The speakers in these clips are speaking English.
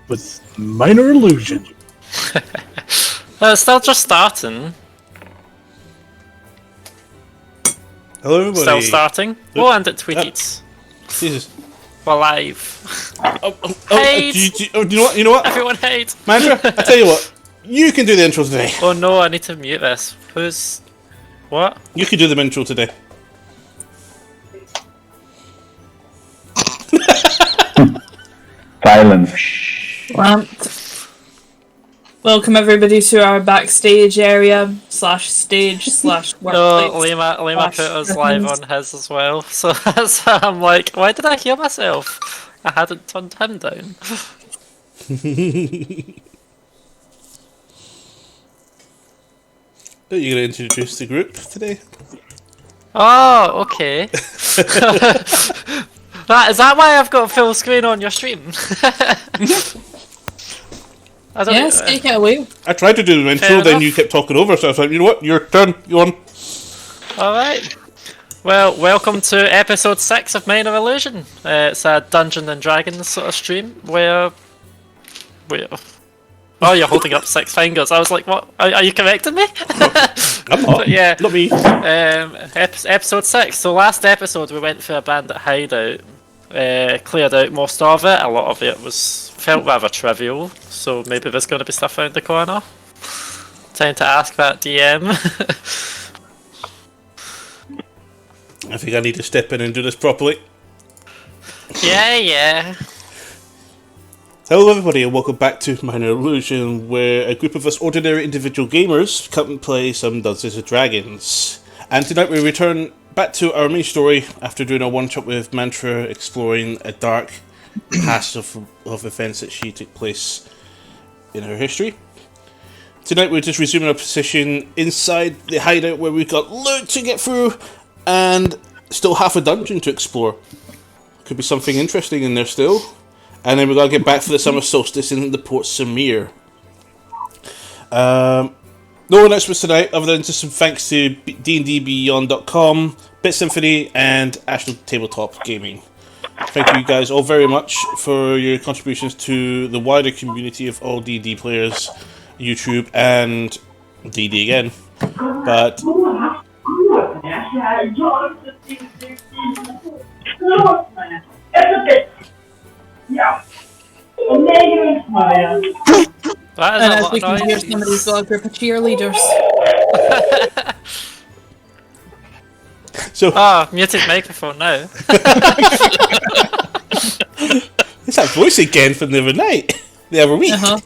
with minor illusion. It's still just starting. Hello, everybody. Still starting. Oh, and it tweeted. Jesus. We're live. Do you know what? Everyone hate. Mantra, I tell you what. You can do the intro today. Oh no, I need to mute this. Who's... What? You can do the intro today. Silence. Welcome everybody to our backstage area / stage / workplace. No, Lima put us live on his as well. So I'm like, why did I hear myself? I hadn't turned him down. Are you going to introduce the group today? Oh, okay. Is that why I've got full screen on your stream? I don't Yes, take it away. I tried to do the intro, then you kept talking over, so I was like, you know what, your turn, you on. Alright. Well, welcome to episode 6 of Minor Illusion. It's a Dungeons and Dragons sort of stream where... Oh, you're holding up 6 fingers. I was like, what? Are you correcting me? No, I'm not. But yeah. Not me. Episode 6. So last episode we went for a bandit hideout. Cleared out most of it. A lot of it felt rather trivial. So maybe there's going to be stuff around the corner. Time to ask that DM. I think I need to step in and do this properly. Yeah. Hello everybody and welcome back to Minor Illusion, where a group of us ordinary individual gamers come and play some Dungeons and Dragons. And tonight we return back to our main story after doing a one-shot with Mantra exploring a dark past of events that she took place in her history. Tonight we're just resuming our position inside the hideout where we've got loot to get through and still half a dungeon to explore. Could be something interesting in there still. And then we've got to get back for the summer solstice in the Port Samir. No announcements tonight, other than just some thanks to dndbeyond.com, Bit Symphony, and Astral Tabletop Gaming. Thank you guys all very much for your contributions to the wider community of all D&D players, YouTube, and D&D again. But... Yeah. That is And a as lot we of can hear noise. somebody's got a group of cheerleaders. So, muted microphone now. it's that voice again from the other night. The other week. Uh-huh.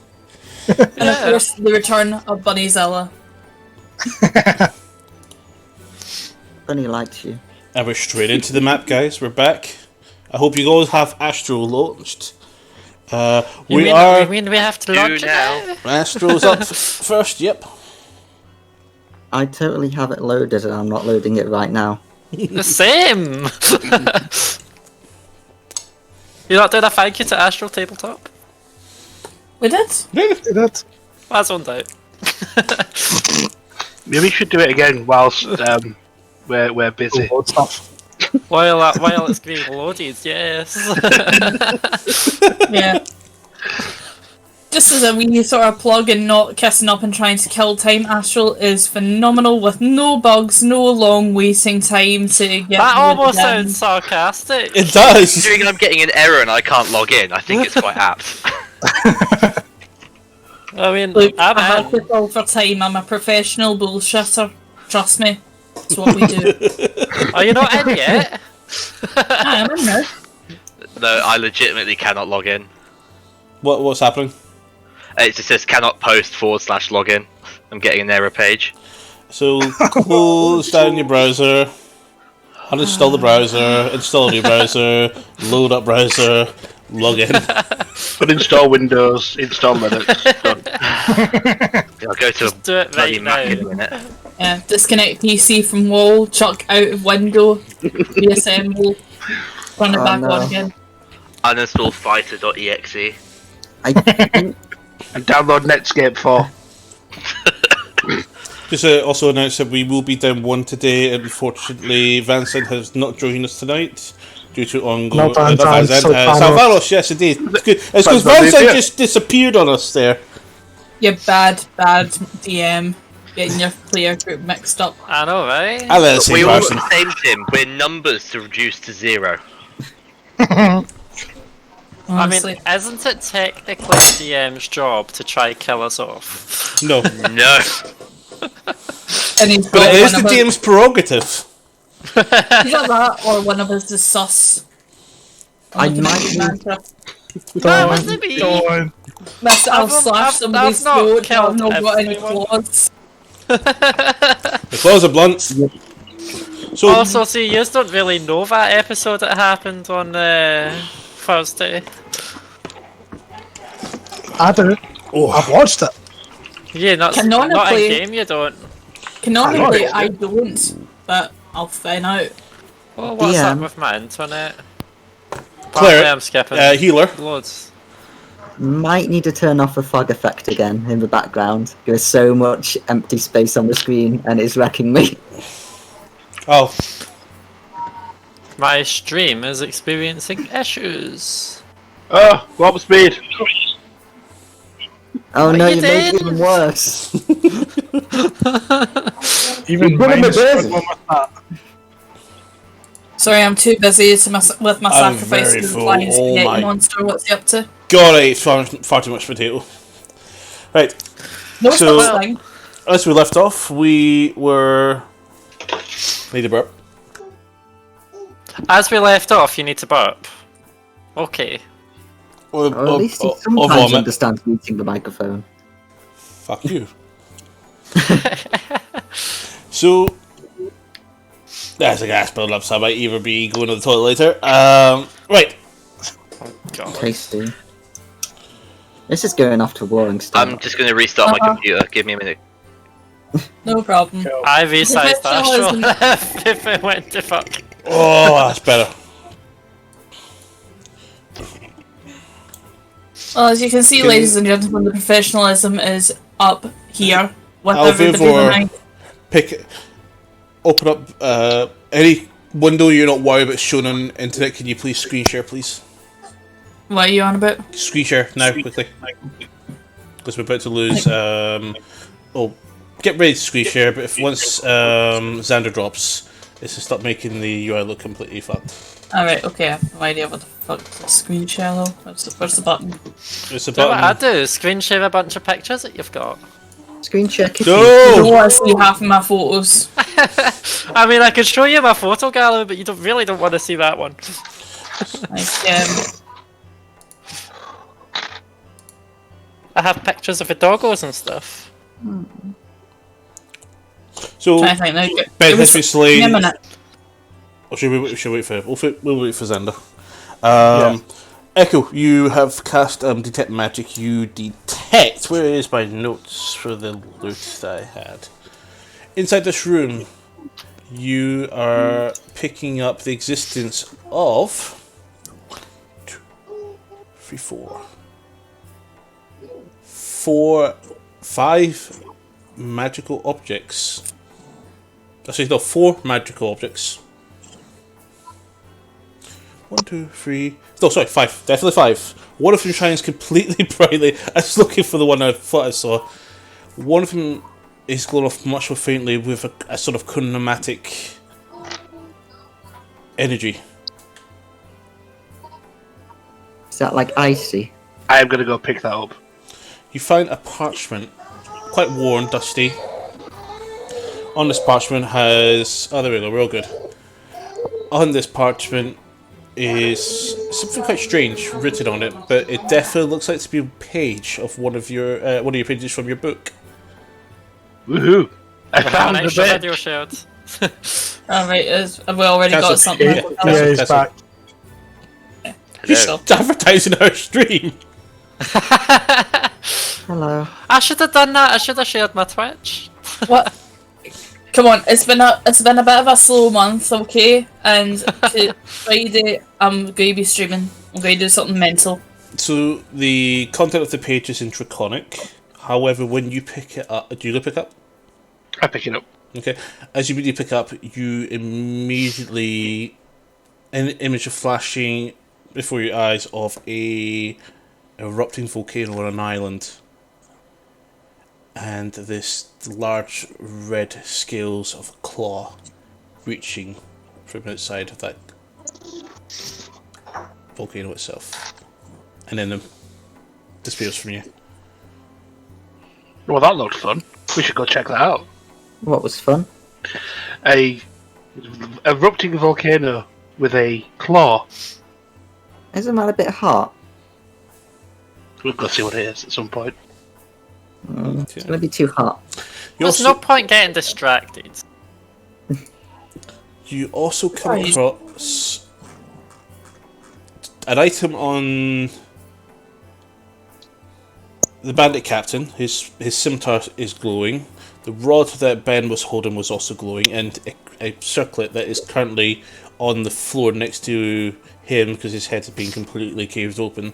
And of course, the return of Bunny Zella. Bunny likes you. And we're straight into the map, guys. We're back. I hope you guys have Astro launched. We have to launch it now? Astro's up first, yep. I totally have it loaded and I'm not loading it right now. The same! You not doing a thank you to Astral Tabletop? We did? Yeah, do that. That's on doubt. Maybe we should do it again whilst we're busy. Load stuff. While it's being loaded, yes. Yeah. Just as a wee sort of plug and not kissing up and trying to kill time, Astral is phenomenal with no bugs, no long waiting time to get... That almost done. sounds sarcastic. It does! Considering I'm getting an error and I can't log in, I think it's quite apt. I mean, Look, I have I'm to call for time. I'm a professional bullshitter. Trust me. That's what we do. Are you not in yet? I am in there. No, I legitimately cannot log in. What's happening? It just says cannot post / login. I'm getting an error page. So, close down your browser, uninstall the browser, install a new browser, load up browser, log in. Uninstall Windows, install Linux. Done. I'll go to do it bloody right Mac now. in a minute. Yeah, disconnect PC from wall, chuck out of window, reassemble, run it Oh, back no. on again. Uninstall fighter.exe. I think And download Netscape 4. Just also announce that we will be down one today. Unfortunately, Vincent has not joined us tonight due to ongoing No, Van Zandt, Salvanos. Salvanos, yes indeed. It's good. It's because Van Zandt just disappeared on us there. You bad DM. Getting your player group mixed up. I know, right? I let it say We all person. the same, Tim. We're numbers to reduce to 0. Honestly. I mean, isn't it technically DM's job to try kill us off? No. No. And he's But got it is one the of us- DM's prerogative. Either that or one of us is sus. I Looking at might you, need- Mantra. No, it wasn't me. Dawn. Mister, I'll I've- slash I've somebody's not throat. I've killed not got any everyone. claws. The claws are blunt. So, Also, see, you don't really know that episode that happened on Thursday. I do. I've watched it. Yeah, not in Canonically- game. You don't. Canonically, I I don't, but I'll find out. Well, what's Yeah. up with my internet? Claire, Apparently I'm skipping healer. loads. Might need to turn off the fog effect again in the background. There's so much empty space on the screen and it's wrecking me. Oh, My stream is experiencing issues. Oh, warp speed. Oh What no, you you made it did? even worse. Even put him mine in bed. struggling with that. Sorry, I'm too busy with my I'm sacrifice very to full. flying Oh spaghetti my- monster. What's he up to? God, I ate far too much potato. Right, No So- such thing. as we left off, we were... Need a burp. As we left off, you need to burp. Okay. Or Or at least he or sometimes vomit. understands muting the microphone. Fuck you. So, there's a gas build up, so I might either be going to the toilet later. Right. God. Tasty. This is going off to warring stuff. I'm just going to restart my computer. Give me a minute. No problem. I resized Professionalism. Astro if it went to fuck. Oh, that's better. Well, as you can see, Can ladies and gentlemen, the professionalism is up here with I'll everybody therefore- tonight. Open up any window you're not worried about showing on internet. Can you please screen share, please? What are you on about? Screen share now, quickly. Because we're about to lose. Get ready to screen share, but if once Xander drops, it's to stop making the UI look completely fucked. Alright, okay, I have no idea what the fuck the screen share though. Where's the button? It's a Do what I button. do, screen share a bunch of pictures that you've got. Screen check if I don't No! want to see half of my photos. I mean, I could show you my photo gallery, but you really don't want to see that one. Like, I have pictures of the doggos and stuff. So, trying to think now. Ben It has was- been slain. Give me a minute. Or should we wait for? We'll wait for Xander. Echo, you have cast detect magic. You detect. Where is my notes for the loot that I had? Inside this room, you are picking up the existence of 2, 3, 4, 5 magical objects. Actually, no, 4 magical objects. 1, 2, 3. No, sorry, 5. Definitely 5. One of them shines completely brightly. I was looking for the one I thought I saw. One of them is glowing off much more faintly with a sort of chromatic energy. Is that like icy? I am going to go pick that up. You find a parchment, quite worn, dusty. On this parchment has... Oh, there we go, we're all good. On this parchment is something quite strange written on it, but it definitely looks like to be a page of one of your pages from your book. Woohoo! I I have found an the extra bit. video shared. Alright, have we already Cancel. got something? Yeah. Yeah, he's Cancel. back. He's Hello. advertising our stream. Hello. I should have done that. I should have shared my Twitch. What? Come on, it's been a bit of a slow month, okay? And Friday, I'm going to be streaming. I'm going to do something mental. So the content of the page is in Draconic. However, when you pick it up, do you pick up? I pick it up. Okay. As you immediately pick up, you immediately an image of flashing before your eyes of a erupting volcano on an island, and this large red scales of a claw reaching from outside of that volcano itself, and then disappears from you. Well, that looked fun. We should go check that out. What was fun? A erupting volcano with a claw. Isn't that a bit hot? We'll go see what it is at some point. It's gonna be too hot. There's no point getting distracted. You also come across an item on the bandit captain. His scimitar is glowing. The rod that Ben was holding was also glowing, and a circlet that is currently on the floor next to him because his head has been completely caved open.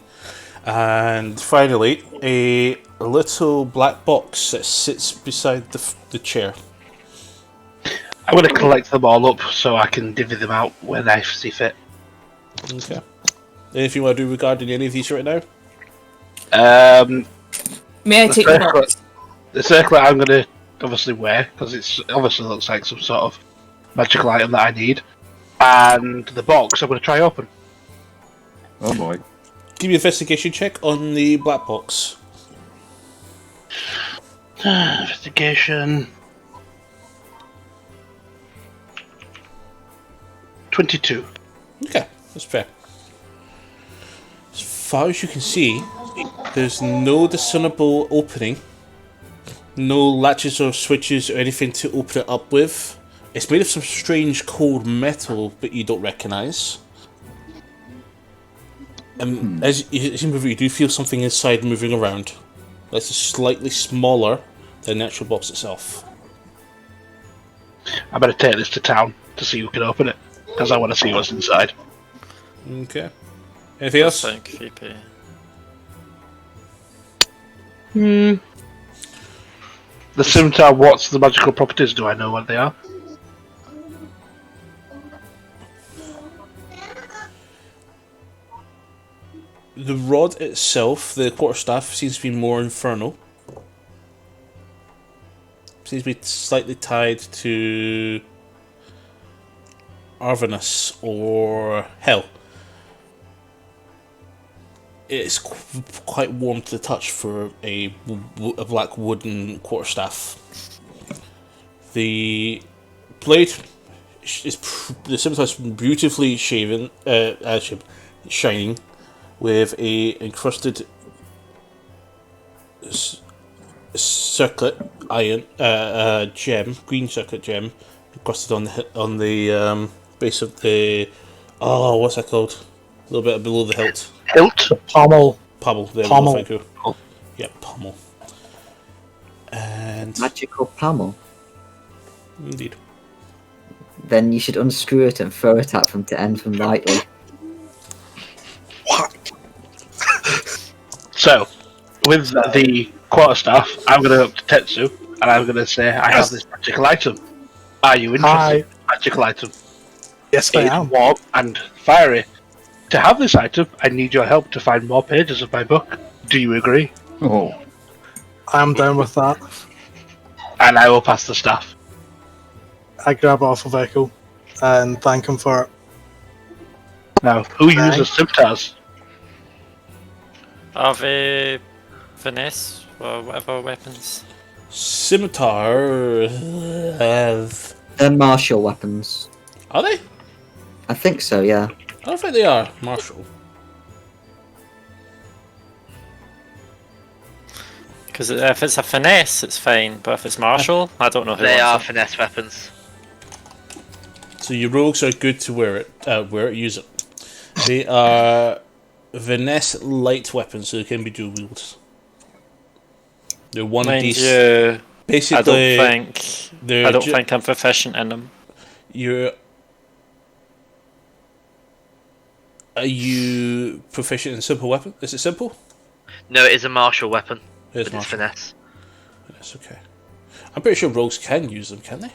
And finally, a little black box that sits beside the chair. I'm going to collect them all up so I can divvy them out when I see fit. Okay. Anything you want to do regarding any of these right now? May I take the box? The circlet I'm going to obviously wear, because it obviously looks like some sort of magical item that I need. And the box I'm going to try open. Oh boy. Give me an investigation check on the black box. Investigation. 22. Okay, that's fair. As far as you can see, there's no discernible opening, no latches or switches or anything to open it up with. It's made of some strange cold metal that you don't recognise. And as you move, you do feel something inside moving around. That's slightly smaller than the actual box itself. I better take this to town to see who can open it, because I want to see what's inside. Okay. Anything else? So creepy. The scimitar, what's the magical properties? Do I know what they are? The rod itself, the quarterstaff, seems to be more infernal. Seems to be slightly tied to Arvanus or Hell. It's quite warm to the touch for a black wooden quarterstaff. The blade is the scimitar is beautifully shaven, shining, with a encrusted circlet iron gem, green circlet gem, encrusted on the base of the what's that called? A little bit below the hilt. Hilt? Pommel. Pommel. There we Pommel. go. Thank you. Yeah, pommel. And Magical pommel. indeed. Then you should unscrew it and throw it at them to end them lightly. What? So, with the quarterstaff, I'm going to go up to Tetsu, and I'm going to say, I have this magical item. Are you interested Hi. in the magical item? Yes, I It's am. warm and fiery. To have this item, I need your help to find more pages of my book. Do you agree? Oh. I am down with that. And I will pass the staff. I grab off a vehicle and thank him for it. Now, who uses scimitars? Are they finesse or whatever weapons? Scimitar have. They're martial weapons. Are they? I think so, yeah. I don't think they are martial. Because if it's a finesse, it's fine, but if it's martial, I don't know who They are wants it. finesse weapons. So your rogues are good to wear it, use it. They are finesse light weapons, so they can be dual wields. They're one Mind d. you, Basically, I don't think I'm proficient in them. Are you proficient in simple weapon? Is it simple? No, it is a martial weapon, It is but it's martial. finesse. Yes, okay. I'm pretty sure rogues can use them, can they?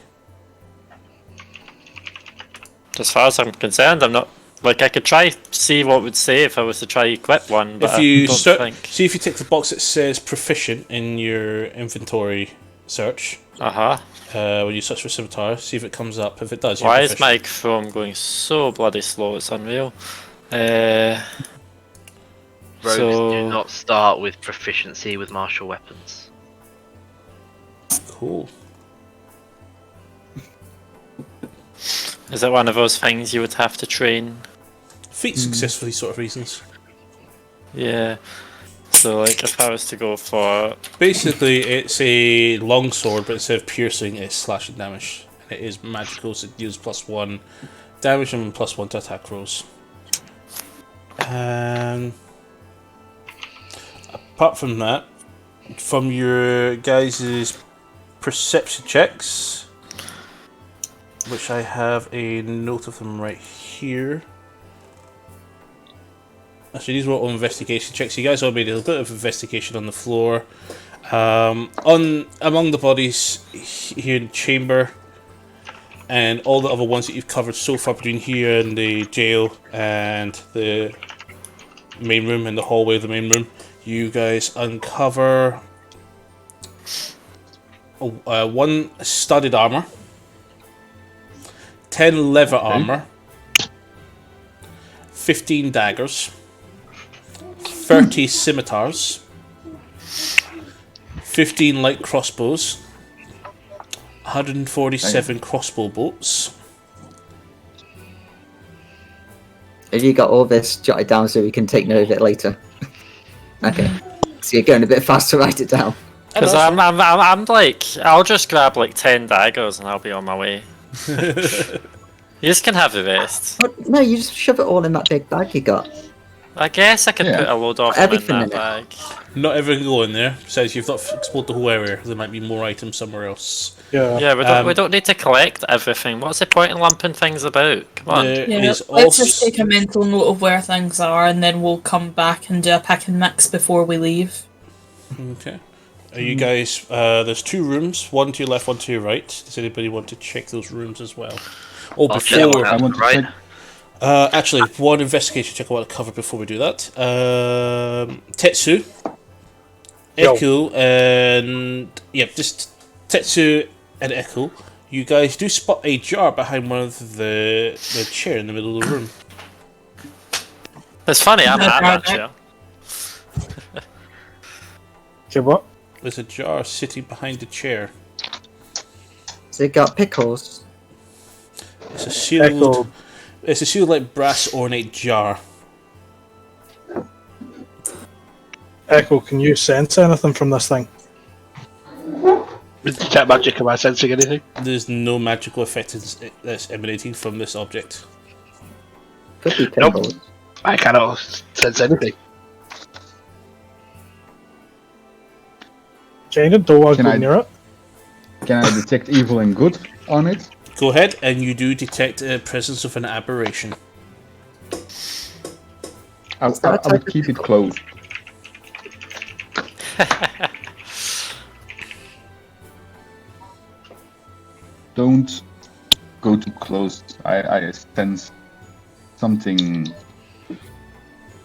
As far as I'm concerned, I'm not Like, I could try see what it would say if I was to try equip one, but If you I don't think. see if you take the box that says proficient in your inventory search, when you search for scimitar, see if it comes up. If it does, you're Why is proficient. my Chrome going so bloody slow? It's unreal. Uh, Rogues So- do not start with proficiency with martial weapons. Cool. is it one of those things you would have to train? Feat success for these sort of reasons. Yeah. So, like, if I was to go for... Basically, it's a longsword, but instead of piercing, it's slashing damage. And it is magical, so it deals +1 damage and +1 to attack rolls. Apart from that, from your guys' perception checks, which I have a note of them right here. Actually, these were all investigation checks. You guys all made a bit of investigation on the floor. Among the bodies here in the chamber, and all the other ones that you've covered so far between here and the jail and the main room and the hallway of the main room, you guys uncover 1 studded armor, 10 leather armor, 15 daggers, 30 scimitars, 15 light crossbows, 147 crossbow bolts. Have you got all this jotted down so we can take note of it later? Okay. So you're going a bit fast to write it down. Because I'm like, I'll just grab like 10 daggers and I'll be on my way. You just can have the rest. But no, you just shove it all in that big bag you got. I guess I could Yeah. put a load of them in Everything that in it. bag. Not everything go in there. Besides, you've not explored the whole area. There might be more items somewhere else. Yeah. Yeah, we don't need to collect everything. What's the point in lumping things about? Come on. There Yeah, is let's just also take a mental note of where things are, and then we'll come back and do a pick and mix before we leave. okay. Are you guys? There's 2 rooms. One to your left, one to your right. Does anybody want to check those rooms as well? Oh, I'll check before. one I out. want to Right. check. Actually, one investigation check I want to cover before we do that. Tetsu, Yo. Echo, and just Tetsu and Echo. You guys do spot a jar behind one of the chair in the middle of the room. It's funny, I'm at that Okay. chair. Okay, what? There's a jar sitting behind the chair. So you got pickles. It's a sealed. Echo. It's a sealed like brass ornate jar. Echo, can you sense anything from this thing? With detect magic, am I sensing anything? There's no magical effect that's emanating from this object. Could be Nope. pickles. I cannot sense anything. Jane, don't want to Can go I- near it. Can I detect evil and good on it? Go ahead, and you do detect a presence of an aberration. I would keep it closed. Don't go too close. I sense something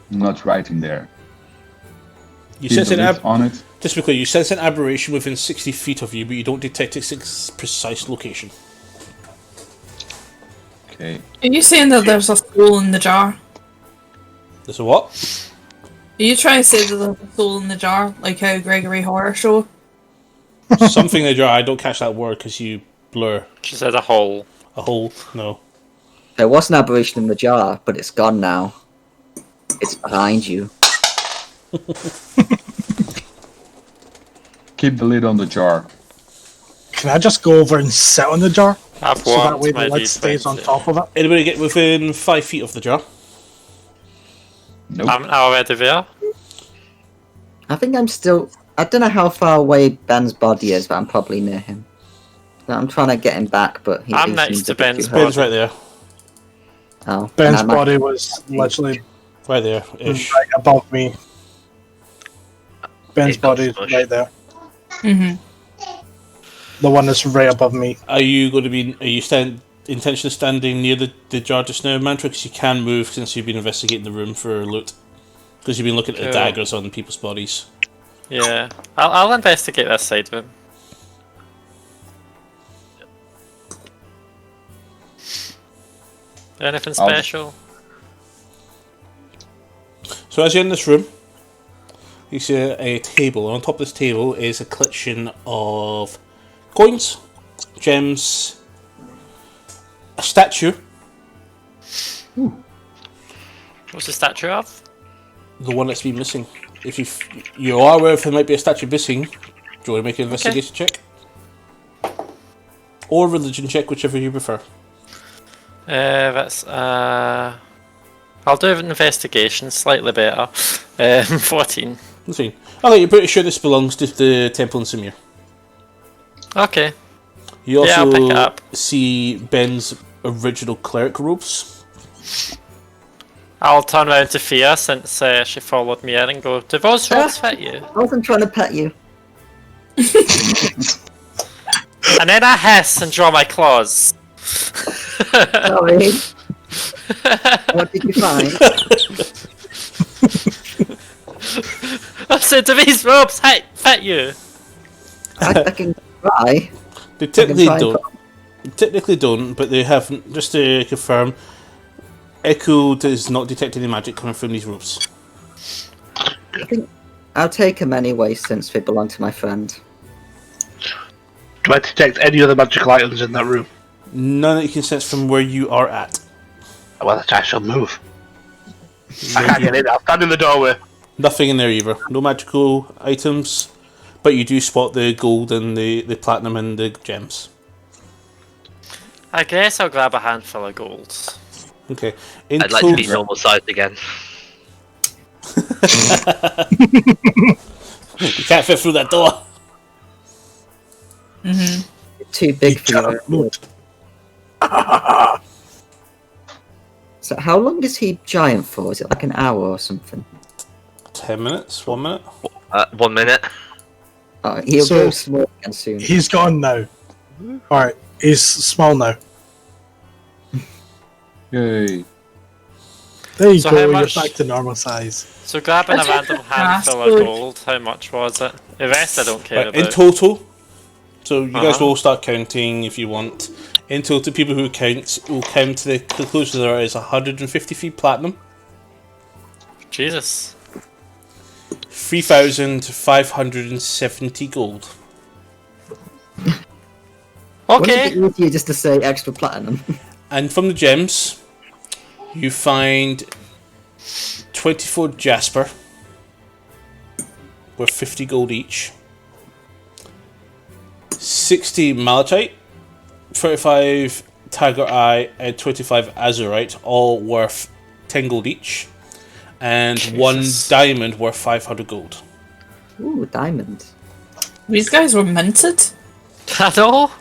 not right in there. You Keep sense the an lid on it. just because you sense an aberration within 60 feet of you, but you don't detect its precise location. Okay. Are you saying that there's a soul in the jar? There's a what? Are you trying to say that there's a soul in the jar, like how Gregory Horror Show? Something in the jar. I don't catch that word because you blur. She said a hole. A hole. No. There was an aberration in the jar, but it's gone now. It's behind you. Keep the lid on the jar. Can I just go over and sit on the jar? I've So that walked way my the lid stays on D20. top of it? Anybody get within 5 feet of the jar? Nope. I'm already there. I think I'm still... I don't know how far away Ben's body is, but I'm probably near him. So I'm trying to get him back, but he I'm he next seems to a bit Ben's too body. Ben's right there. hurt. Oh, Ben's and I might- body was literally Right there. Ish. right above me. Ben's It got body is smushed. right there. Mm-hmm. The one that's right above me. Are you going to be? Are you stand? intention of standing near the jar just now, Mantra? Because you can move since you've been investigating the room for loot. Because you've been looking at the Cool. daggers on people's bodies. Yeah, I'll investigate this side of him. Anything I'll- special? So as you're in this room, you see a table. On top of this table is a collection of coins, gems, a statue, What's the statue of? the one that's been missing. If you are aware if there might be a statue missing, do you want to make an investigation check? Or religion check, whichever you prefer. That's I'll do an investigation, slightly better. 14. Let's see. Okay, you're pretty sure this belongs to the temple in Samir. Okay. You Yeah, I'll also pick it up. see Ben's original cleric robes. I'll turn around to Fia since she followed me in and go, do those robes fit you? I wasn't trying to pet you. And then I hiss and draw my claws. Sorry. What did you find? I said, do these robes fit you? I can try. They I can technically try and don't. Technically don't, but they have, just to confirm, Echo does not detect any magic coming from these robes. I think I'll take them anyway since they belong to my friend. Do I detect any other magical items in that room? None that you can sense from where you are at. Well, I shall move. I can't get in. I'll stand in the doorway. Nothing in there either. No magical items, but you do spot the gold and the platinum and the gems. I guess I'll grab a handful of gold. Okay. I'd like to be normal sized again. You can't fit through that door. Too big for Shut up, you. Lord. So how long is he giant for? Is it like an hour or something? 10 minutes? 1 minute? 1 minute. Oh, he'll So- go small again soon. He's gone now. Alright, he's small now. Yay. There you So go, how you're much- back to normal size. So grabbing a random handful of Bastard. gold, how much was it? The rest I don't care Right, in about. total, so you guys Uh-huh. will start counting if you want. In total, people who count will count the conclusion there is 150 feet platinum, Jesus. 3,570 gold. Wouldn't Okay. it be easier just to say extra platinum? And from the gems, you find 24 jasper, worth 50 gold each, 60 malachite, 35 tiger eye, and 25 azurite, all worth 10 gold each, and one Jesus. diamond worth 500 gold. Ooh, diamond. These guys were minted. I know.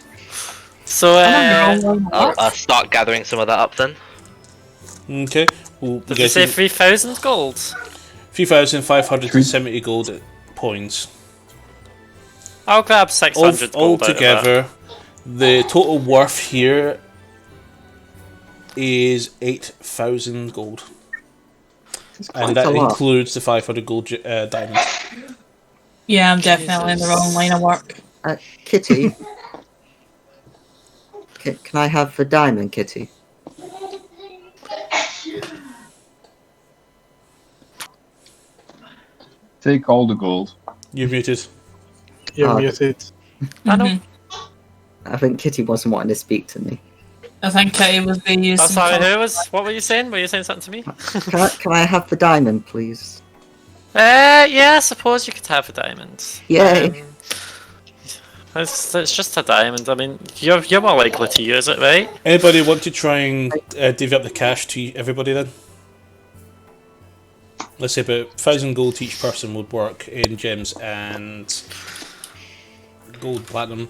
So, I'll start gathering some of that up then. Okay, well, did you say 3,000 gold? 3,570 gold points. I'll grab 600 gold out of that. Altogether, the total worth here is 8,000 gold. It's And quite that a lot. includes the 500 gold diamond. Yeah, I'm definitely in the wrong line of work. Kitty. Can I have the diamond, Kitty? Take all the gold. You're muted. You're Oh. muted. I know. I think Kitty wasn't wanting to speak to me. I think Kitty was being used. Oh, sorry, who was? What were you saying? Were you saying something to me? Can I have the diamond, please? Yeah, I suppose you could have a diamond. Yay. It's just a diamond. I mean, you're more likely to use it, right? Anybody want to try and divvy up the cash to everybody then? Let's say about 1,000 gold to each person would work in gems and gold, platinum.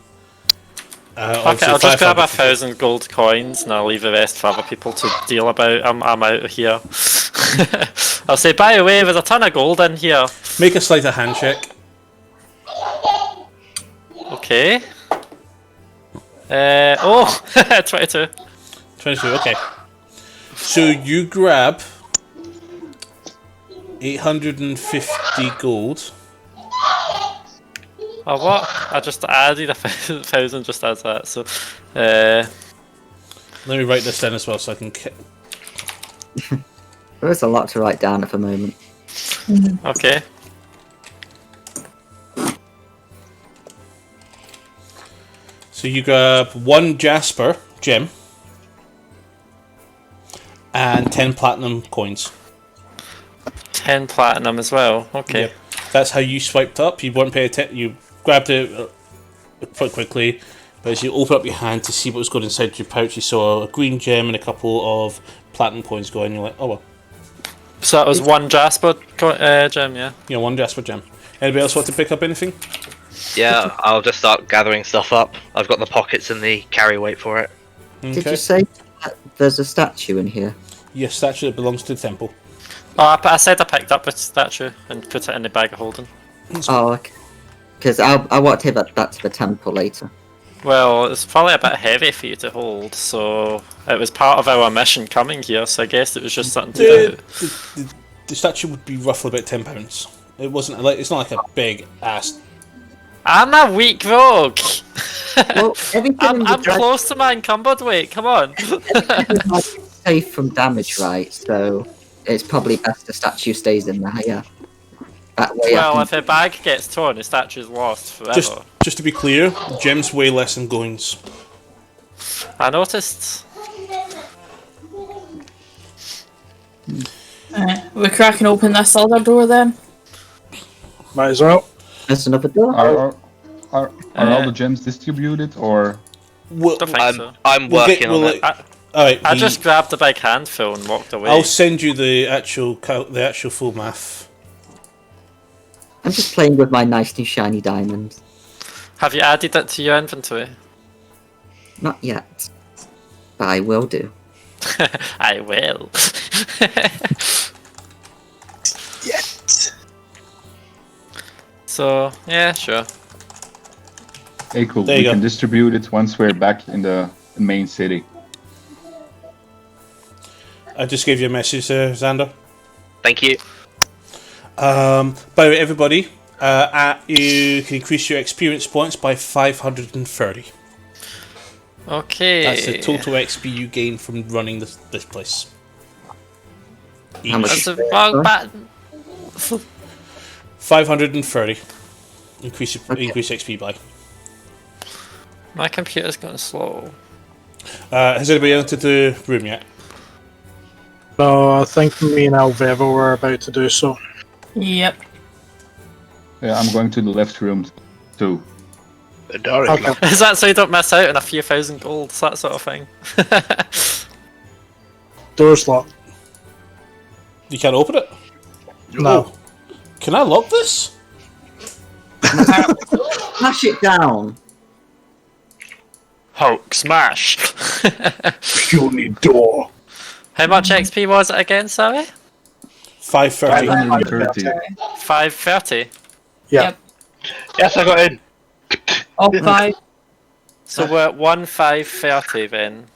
Okay, Obviously I'll just grab 500 1,000 gold coins and I'll leave the rest for other people to deal about. I'm out of here. I'll say, by the way, there's a ton of gold in here. Make a sleight of hand check. Okay. 22. 22, okay. So you grab 850 gold. Oh, what? I just added 1,000 just as that, so... Let me write this down as well so I can... There's a lot to write down at the moment. Okay. So you grab 1 Jasper gem and 10 platinum coins. 10 platinum as well, okay. Yep. That's how you swiped up. You weren't paying attention. You grabbed it quite quickly, but as you open up your hand to see what was going inside your pouch, you saw a green gem and a couple of platinum coins go in. You're like, oh well. So that was 1 Jasper gem, yeah? Yeah, 1 Jasper gem. Anybody else want to pick up anything? Yeah, I'll just start gathering stuff up. I've got the pockets and the carry weight for it. Okay. Did you say that there's a statue in here? Yes, statue that belongs to the temple. Oh, I said I picked up a statue and put it in the bag of holding. Oh, okay. Because I want to take that to the temple later. Well, it's probably a bit heavy for you to hold, so it was part of our mission coming here, so I guess it was just something to do. The statue would be roughly about £10. It wasn't like it's not like a big ass. I'm a weak rogue! Well, everything in the I'm close to my encumbered weight, come on! is safe from damage, right? So it's probably best the statue stays in there, yeah. That way Well, if a bag gets torn, the statue's lost forever. Just to be clear, gems weigh less than coins. I noticed. We're cracking open this other door then. Might as well. There's another door. Are all the gems distributed, or Well, Don't think so. I'm we'll working on it. Alright, I just grabbed a big handful and walked away. I'll send you the actual full math. I'm just playing with my nice new shiny diamonds. Have you added it to your inventory? Not yet. But I will do. I will. Yet. So, yeah, sure. hey, cool. There you We go. can distribute it once we're back in the main city. I just gave you a message there, Xander. Thank you. By the way, everybody, you can increase your experience points by 530. Okay. That's the total XP you gain from running this place. How much? That's a wrong button. 530. Increase Okay. XP by. My computer's going slow. Has anybody entered the room yet? No, I think me and Alvevo were about to do so. Yep. Yeah, I'm going to the left room too. The door is Okay. locked. Is that so you don't miss out on a few thousand gold, that sort of thing? Door's locked. You can't open it? No. Can I lock this? Smash it down. Hulk smash! Puny door. How much XP was it again, sorry? 530. 530. 530. Yeah. Yep. Yes, I got in. All 5. So we're at 1,530 then.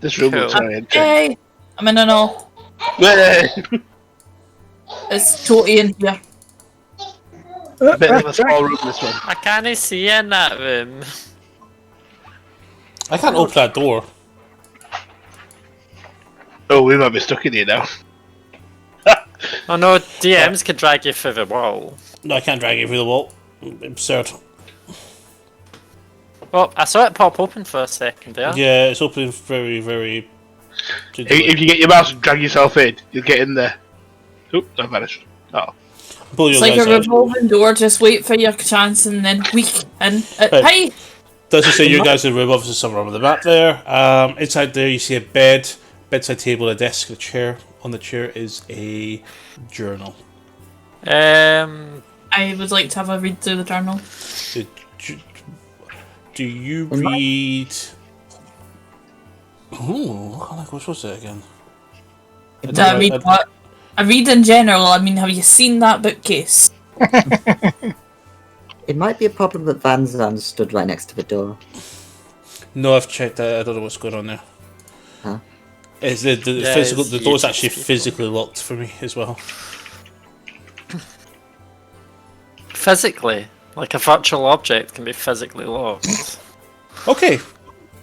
This room Cool. looks very empty. Hey! I'm in and all. Yay! It's totally in here. A bit of a small room, this one. I can't see in that room. I can't open that door. Oh, we might be stuck in here now. Oh no, DMs can drag you through the wall. No, I can't drag you through the wall. Absurd. Oh, I saw it pop open for a second there. Yeah, it's opening very, very... If you get your mouse and drag yourself in, you'll get in there. Oop, I vanished. Oh. Pull your It's like guys a out. revolving door, just wait for your chance and then weak in. Right. Hi! Doesn't say you guys in the room, obviously somewhere on the map there. Inside there you see a bed, bedside table, a desk, a chair. On the chair is a journal. I would like to have a read through the journal. Do you read... Oh, what kind of language was it again? Do I read what? I read in general, I mean, have you seen that bookcase? It might be a problem that Van Zandt stood right next to the door. No, I've checked that. I don't know what's going on there. Huh? Is the Yeah, physical? it's The door's actually people. physically locked for me as well. Physically, like a virtual object can be physically locked. Okay,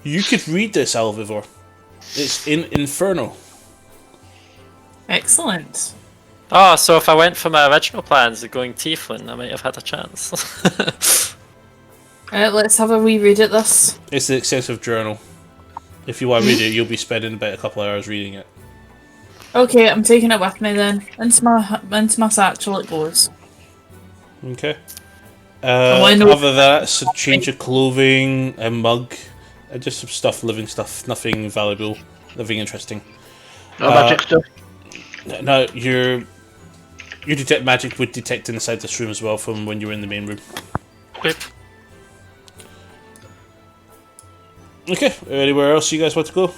you could read this, Alvivor. It's in Inferno. Excellent. Oh, so if I went for my original plans of going Tiefling, I might have had a chance. Alright, let's have a wee read at this. It's the extensive journal. If you want to read it, you'll be spending about a couple of hours reading it. Okay, I'm taking it with me then. Into my satchel it goes. Okay. wanna know- Other than that, it's a change of clothing, a mug, just some stuff, living stuff, nothing valuable, nothing interesting. No magic stuff. No, your detect magic would detect inside this room as well from when you were in the main room. Whip. Okay, anywhere else you guys want to go?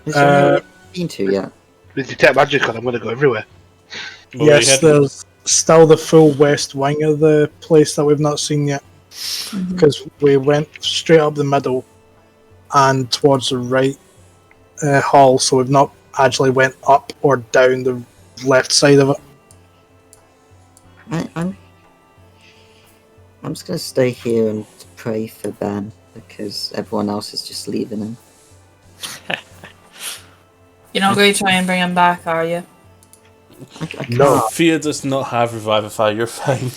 Is there anywhere we've been to yet? With detect magic on, I'm going to go everywhere. Where Yes, you head? there's still the full west wing of the place that we've not seen yet. Because we went straight up the middle and towards the right hall, so we've not actually went up or down the left side of it. I'm just gonna stay here and pray for Ben because everyone else is just leaving him. You're not going to try and bring him back, are you? I can't. No. Fear does not have Revivify, you're fine.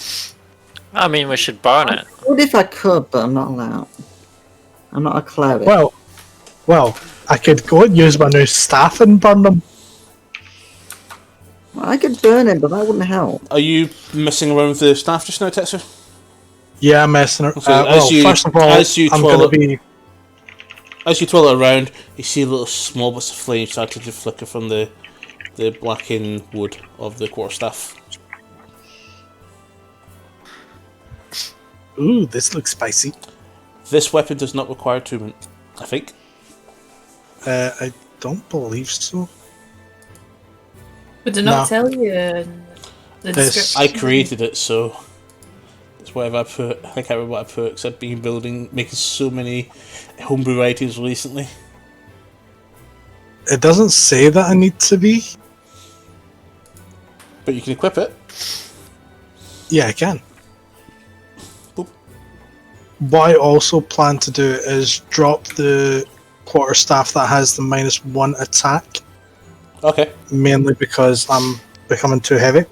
I mean, we should burn it. What if I could, but I'm not allowed. I'm not a cleric. Well, I could go and use my new staff and burn them. Well, I could burn him, but that wouldn't help. Are you messing around with the staff just now, Tetsu? Yeah, I'm messing around. So First of all, as you I'm going to twirl be... As you twirl it around, you see little small bits of flame starting to flicker from the blackened wood of the quarterstaff. Ooh, this looks spicy. This weapon does not require attunement, I think. I don't believe so. Would it not No. tell you in the This- description? I created it, so it's whatever I put. I can't remember what I put because I've been making so many homebrew items recently. It doesn't say that I need to be. But you can equip it. Yeah, I can. Boop. What I also plan to do is drop the quarterstaff that has the -1 attack, Okay. mainly because I'm becoming too heavy.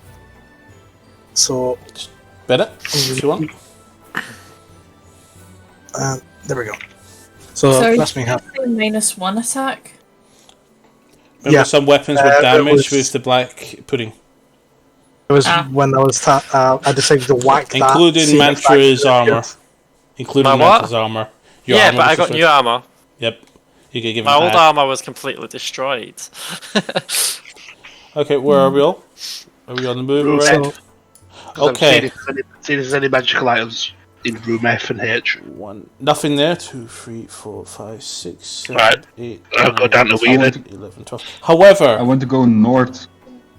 So, Bennett, if you want. there we go. So Sorry, that's me happy. -1 attack? Remember Yeah. some weapons It with damage was- with the black pudding. It was Ah. when I was I decided to whack that. Including see if that Mantra's actually armor. did. Including My what? Mantra's armor. Your Yeah, armor but I was got destroyed. new armor. Yep. You get given My old that. armor was completely destroyed. Okay, where are we all? Are we on the move Room already? F. 'Cause I'm Okay. seeing if there's any magical items in room F and H. Nothing there. 2, 3, 4, 5, 6, 7, Right. 8, I'll go 9, down to 10, Wee then. 11, 12. I However, want to go north.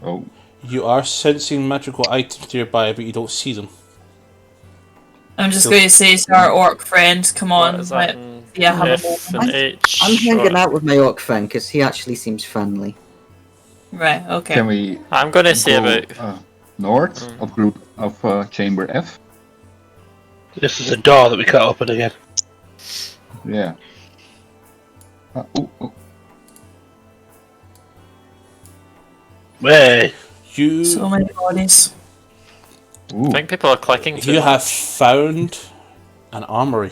Oh, you are sensing magical items nearby, but you don't see them. I'm just So- going to say to our orc friend, come on, What is that let- in yeah, have a F moment. and H? I'm hanging Right. out with my orc friend because he actually seems friendly. Right, okay. can we I'm gonna say go about. north of group of chamber F? This is a door that we can't open again. Yeah. Oh. Way. You So many bodies. Ooh. I think people are clicking too you much. have found an armory.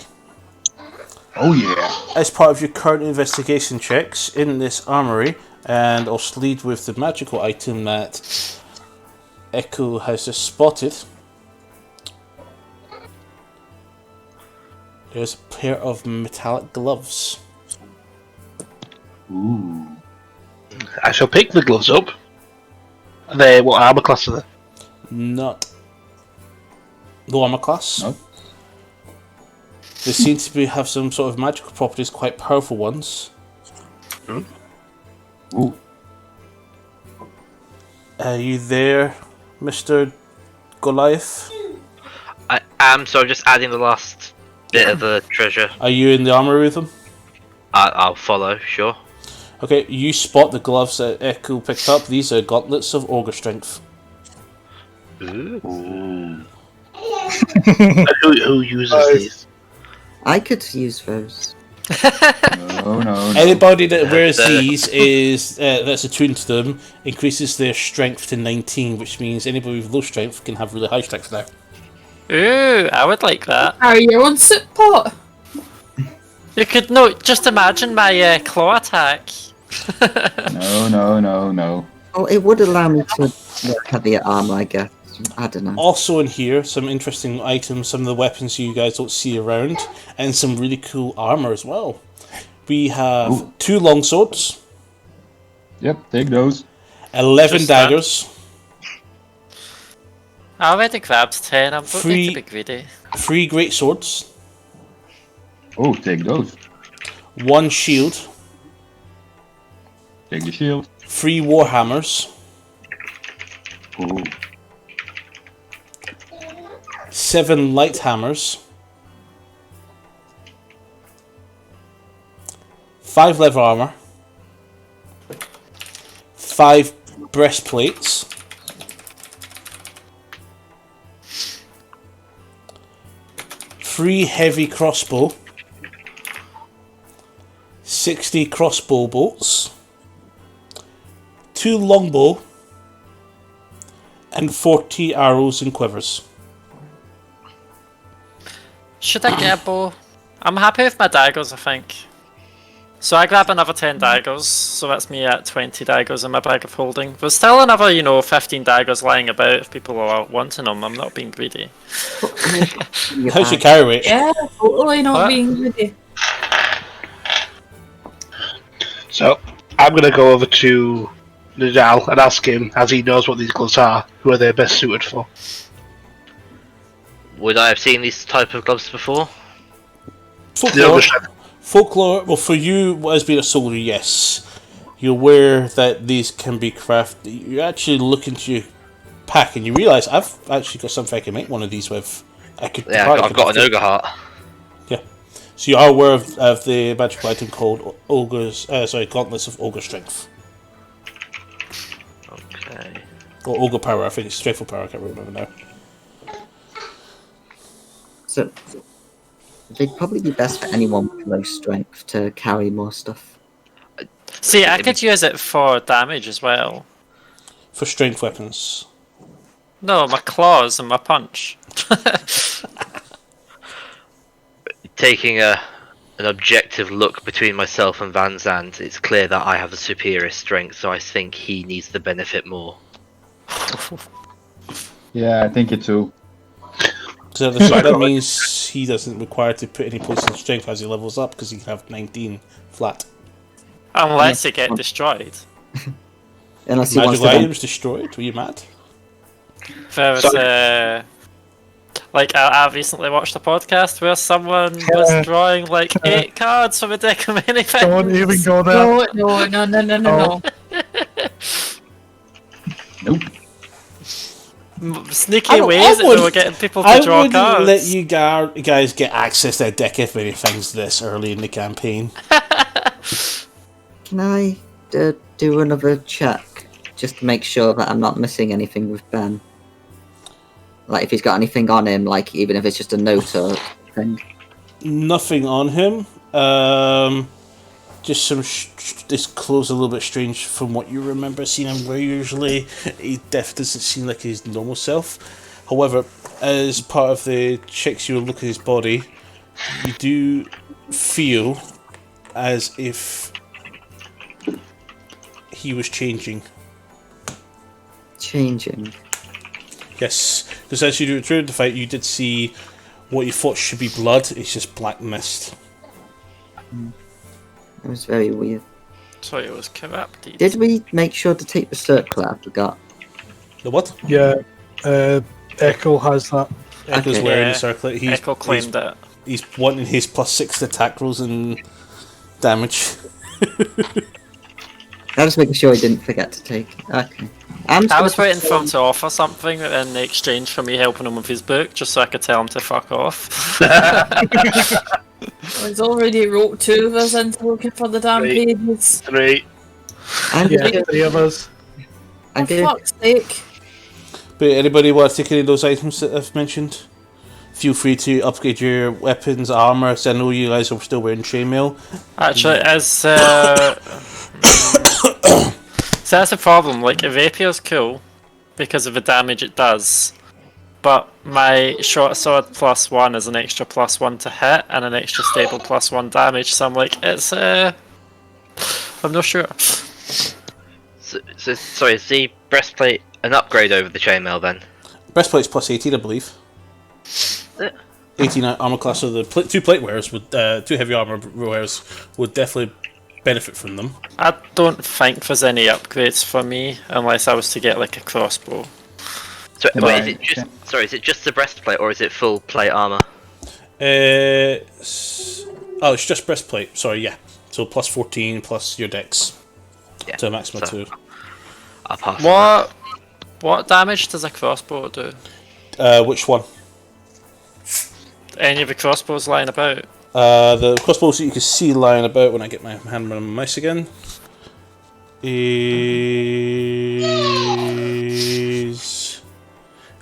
Oh yeah. As part of your current investigation checks in this armory, and also lead with the magical item that Echo has just spotted. There's a pair of metallic gloves. Ooh. I shall pick the gloves up. Are they what armor class are they? Not low armor class. No. They seem to have some sort of magical properties, quite powerful ones. Ooh. Are you there, Mr. Goliath? I am, so I'm just adding the last bit of a treasure. Are you in the armory with them? I'll follow, sure. Okay, you spot the gloves that Echo picked up. These are gauntlets of ogre strength. Ooh. Who uses these? I could use those. No. Anybody that wears these is that's attuned to them increases their strength to 19, which means anybody with low strength can have really high strength now. Ooh, I would like that. Are you on soup pot? You could just imagine my claw attack. No. Oh, it would allow me to wear heavier armor, I guess. I don't know. Also in here, some interesting items, some of the weapons you guys don't see around, and some really cool armor as well. We have 2 longswords, Yep, take those. 11 Just that. daggers, I already grabbed 10, I'm not going to be greedy. 3 great swords, Oh, take those. 1 shield, Take the shield. 3 warhammers, Oh, 7 light hammers, 5 leather armor, 5 breastplates, 3 heavy crossbow, 60 crossbow bolts, 2 longbow, and 40 arrows and quivers. Should I get a bow? I'm happy with my daggers, I think. So I grab another 10 daggers, so that's me at 20 daggers in my bag of holding. There's still another, 15 daggers lying about if people are wanting them. I'm not being greedy. How's your carry weight? Yeah, totally not What? being greedy. So I'm going to go over to Nadal and ask him, as he knows what these gloves are, who are they best suited for. Would I have seen these type of gloves before? Folklore, well, for you, as being a soldier, yes. You're aware that these can be crafted. You actually look into your pack and you realise I've actually got something I can make one of these with. I've got an ogre heart. Yeah. So you are aware of the magical item called Gauntlets of Ogre Strength. Okay. Or Ogre Power, I think it's Strengthful Power, I can't remember now. So they'd probably be best for anyone with low strength to carry more stuff. See, I could use it for damage as well. For strength weapons. No, my claws and my punch. Taking an objective look between myself and Van Zandt, it's clear that I have the superior strength, so I think he needs the benefit more. yeah, I think it too. So that means he doesn't require to put any points in strength as he levels up because he can have 19 flat. Unless it get destroyed. Unless he wants Magical to. items destroyed? Were you mad? There's I recently watched a podcast where someone was drawing 8 cards from a deck of many things. Don't even go there. No. Nope. Sneaky ways that they were getting people to draw wouldn't cards. let you guys get access to a deck of many things this early in the campaign. Can I do another check just to make sure that I'm not missing anything with Ben? Like if he's got anything on him, like even if it's just a note or thing. Nothing on him. Just some. This clothes a little bit strange from what you remember seeing him wear usually. He definitely doesn't seem like his normal self. However, as part of the checks you look at his body, you do feel as if he was changing. Changing. Yes, because as you do during the fight, you did see what you thought should be blood. It's just black mist. It was very weird. So it was corrupted. Did we make sure to take the circle out? I forgot. The what? Yeah, Echo has that. Echo's Okay. wearing Yeah, the circlet. Echo claimed it. He's wanting his +6 to attack rolls and damage. I was making sure he didn't forget to take. Okay. I was waiting for him to offer something in exchange for me helping him with his book, just so I could tell him to fuck off. He's already wrote 2 of us into looking for the damn Right. pages. 3. Yeah, 3 of us. I'm For good. fuck's sake. But anybody want to take any of those items that I've mentioned? Feel free to upgrade your weapons, armor, because I know you guys are still wearing chainmail. Actually, so that's the problem. Like, a rapier's cool because of the damage it does, but my short sword +1 is an extra +1 to hit and an extra stable +1 damage. So I'm like, it's I'm not sure. So sorry, is the breastplate an upgrade over the chainmail then? Breastplate's +18, I believe. 18 armor class, so the 2 plate wearers would 2 heavy armor wearers would definitely benefit from them. I don't think there's any upgrades for me unless I was to get like a crossbow. So, Can wait, I- is it just is it just the breastplate or is it full plate armor? It's just breastplate. Sorry, yeah. So +14 plus your dex Yeah. to a maximum so 2. I'll pass. on What damage does a crossbow do? Which one? Any of the crossbows lying about? The crossbows that you can see lying about when I get my hand on my mouse again is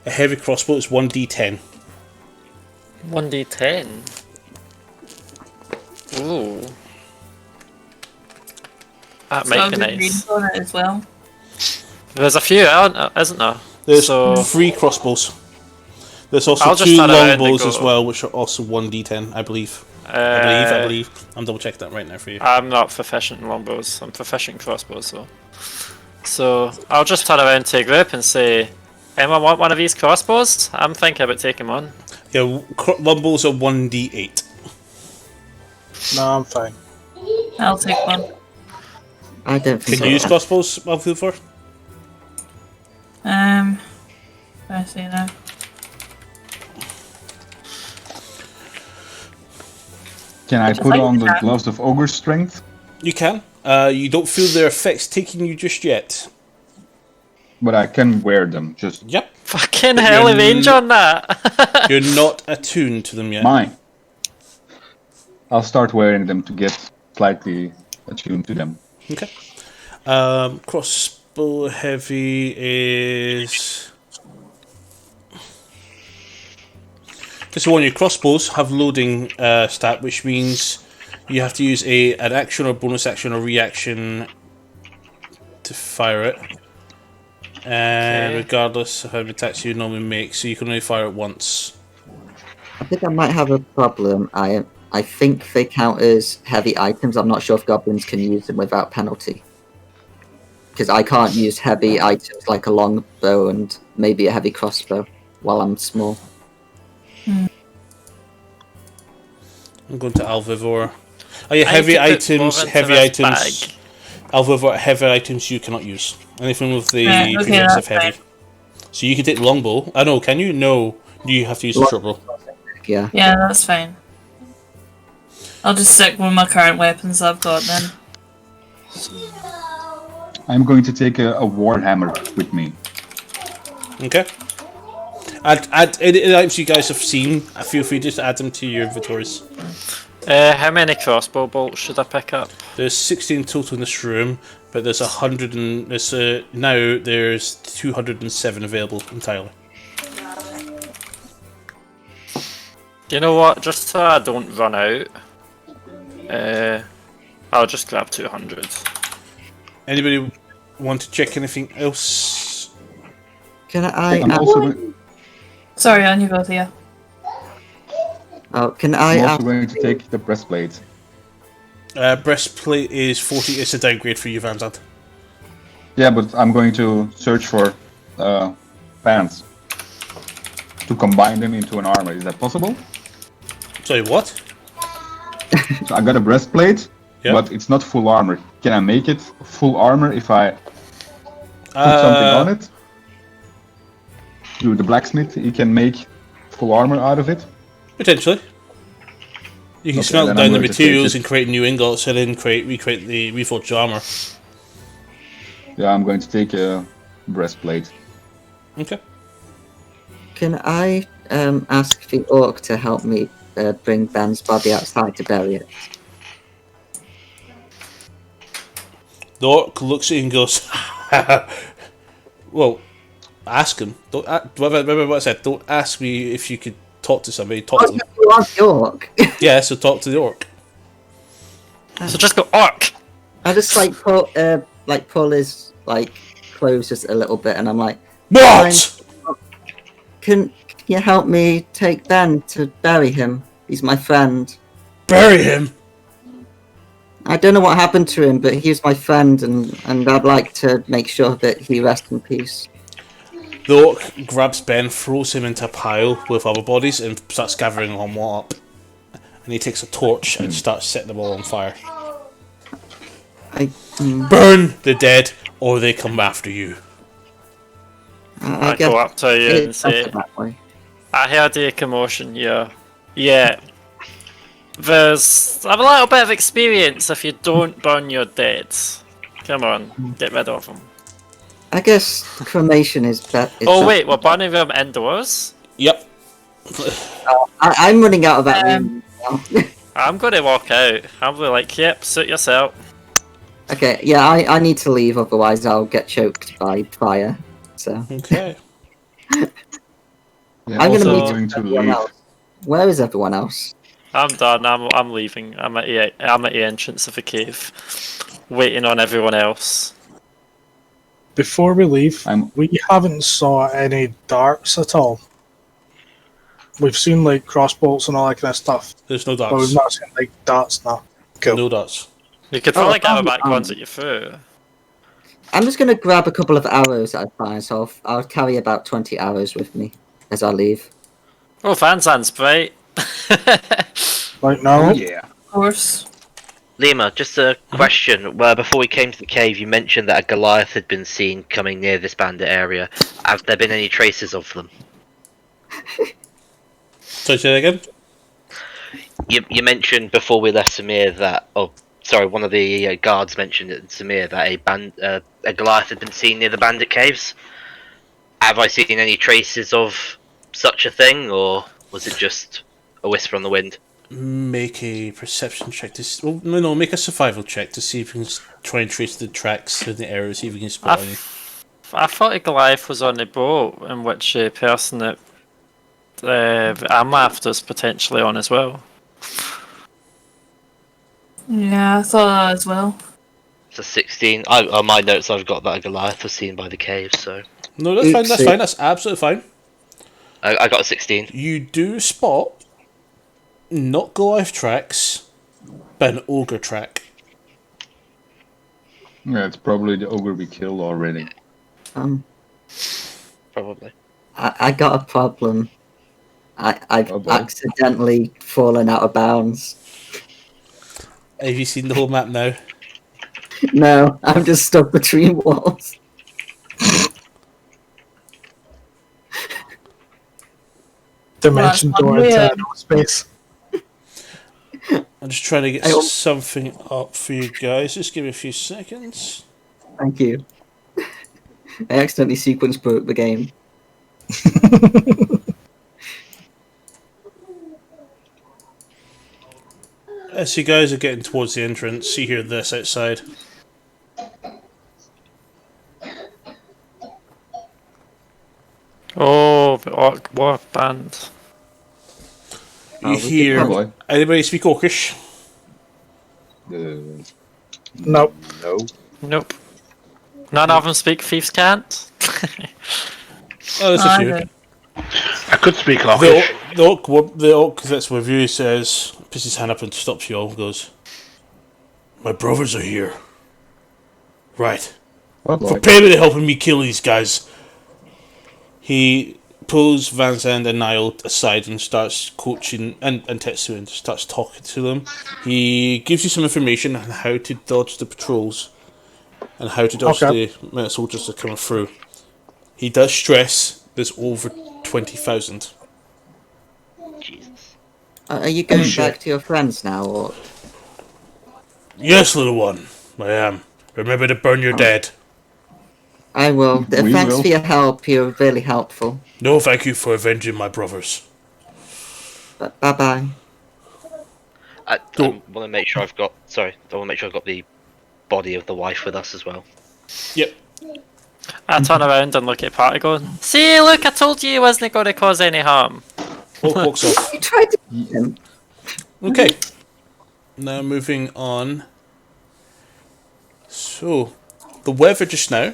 a heavy crossbow. It's 1d10. 1d10. Ooh. That So might I'll be do nice. readings on it as well. There's a few, isn't there? There's So 3 crossbows. There's also I'll just 2 turn around and longbows go- as well, which are also 1d10, I believe. I believe. I'm double checking that right now for you. I'm not proficient in longbows. I'm proficient in crossbows, though. So I'll just turn around to a group and say, "Anyone want one of these crossbows? I'm thinking about taking one." Yeah, longbows are 1d8. No, I'm fine. I'll take one. I don't think Can you use crossbows, Alfilfor? I see now. Can I Just put like on the that. gloves of ogre strength? You can. You don't feel their effects taking you just yet. But I can wear them. Just Yep. Fucking But hell, you're range on that. You're not attuned to them yet. mine. I'll start wearing them to get slightly attuned to them. Okay. Crossbow heavy is. Just so on your crossbows have loading stat, which means you have to use an action or bonus action or reaction to fire it. Regardless of how many attacks you normally make, so you can only fire it once. I think I might have a problem. I think they count as heavy items. I'm not sure if goblins can use them without penalty. Because I can't use heavy items like a long bow and maybe a heavy crossbow while I'm small. I'm going to Alvivor. Oh yeah, I heavy need to put items. more into Heavy this items. bag. Alvivor, heavy items you cannot use. Anything with the Right, okay, progressive that's heavy. So you can take the longbow. I know. Can you? No. You have to use the short bow. Yeah. Yeah, that's fine. I'll just stick with my current weapons I've got then. I'm going to take a warhammer with me. Okay. Add any items you guys have seen. Feel free to just add them to your inventories. How many crossbow bolts should I pick up? There's 16 total in this room, but there's 100 and there's now there's 207 available entirely. You know what? Just so I don't run out, I'll just grab 200. Anybody want to check anything else? Can I? I'm also, Sorry, on you go, Thea. Oh, can I? I'm also Ask, going to take the breastplate. Breastplate is 40. It's a downgrade for you, Van Zandt. Yeah, but I'm going to search for pants to combine them into an armor. Is that possible? Sorry, what? So I got a breastplate, Yeah. but it's not full armor. Can I make it full armor if I put something on it? Through the blacksmith, he can make full armor out of it. Potentially. You can Okay, smelt then down I'm the going to take materials it. and create new ingots and then recreate the reforged armor. Yeah, I'm going to take a breastplate. Okay. Can I ask the orc to help me bring Ben's body outside to bury it? The orc looks at you and goes, well, ask him. Don't remember what I said. Don't ask me if you could talk to somebody. Talk to Oh, them. you are the orc. Yeah, so talk to the orc. So just go orc. I just pull his clothes just a little bit, and I'm like, What? Can you help me take Ben to bury him? He's my friend. Bury him? I don't know what happened to him, but he's my friend, and I'd like to make sure that he rests in peace. The orc grabs Ben, throws him into a pile with other bodies, and starts gathering them all up. And he takes a torch and starts setting them all on fire. Burn the dead, or they come after you. I go up to you and say, I heard a commotion here. Yeah. There's a little bit of experience if you don't burn your dead. Come on, get rid of them. I guess cremation is better. Oh wait, we're burning them indoors? Yep. I'm running out of that room now. I'm gonna walk out. I'm gonna like, yep, suit yourself. Okay, yeah, I need to leave, otherwise I'll get choked by fire. So. Okay. Yeah, I'm gonna also meet going to everyone leave. else. Where is everyone else? I'm done. I'm leaving. I'm at the entrance of the cave, waiting on everyone else. Before we leave, I'm- we haven't saw any darts at all. We've seen like crossbolts and all that kind of stuff, There's no but darts. we've not seen like darts now. Cool. No darts. You could probably gather back ones that you threw. I'm just gonna grab a couple of arrows that I find, so I'll carry about 20 arrows with me as I leave. Oh, Van Zand's bright. Like now, Yeah. Of course. Lima, just a question. Where before we came to the cave, you mentioned that a Goliath had been seen coming near this bandit area. Have there been any traces of them? So say that again? You mentioned before we left Samir that, one of the guards mentioned it, Samir, that a Goliath had been seen near the bandit caves. Have I seen any traces of such a thing, or was it just a whisper on the wind? Make a perception check to make a survival check to see if you can try and trace the tracks in the area, see if you can spot any. I thought a Goliath was on the boat, in which a person that I'm after is potentially on as well. Yeah, I thought that as well. It's a 16. On my notes, I've got that a Goliath was seen by the cave, so No, that's fine. That's fine. That's absolutely fine. I got a 16. You do spot not Goliath tracks, but an ogre track. Yeah, it's probably the ogre we killed already. Probably. I got a problem. I've Oh, boy. accidentally fallen out of bounds. Have you seen the whole map now? No, I'm just stuck between walls. dimension Well, door into yeah. space. I'm just trying to get I hope- something up for you guys. Just give me a few seconds. Thank you. I accidentally sequence broke the game. As you guys are getting towards the entrance, you hear this outside. Oh, the Orc War Band. You we hear Oh boy. anybody speak Orcish? Nope. No. Nope. None of them speak Thieves' Cant. Oh, there's a few. Okay. I could speak Orcish. The orc that's with you says, puts his hand up and stops you all and goes, "My brothers are here. Right. Oh boy. For payment of helping me kill these guys." He pulls Van Zandt and Niall aside and starts coaching, and Tetsu, and starts talking to them. He gives you some information on how to dodge the patrols and how to dodge Okay. the amount of soldiers that are coming through. He does stress there's over 20,000. Jesus. Are you going back to your friends now, or Yes, little one, I am. Remember to burn your dead. I will. We Thanks will. for your help. You're really helpful. No, thank you for avenging my brothers. But bye-bye. I Cool. want to make sure I've got. Sorry, I want to make sure I've got the body of the wife with us as well. Yep. I turn around and look at Party going, see, look, I told you he wasn't going to cause any harm. Hulk walks off. You tried to eat him. Okay. Now moving on. So, the weather just now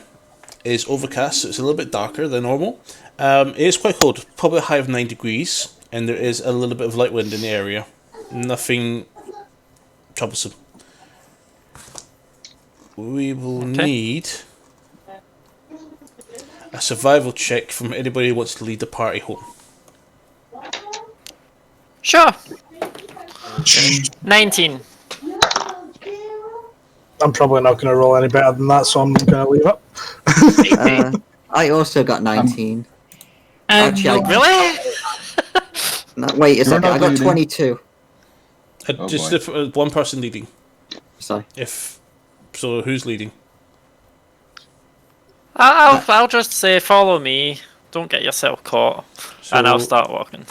is overcast, so it's a little bit darker than normal. It is quite cold, probably a high of 9 degrees, and there is a little bit of light wind in the area. Nothing troublesome. We will need a survival check from anybody who wants to lead the party home. Sure. 19. I'm probably not going to roll any better than that, so I'm going to leave it. I also got 19. No. Really? No, wait a second. not I got leading. 22. Oh, Just boy. if, one person leading. Sorry. If so, who's leading? I'll just say follow me. Don't get yourself caught, and I'll So- start walking.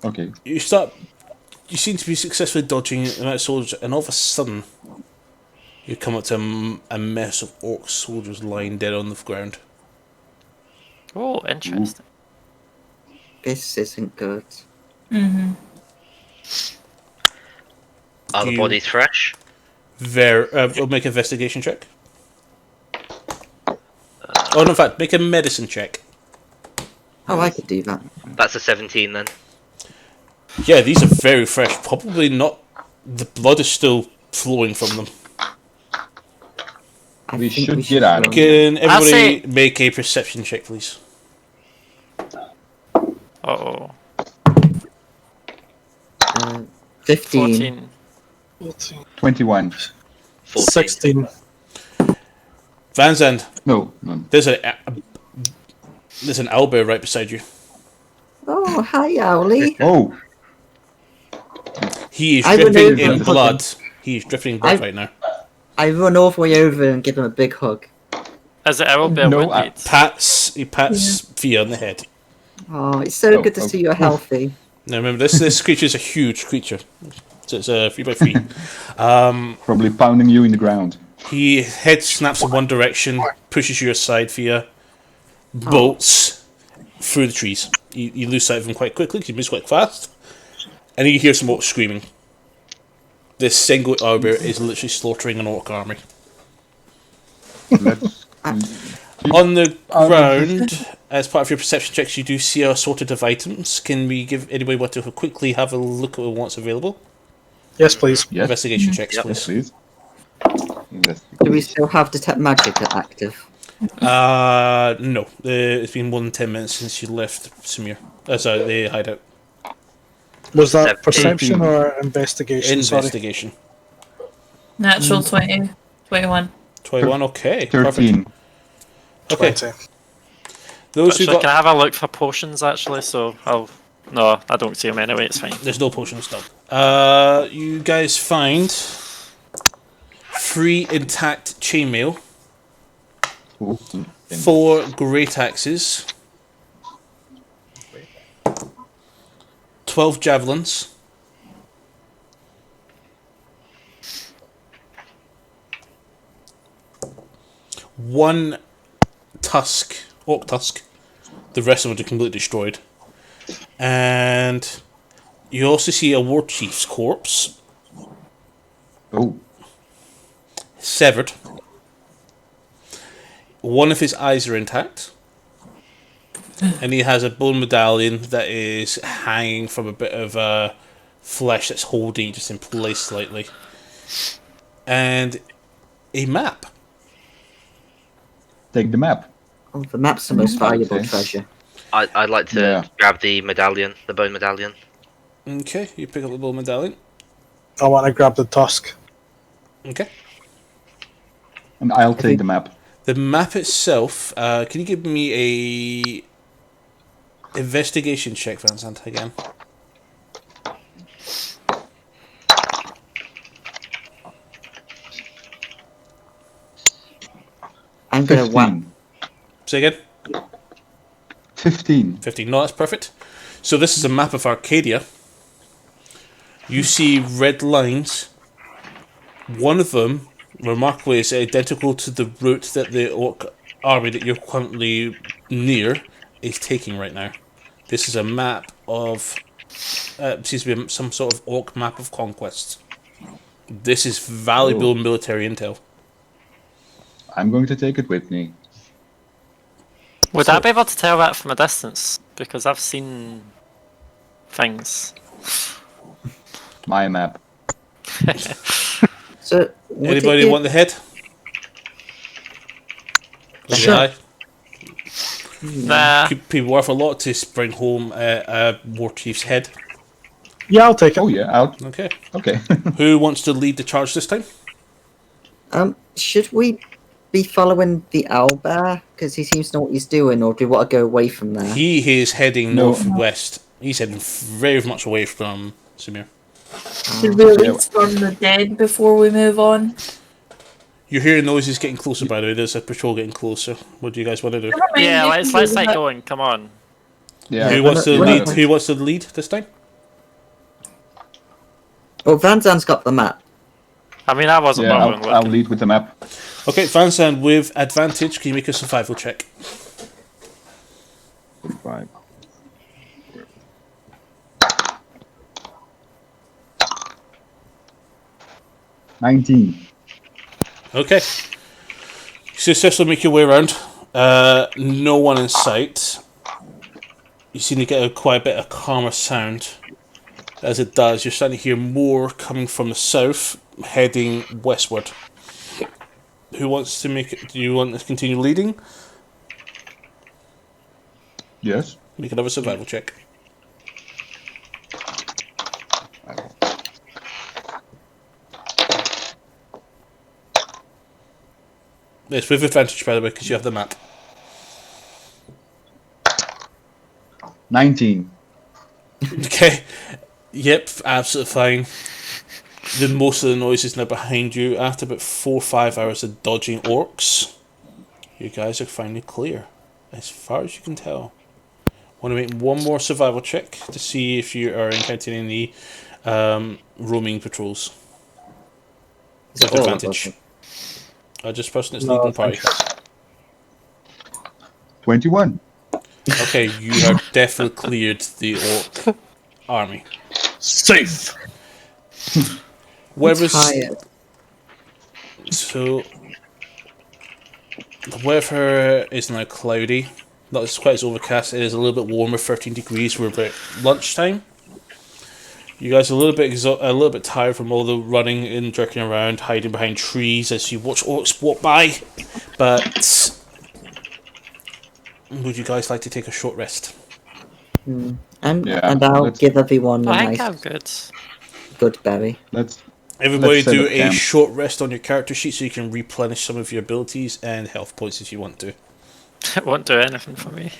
Okay. You seem to be successfully dodging the amount of soldiers, and all of a sudden, you come up to a mess of orc soldiers lying dead on the ground. Oh, interesting. This isn't good. Are the You- bodies fresh? We'll make an investigation check. Oh, no, in fact, make a medicine check. Oh, I could do that. That's a 17 then. Yeah, these are very fresh. Probably not. The blood is still flowing from them. I We think should get out of go. Can everybody say- make a perception check, please? Uh-oh. 15. 14. 21. 14. 16. Van Zandt, No. there's an owlbear right beside you. Oh, hi, Owly. Oh, He is I would dripping know in that. blood. He is dripping in blood I- right now. I run all the way over and give him a big hug. Is it Owlbear No, wounded? He pats Fia on the head. Oh, it's so Oh, good to see you're healthy. Now remember, this creature is a huge creature. So it's a 3x3. probably pounding you in the ground. He head snaps in one direction, pushes you aside, Fia, bolts through the trees. You lose sight of him quite quickly, 'cause he moves quite fast. And you hear some orcs screaming. This single owlbear is literally slaughtering an orc army. Let's On the ground, as part of your perception checks, you do see a assorted of items. Can we give anybody want to quickly have a look at what's available? Yes, please. yes, Investigation checks, Yep. yes, please. please. Do we still have Detect Magic active? No. It's been more than 10 minutes since you left Samir. Sorry, the hideout. Was that 17. perception or investigation? Sorry. Investigation. Natural 20. 21. 21, okay. 13. Perfect. Okay, 20. those who Actually, can got... I have a look for potions, actually? So I'll... No, I don't see them anyway, it's fine. There's no potions done. You guys find 3 intact chainmail, Ooh. 4 great axes, 12 javelins, 1 tusk, orc tusk. The rest of them are completely destroyed. And you also see a war chief's corpse, Oh, severed. One of his eyes are intact. And he has a bone medallion that is hanging from a bit of flesh that's holding it just in place slightly. And a map. take the map. Oh, the map's the most valuable Okay. treasure. I'd like to Yeah. grab the medallion, the bone medallion. Okay, you pick up the bone medallion. I want to grab the tusk. Okay. And I'll take the map. The map itself, can you give me a investigation check, Van Sant, again? I'm gonna whack. 15. Say again? 15. 15. No, that's perfect. So this is a map of Arcadia. You see red lines. One of them, remarkably, is identical to the route that the orc army that you're currently near is taking right now. This is a map of... seems to be some sort of orc map of conquest. This is valuable military intel. I'm going to take it with me. Would I be able to tell that from a distance? Because I've seen things. My map. So, would Anybody want the head? Sure. Aye. Nah. Could be worth a lot to bring home a war chief's head. Yeah, I'll take it. Oh yeah, Okay. okay. Who wants to lead the charge this time? Should we be following the owlbear because he seems to know what he's doing, or do we want to go away from there? He is heading No. northwest. He's heading very much away from Samir. Should we at least storm the dead before we move on? You're hearing noises getting closer, by the way. There's a patrol getting closer. What do you guys want to do? Never mind, Yeah, you let's can do get that. going. Come on. Yeah. Who wants to we're lead? not- Who wants to lead this time? Well, Van Zan's got the map. I mean, I wasn't Yeah, bothering I'll looking. lead with the map. Okay, Van Zandt with advantage. Can you make a survival check? 45. $19. Okay. Successfully make your way around. No one in sight. You seem to get quite a bit of calmer sound. As it does, you're starting to hear more coming from the south, heading westward. Who wants to make it? Do you want to continue leading? Yes. Make another survival check. It's with advantage, by the way, because you have the map. 19. Okay. Yep, absolutely fine. Most of the noise is now behind you. After about 4 or 5 hours of dodging orcs, you guys are finally clear, as far as you can tell. Want to make one more survival check to see if you are encountering any roaming patrols. Is it With all of advantage. us? Just person that's No, leading party. 21. Okay, you have definitely cleared the orc army. Safe. Weather's Tired. so the weather is now cloudy. Not as quite as overcast. It is a little bit warmer, 13 degrees. We're about lunchtime. You guys are a little bit tired from all the running and jerking around, hiding behind trees as you watch orcs walk by. But would you guys like to take a short rest? And Yeah, I'll let's- give everyone a I think I'm nice good. good berry. Let's Everybody set do up a camp. short rest on your character sheet so you can replenish some of your abilities and health points if you want to. It won't do anything for me.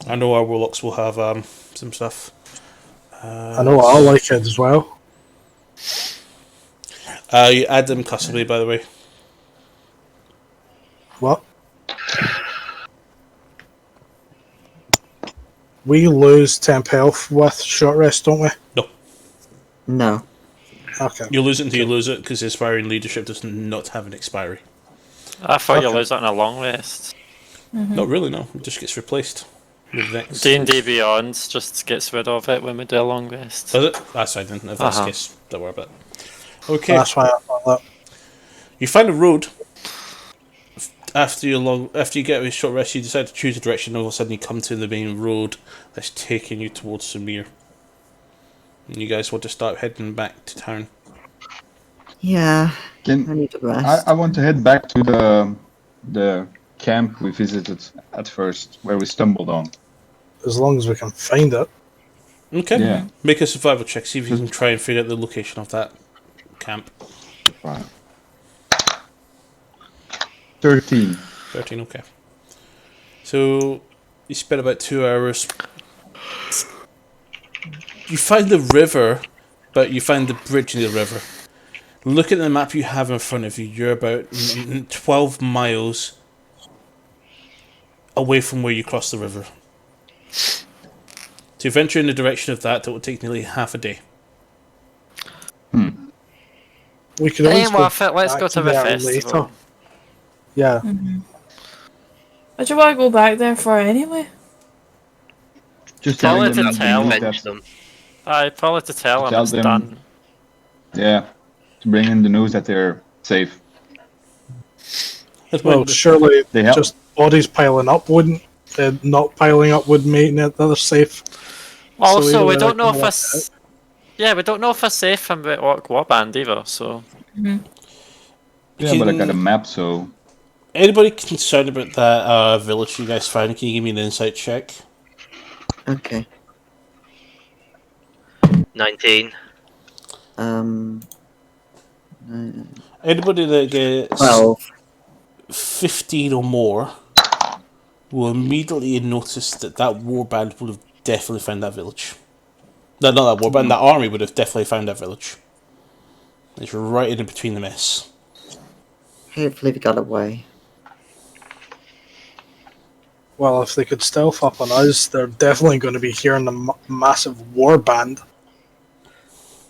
I know our warlocks will have some stuff. I know I like it as well. You add them customly, by the way. What? We lose temp health with short rest, don't we? No, No. Okay. you lose it until you lose it because aspiring leadership does not have an expiry. I thought you'll Okay. lose it on a long rest. Not really, no. It just gets replaced with the next. D&D Beyond just gets rid of it when we do a long rest. Does it? That's fine then. If that's the Uh-huh. case, don't worry about it. Okay, That's why I thought that. you find a road. After you get a short rest, you decide to choose a direction. All of a sudden, you come to the main road that's taking you towards Samir. And you guys want to start heading back to town. Yeah, I Can need to rest. I want to head back to the camp we visited at first, where we stumbled on. As long as we can find it. Okay. Yeah. Make a survival check. See if you can try and figure out the location of that camp. Right. 13. 13, okay. So, you spend about 2 hours. You find the river, but you find the bridge in the river. Look at the map you have in front of you. You're about 12 miles away from where you cross the river. To venture in the direction of that will take nearly half a day. We could always Ain't go worth it. Let's back go to the there festival. later. Yeah. What do you want to go back there for anyway? Just Tell telling it them to that tell we them. need Avenge them. I probably to tell him Tell it's them- done. Yeah, to bring in the news that they're safe. Well, surely They help. just bodies piling up wouldn't. Not piling up would make it that they're safe. Also, either we way, don't they know can if work it's. Yeah, we don't know if it's safe from the Orc Warband either, so. Yeah, but I got a map, so Anybody concerned about that village you guys found? Can you give me an insight check? Okay. 19. Anybody that gets 12. 15 or more will immediately notice that warband would have definitely found that village. No, not that warband, that army would have definitely found that village. It's right in between the mess. Hopefully we got away. Well, if they could stealth up on us, they're definitely going to be hearing the massive war band.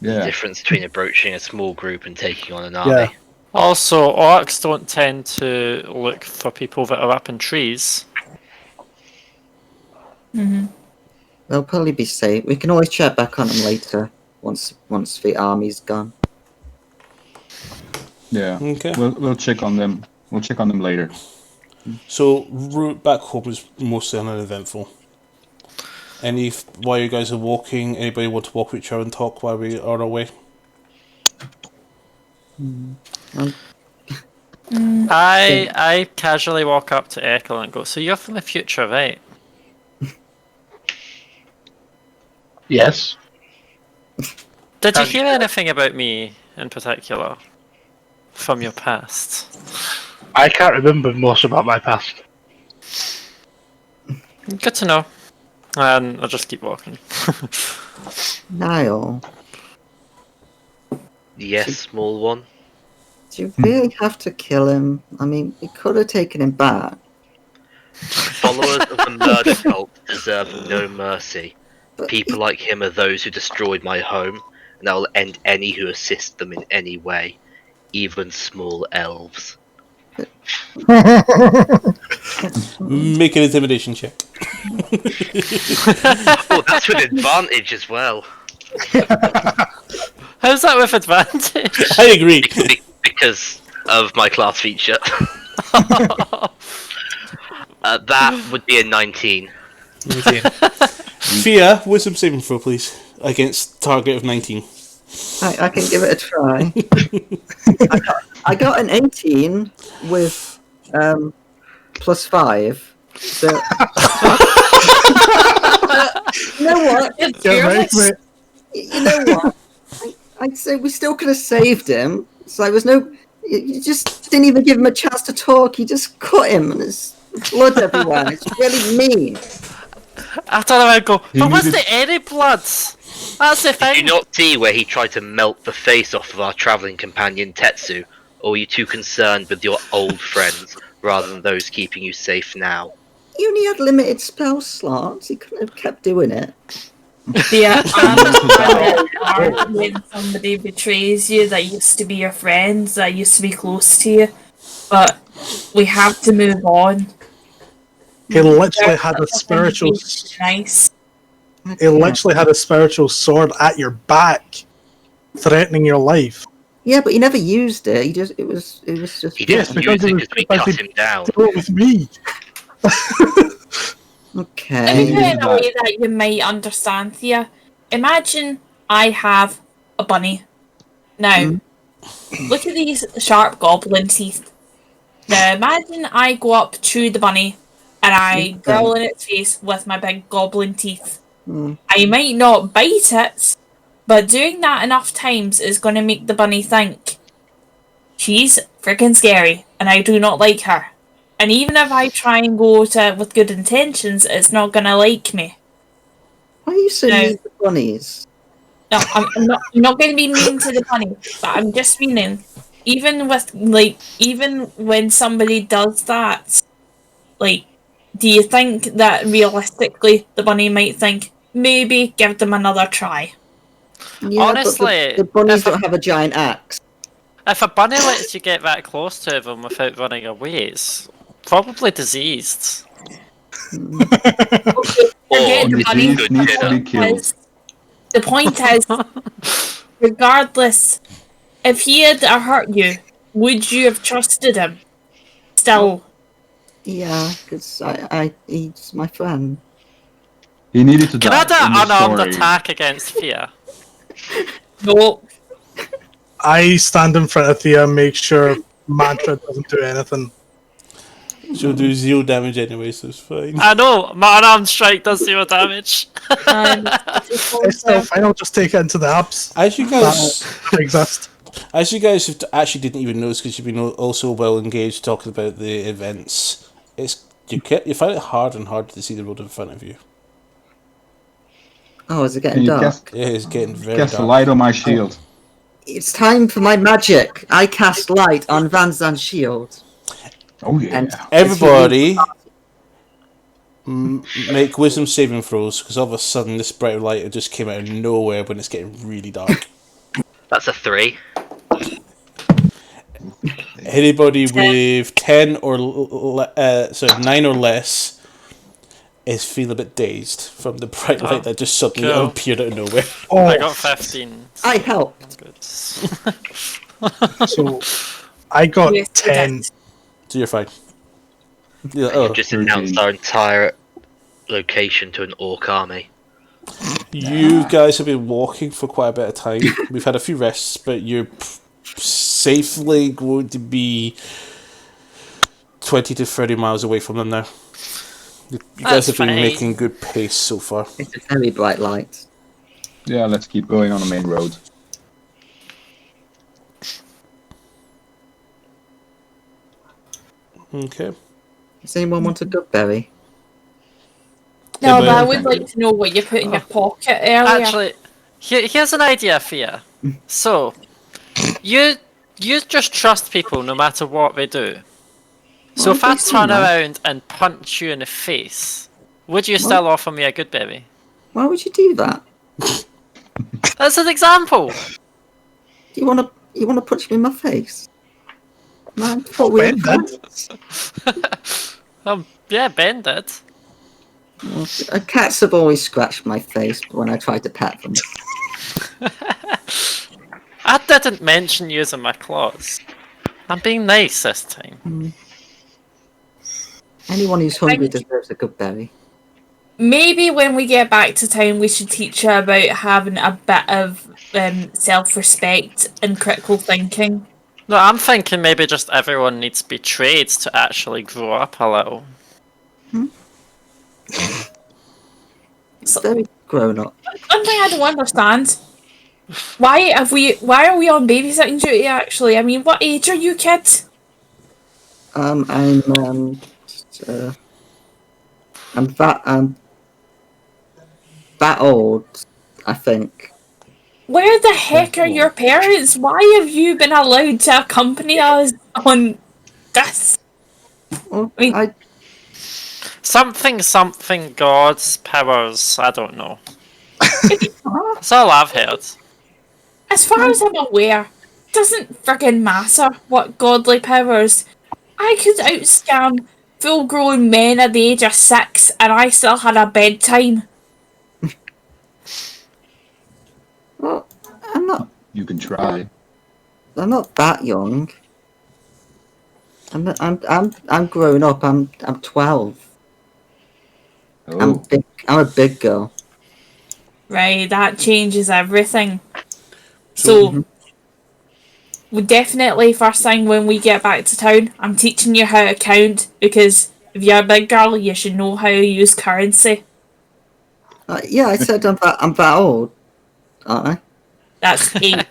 yeah. Difference between approaching a small group and taking on an army. Yeah. Also, Orcs don't tend to look for people that are up in trees. They'll probably be safe. We can always check back on them later once the army's gone. Yeah. Okay. We'll check on them. We'll check on them later. So, route back home is mostly uneventful. While you guys are walking, anybody want to walk with each other and talk while we are away? I casually walk up to Echo and go, "So you're from the future, right?" Yes. Did you hear anything about me in particular from your past? I can't remember most about my past. Good to know. And I'll just keep walking. Niall, Yes, small one. do you really have to kill him? I mean, we could have taken him back. Followers of the murder cult deserve no mercy. People like him are those who destroyed my home, and I will end any who assist them in any way, even small elves. Make an intimidation check. Oh, that's with advantage as well. How's that with advantage? I agree. Because of my class feature. That would be a 19. Okay. Fia, wisdom saving throw, please, against target of 19. I can give it a try. I got an 18 with +5. So you know what? It's Get ready fearless. for it. You know what? I'd say we still could have saved him. It's like there's no. You just didn't even give him a chance to talk. You just cut him, and there's blood everywhere. It's really mean. I thought I would go, but was needed- there any blood? That's the Did you thing. not see where he tried to melt the face off of our travelling companion Tetsu? Or were you too concerned with your old friends, rather than those keeping you safe now? He only had limited spell slots. He couldn't have kept doing it. Yeah, when somebody betrays you that used to be your friends, that used to be close to you, but we have to move on. He literally had a spiritual. Nice. He literally had a spiritual sword at your back, threatening your life. Yeah, but he never used it. It was just. He Yes, didn't because use it it was because we like cut he- him down. Do it with me. Okay. Let me put it in a way that you might understand, Thea. Imagine I have a bunny. Now, look at these sharp goblin teeth. Now, imagine I go up to the bunny and I growl in its face with my big goblin teeth. I might not bite it, but doing that enough times is going to make the bunny think she's freaking scary and I do not like her. And even if I try and go to it with good intentions, it's not going to like me. Why are you so No. mean to bunnies? No, I'm not going to be mean to the bunny, but I'm just meaning, even when somebody does that, like, do you think that realistically the bunny might think, maybe give them another try? Yeah, Honestly, but the bunnies if a- don't have a giant axe. If a bunny lets you get that close to them without running away, it's probably diseased. Okay, forget Or the The it's bunny. disease good needs to dinner. be killed. The point is, regardless, if he had hurt you, would you have trusted him? Still, Yeah, because he's my friend. He needed to Can I die do in an the unarmed story. attack against fear? no. I stand in front of Thea and make sure Mantra doesn't do anything. She'll do 0 damage anyway, so it's fine. I know, my unarmed strike does 0 damage. It's still fine, I'll just take it into the abs. As you guys, That'll exist. as you guys have actually didn't even notice because you've been also well engaged talking about the events, you find it harder and harder to see the road in front of you. Oh, is it Can getting you dark? cast, It is getting very cast a dark. light on my shield? It's time for my magic. I cast light on Van Zan's shield. Oh yeah. And Everybody, make wisdom saving throws because all of a sudden this bright light just came out of nowhere when it's getting really dark. That's a 3. Anybody with 10 or 9 or less is feeling a bit dazed from the bright light that just suddenly cool. appeared out of nowhere. I got 15. I helped. Good. So I got Yes, 10. So you're fine. You're like, oh, Just announced our entire location to an orc army. you guys have been walking for quite a bit of time. We've had a few rests, but you're safely going to be 20 to 30 miles away from them now. You guys That's have been fine. making good pace so far. It's a very bright light. Yeah, let's keep going on the main road. Okay. Does anyone want a good berry? No, but- but I would like to know what you put in your pocket earlier. Actually, here's an idea for you. So, you just trust people no matter what they do. So Well, if I they seem turn nice. around and punch you in the face, would you still offer me a good berry? Why would you do that? That's an example. You wanna punch me in my face? Man, I thought we were Ben did. friends. Yeah, Ben did. Well, cats have always scratched my face when I tried to pet them. I didn't mention using my claws. I'm being nice this time. Anyone who's hungry deserves a good berry. Maybe when we get back to town, we should teach her about having a bit of self-respect and critical thinking. No, I'm thinking maybe just everyone needs to be trained to actually grow up a little. It's very grown up. One thing I don't understand: why are we on babysitting duty? Actually, I mean, what age are you, kid? I'm that old, I think. Where the heck are your parents? Why have you been allowed to accompany us on this? Well, I mean- Something God's powers, I don't know. That's all I've heard. As far as I'm aware, it doesn't friggin' matter what godly powers. I could outscam full-grown men at the age of 6, and I still had a bedtime. well, I'm not You can try. that young. I'm grown up. I'm 12. Oh, I'm a big girl. Right, that changes everything. So, we definitely, first thing when we get back to town, I'm teaching you how to count, because if you're a big girl, you should know how to use currency. Yeah, I said I'm that old, aren't I? That's 8.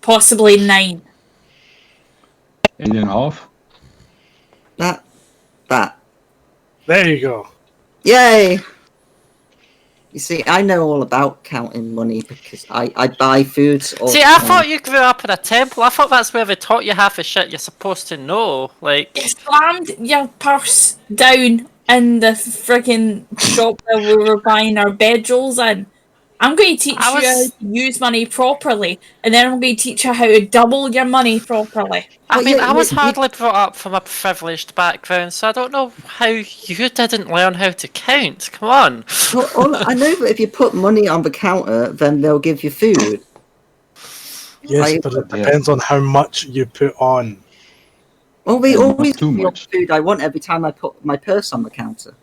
Possibly 9. 8.5. That. There you go. Yay! You see, I know all about counting money because I buy foods all See, the I time. thought you grew up in a temple. I thought that's where they taught you half the shit you're supposed to know. Like, You slammed your purse down in the friggin' shop where we were buying our bedrolls in. I'm going to teach you how to use money properly, and then I'm going to teach you how to double your money properly. I Well, mean, yeah, I was you- hardly brought up from a privileged background, so I don't know how you didn't learn how to count. Come on. I know that if you put money on the counter, then they'll give you food. Yes, but it depends on how much you put on. Well, they And not always too give me all much. the food I want every time I put my purse on the counter.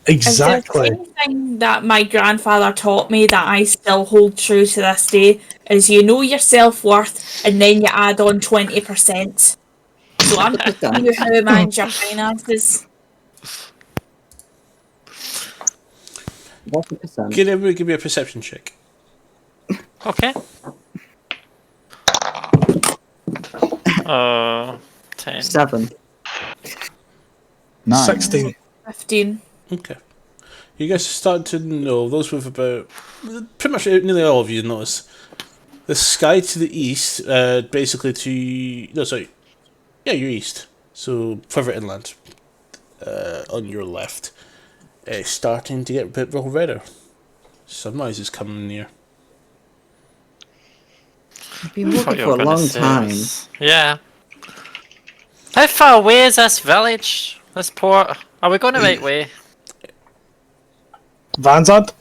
Exactly. If there's anything that my grandfather taught me that I still hold true to this day is you know your self-worth and then you add on 20%. So I'm teaching you how to manage your finances. What's the percent? Can everybody give me a perception check? Okay. 10. 7. 9. 16. 15. Okay. You guys are starting to know, those with about, pretty much nearly all of you notice, the sky to the east, basically to, no sorry, yeah, you're east, so further inland, on your left, it's starting to get a bit redder. Sunrise is coming near. I've been walking for a long time. Yeah. How far away is this village? This port? Are we going the right way? Vanzad,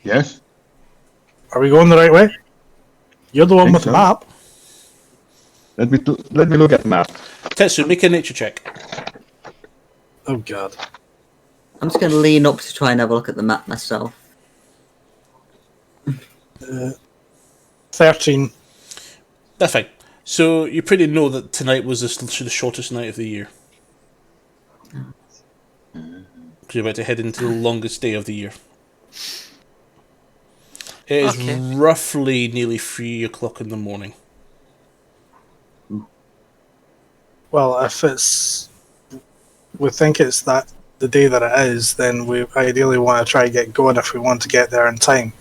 Yes? are we going the right way? You're the one Think with the so. map. Let me look at the map. Tetsu, make a nature check. Oh god. I'm just going to lean up to try and have a look at the map myself. 13. That's fine. So you pretty know that tonight was the shortest night of the year. Because you're about to head into the longest day of the year. It is roughly nearly 3 o'clock in the morning. Well, if it's... we think it's that the day that it is, then we ideally want to try and get going if we want to get there in time.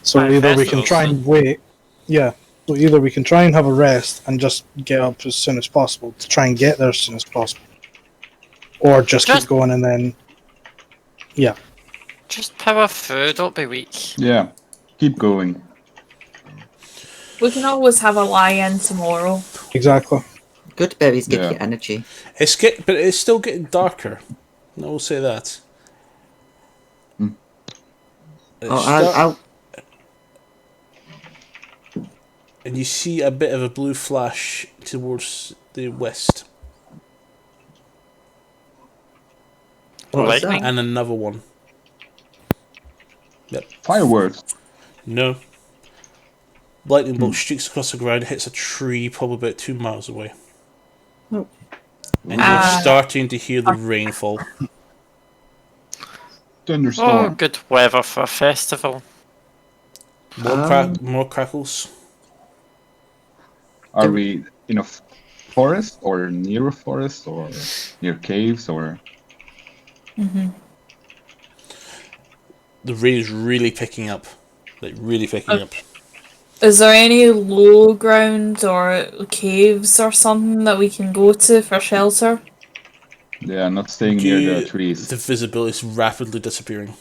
So Right, either we can festivals. try and wait... Yeah. So either we can try and have a rest and just get up as soon as possible to try and get there as soon as possible. Or just keep going and then... Yeah. Just power through, don't be weak. Yeah. Keep going. We can always have a lie-in tomorrow. Exactly. Good berries give Yeah. you energy. But it's still getting darker. I will say that. Hmm. And you see a bit of a blue flash towards the west. What was Lightning? that? And another one. Yep. Fireworks. No. Lightning bolt streaks across the ground, hits a tree probably about 2 miles away. Oh. And you're starting to hear the rainfall. Thunderstorm. Oh, good weather for a festival. More crackles. Are we in a forest or near a forest or near caves or? The rain is really picking up. Like, really picking up. Is there any low ground or caves or something that we can go to for shelter? Yeah, not staying near the trees. The visibility is rapidly disappearing.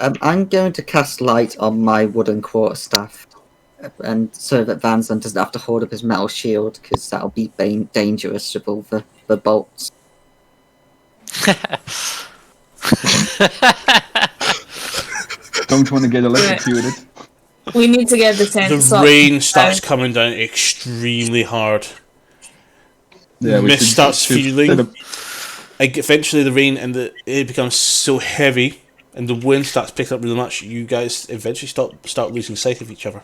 I'm going to cast light on my wooden quarterstaff, and so that Vanzan doesn't have to hold up his metal shield, because that'll be dangerous with all the bolts. Don't want to get electrocuted. We need to get the tents The up. rain starts coming down extremely hard. Yeah, we Mist should starts feeling. set up- Eventually, the rain and it becomes so heavy, and the wind starts picking up really much. You guys eventually start losing sight of each other.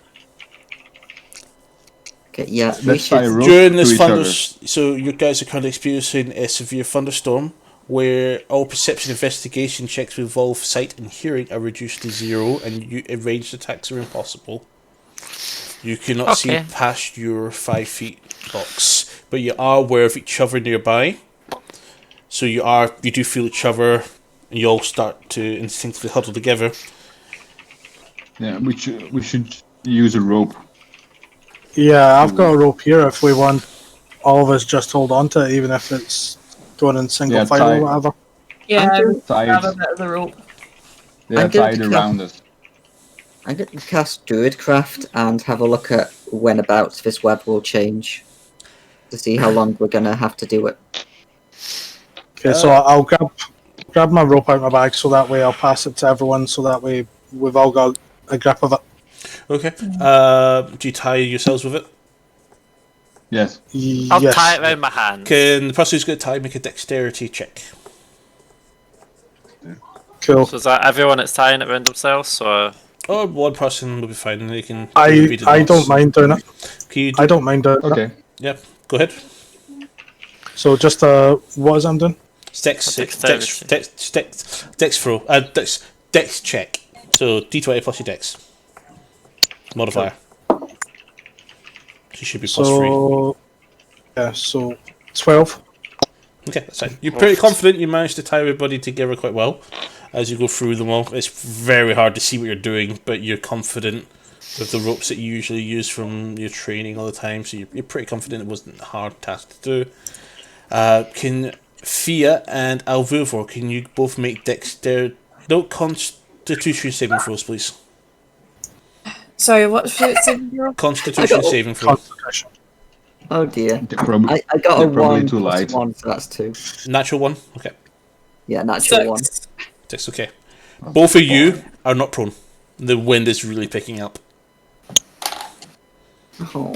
Okay, yeah, we Let's fire should. rope During to this each other. so you guys are currently experiencing a severe thunderstorm, where all perception investigation checks with involve sight and hearing are reduced to 0, and ranged attacks are impossible. You cannot see past your 5 feet box, but you are aware of each other nearby. So you do feel each other, and you all start to instinctively huddle together. Yeah, we should use a rope. Yeah, I've got a rope here if we want all of us just hold on to it, even if it's going in single Yeah, file or whatever. Yeah, I would Tie grab a it. bit of the rope. Yeah, I'm going tie it to around us. I'm going to cast Druidcraft and have a look at whenabouts this web will change to see how long we're going to have to do it. Okay, so I'll grab my rope out of my bag so that way I'll pass it to everyone so that way we've all got a grip of it. Okay. Do you tie yourselves with it? Yes. I'll Yes. tie it around my hands. Can the person who's got tied make a dexterity check? Cool. So is that everyone that's tying it around themselves, or Or one person will be fine. They can. I read the I notes. don't mind doing it. Can you do- I don't mind doing it. Okay. Yep. Go ahead. So just what is I'm doing? Dex throw. Dex check. So D20 plus your dex modifier. She should be plus 3. So yeah, so 12. Okay, that's fine. You're pretty confident you managed to tie everybody together quite well as you go through them all. It's very hard to see what you're doing, but you're confident with the ropes that you usually use from your training all the time, so you're pretty confident it wasn't a hard task to do. Can Fia and Alvuvor, can you both make Constitution saving throws, please? Sorry, what's it saving throw? Constitution saving throw. Constitution. Oh dear. They're probably, I got a they're probably 1 too plus light. 1, so that's 2. Natural 1? Okay. Yeah, natural 1. 6. That's okay. Both of you are not prone. The wind is really picking up. Oh.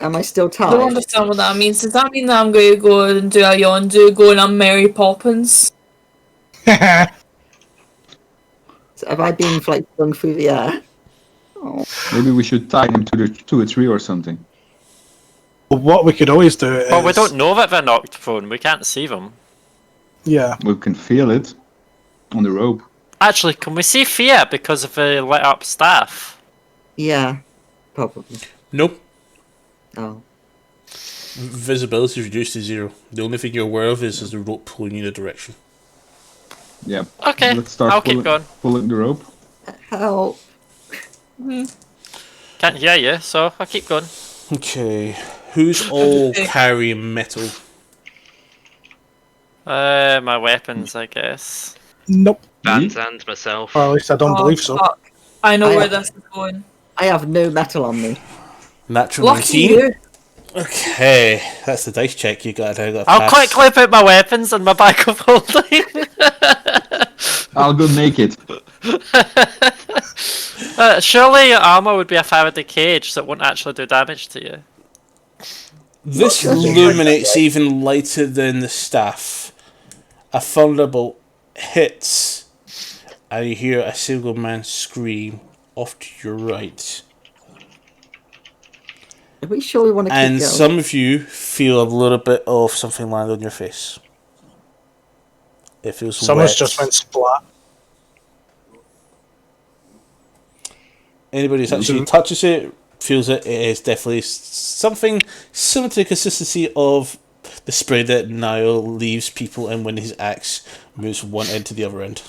Am I still I don't tied? understand what that means. Does that mean that I'm going to go and do a yondu, going on Mary Poppins? So have I been like flung through the air? Oh. Maybe we should tie them to a tree or something. What we could always do is well, we don't know that they're knocked prone. We can't see them. Yeah. We can feel it on the rope. Actually, can we see Fia because of the lit up staff? Yeah, probably. Nope. Oh. Visibility is reduced to 0. The only thing you're aware of is the rope pulling you in a direction. Yeah. Okay, Let's start I'll keep going. pulling the rope. Help. Can't hear you, so I'll keep going. Okay. Who's all carrying metal? My weapons, I guess. Nope. Vans and myself. Or at least I don't believe so. Fuck. I know I- where this is going. I have no metal on me. Natural Lucky 19. you. Okay, that's the dice check you got. I'll quickly put my weapons in my bag of holding. I'll go naked. Surely your armor would be a Faraday cage, so it won't actually do damage to you. This illuminates even lighter than the staff. A thunderbolt hits, and you hear a single man scream off to your right. Are we sure we want to keep And going? some of you feel a little bit of something land on your face. It feels Someone's wet. just went splat. Anybody who actually touches it, feels it, it is definitely something similar to the consistency of the spray that Niall leaves people in when his axe moves from one end to the other end.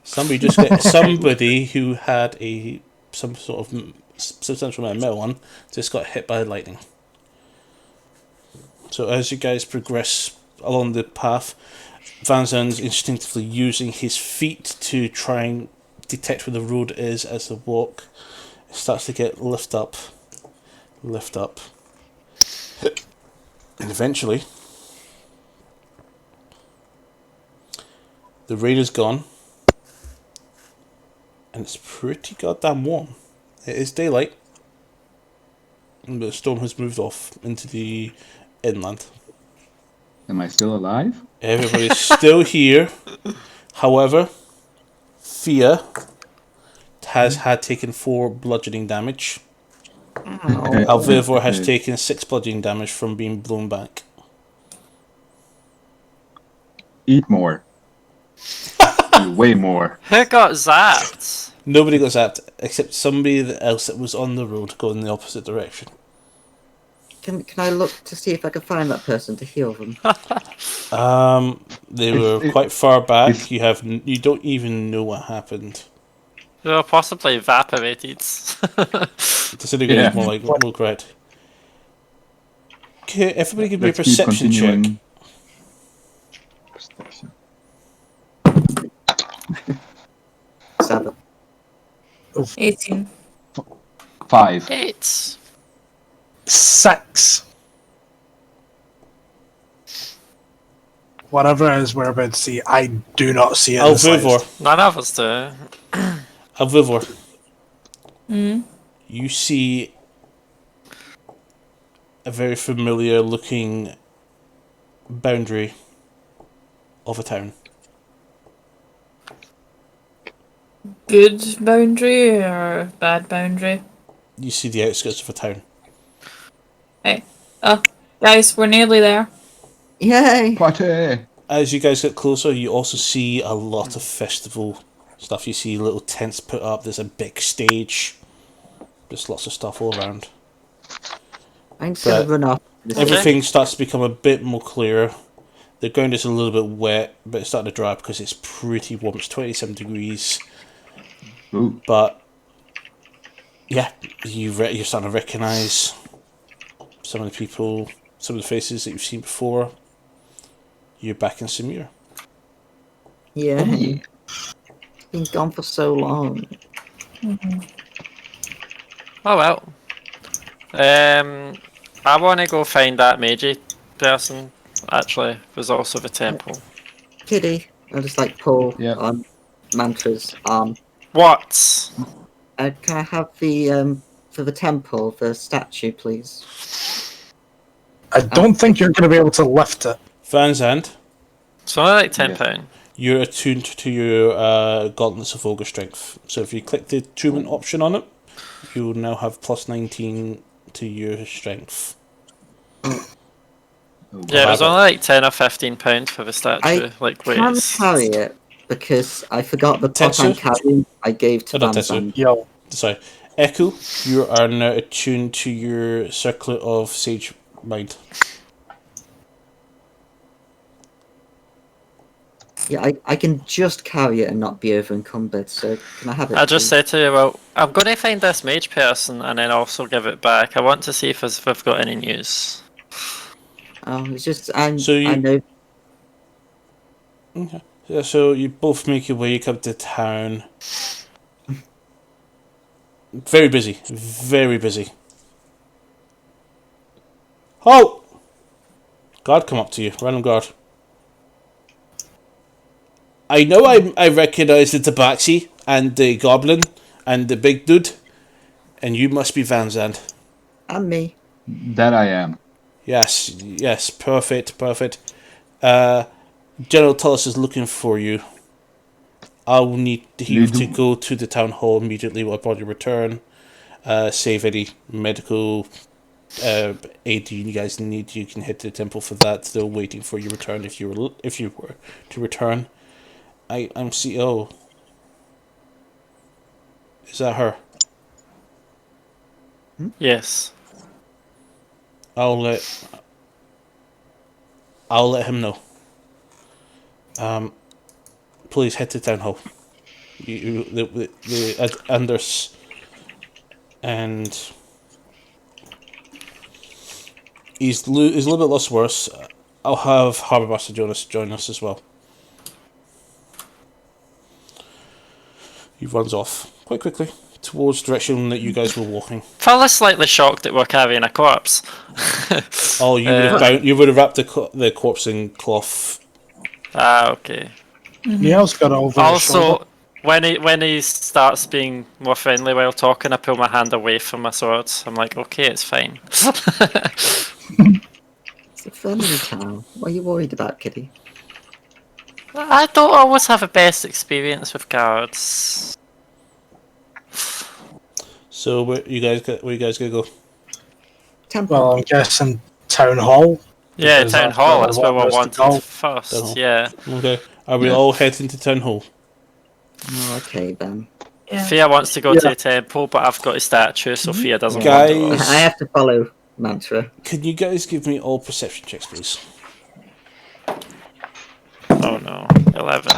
Somebody who had some sort of substantial amount of metal on just got hit by lightning. So as you guys progress along the path, Van Zandt instinctively using his feet to try and detect where the road is as they walk. It starts to get lift up. And eventually the rain is gone. And it's pretty goddamn warm. It is daylight. But the storm has moved off into the inland. Am I still alive? Everybody's still here. However, Fia has had taken 4 bludgeoning damage. Alvivor has taken 6 bludgeoning damage from being blown back. Eat more. Way more. Who got zapped? Nobody got zapped except somebody else that was on the road going in the opposite direction. Can I look to see if I can find that person to heal them? They were quite far back. You don't even know what happened. Or possibly evaporated. Disintegrated Yeah. is more correct. Okay, everybody give me a Let's keep perception check. continuing. Perception. 7. 18. 5. 8. 6. Whatever it is we're about to see, I do not see it. in the slightest. Alvivor. None of us do. Alvivor. Hmm. You see a very familiar looking boundary of a town. Good boundary or bad boundary? You see the outskirts of a town. Hey. Oh, guys, we're nearly there. Yay! Party! As you guys get closer, you also see a lot of festival stuff. You see little tents put up. There's a big stage. There's lots of stuff all around. I'm just gonna But run off. Everything starts to become a bit more clearer. The ground is a little bit wet, but it's starting to dry up because it's pretty warm. It's 27 degrees. Ooh. But yeah, you're starting to recognise some of the people, some of the faces that you've seen before. You're back in Samir. Yay! Been gone for so long. Oh well. I want to go find that Meiji person. Actually, was also the temple. Kitty, I'll just like pull Yeah. on Mantra's arm. What? Can I have the for the temple, the statue, please? I don't think you're going to be able to lift it. Van Zandt, It's only like £10. you're attuned to your Gauntlets of Ogre Strength. So if you click the attunement option on it, you will now have plus 19 to your strength. Yeah, it was only like £10 or £15 for the statue. I can carry it because I forgot the pot I'm Tetsu? carrying. I gave to Oh, no, Van Tetsu. Zandt. Yo, Sorry. Echo, you are now attuned to your circlet of Sage Mind. Yeah, I can just carry it and not be over encumbered. So can I have it? I just please? said to you, well, I'm going to find this mage person and then also give it back. I want to see if we've got any news. Oh, it's just So you- I know. Okay. Yeah, so you both make your way, you come to town. Very busy. Very busy. Halt! Guard come up to you. Random guard. I know I recognise the tabaxi and the goblin and the big dude, and you must be Van Zandt. And me. That I am. Yes, perfect. General Tullis is looking for you. I'll need you to go to the town hall immediately upon your return. Save any medical aid you guys need. You can head to the temple for that. Still waiting for your return if you were to return. I'm CO. Is that her? Yes. I'll let him know. Please head to town hall. The Anders and he's a little bit less worse. I'll have Harbour Master Jonas join us as well. He runs off quite quickly towards the direction that you guys were walking. Probably slightly shocked that we're carrying a corpse. Oh, you would have wrapped the corpse in cloth. Ah, okay. Neil's got it over his shoulder. Also, when he starts being more friendly while talking, I pull my hand away from my sword. I'm like, okay, it's fine. It's a friendly town. What are you worried about, Kitty? I don't always have a best experience with guards. So where you guys gonna go? Temple. Well, I'm guessing town hall. Yeah, Because town that's hall. where That's I where we want us to wanted go. Town first. hall. Yeah. Okay. Are we all heading to town hall? Oh, okay then. Yeah. Fia wants to go to the temple, but I've got a statue, so Fia doesn't want Guys. to. I have to follow Mantra. Can you guys give me all perception checks, please? Oh no, 11.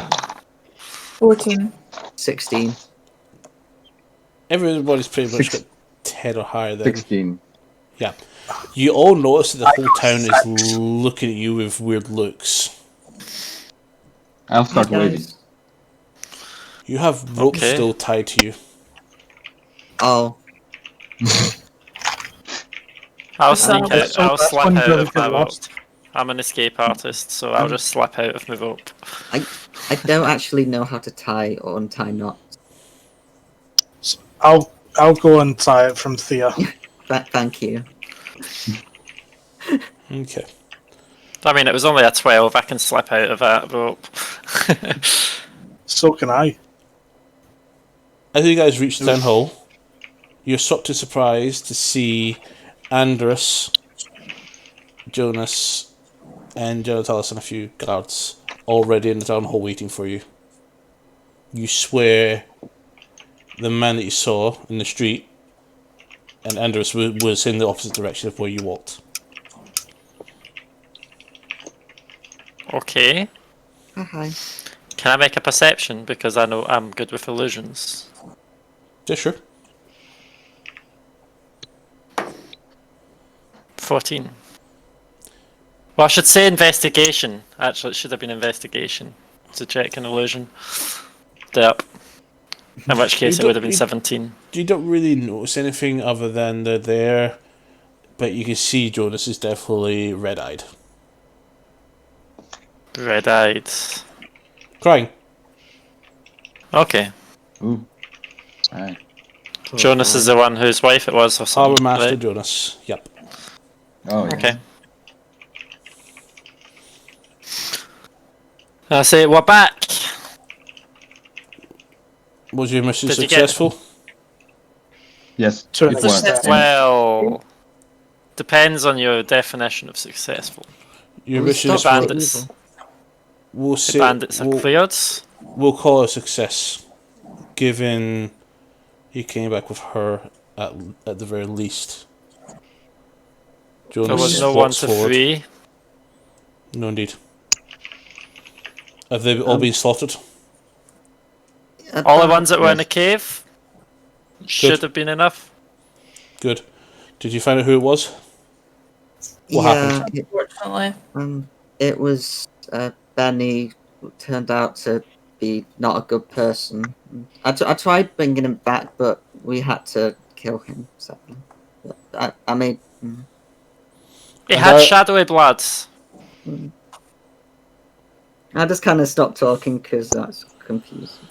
14. 16. Everybody's pretty much got 10 or higher then. 16. Yeah. You all notice that the whole town is looking at you with weird looks. I'll start Hey, waiting. guys. You have rope Okay. still tied to you. Oh, I'll So sneak out. so I'll that's slip when out you'll of my get rope. lost. I'm an escape artist, so I'll just slip out of my rope. I don't actually know how to tie or untie knots. I'll go and tie it from Thea. Thank you. Okay. I mean, it was only a 12. I can slip out of that rope. So can I. As you guys reach Town Hall, you're sort of surprised to see Andrus, Jonas, and Jonatalis and a few guards already in the Town Hall waiting for you. You swear the man that you saw in the street and Andrus was in the opposite direction of where you walked. Okay. Hi. Can I make a perception? Because I know I'm good with illusions. Yeah, sure. 14. Well, I should say investigation. Actually, it should have been investigation to check an illusion. Yep. In which case, it would have been 17. You don't really notice anything other than they're there, but you can see Jonas is definitely red-eyed. Red-eyed. Crying. Okay. Ooh. Alright. Jonas is the one whose wife it was, or Harbour something. Master Right? Jonas. Yep. Oh, yeah. Okay. I say we're back. Was your mission Did you get- successful? Yes. To an it was. extent. Well, depends on your definition of successful. Your We mission stopped is bandits. evil. we'll The say bandits are cleared. we'll call it a success, given he came back with her at the very least. Jonas There was no one walks to forward. free. No, indeed. Have they all been slaughtered? All the ones that were in the Yes. cave should have been enough. Good. Did you find out who it was? What happened? Unfortunately. It was Benny, who turned out to be not a good person. I tried bringing him back, but we had to kill him. So, I mean, He And had I- shadowy bloods. I just kind of stopped talking because that's confusing.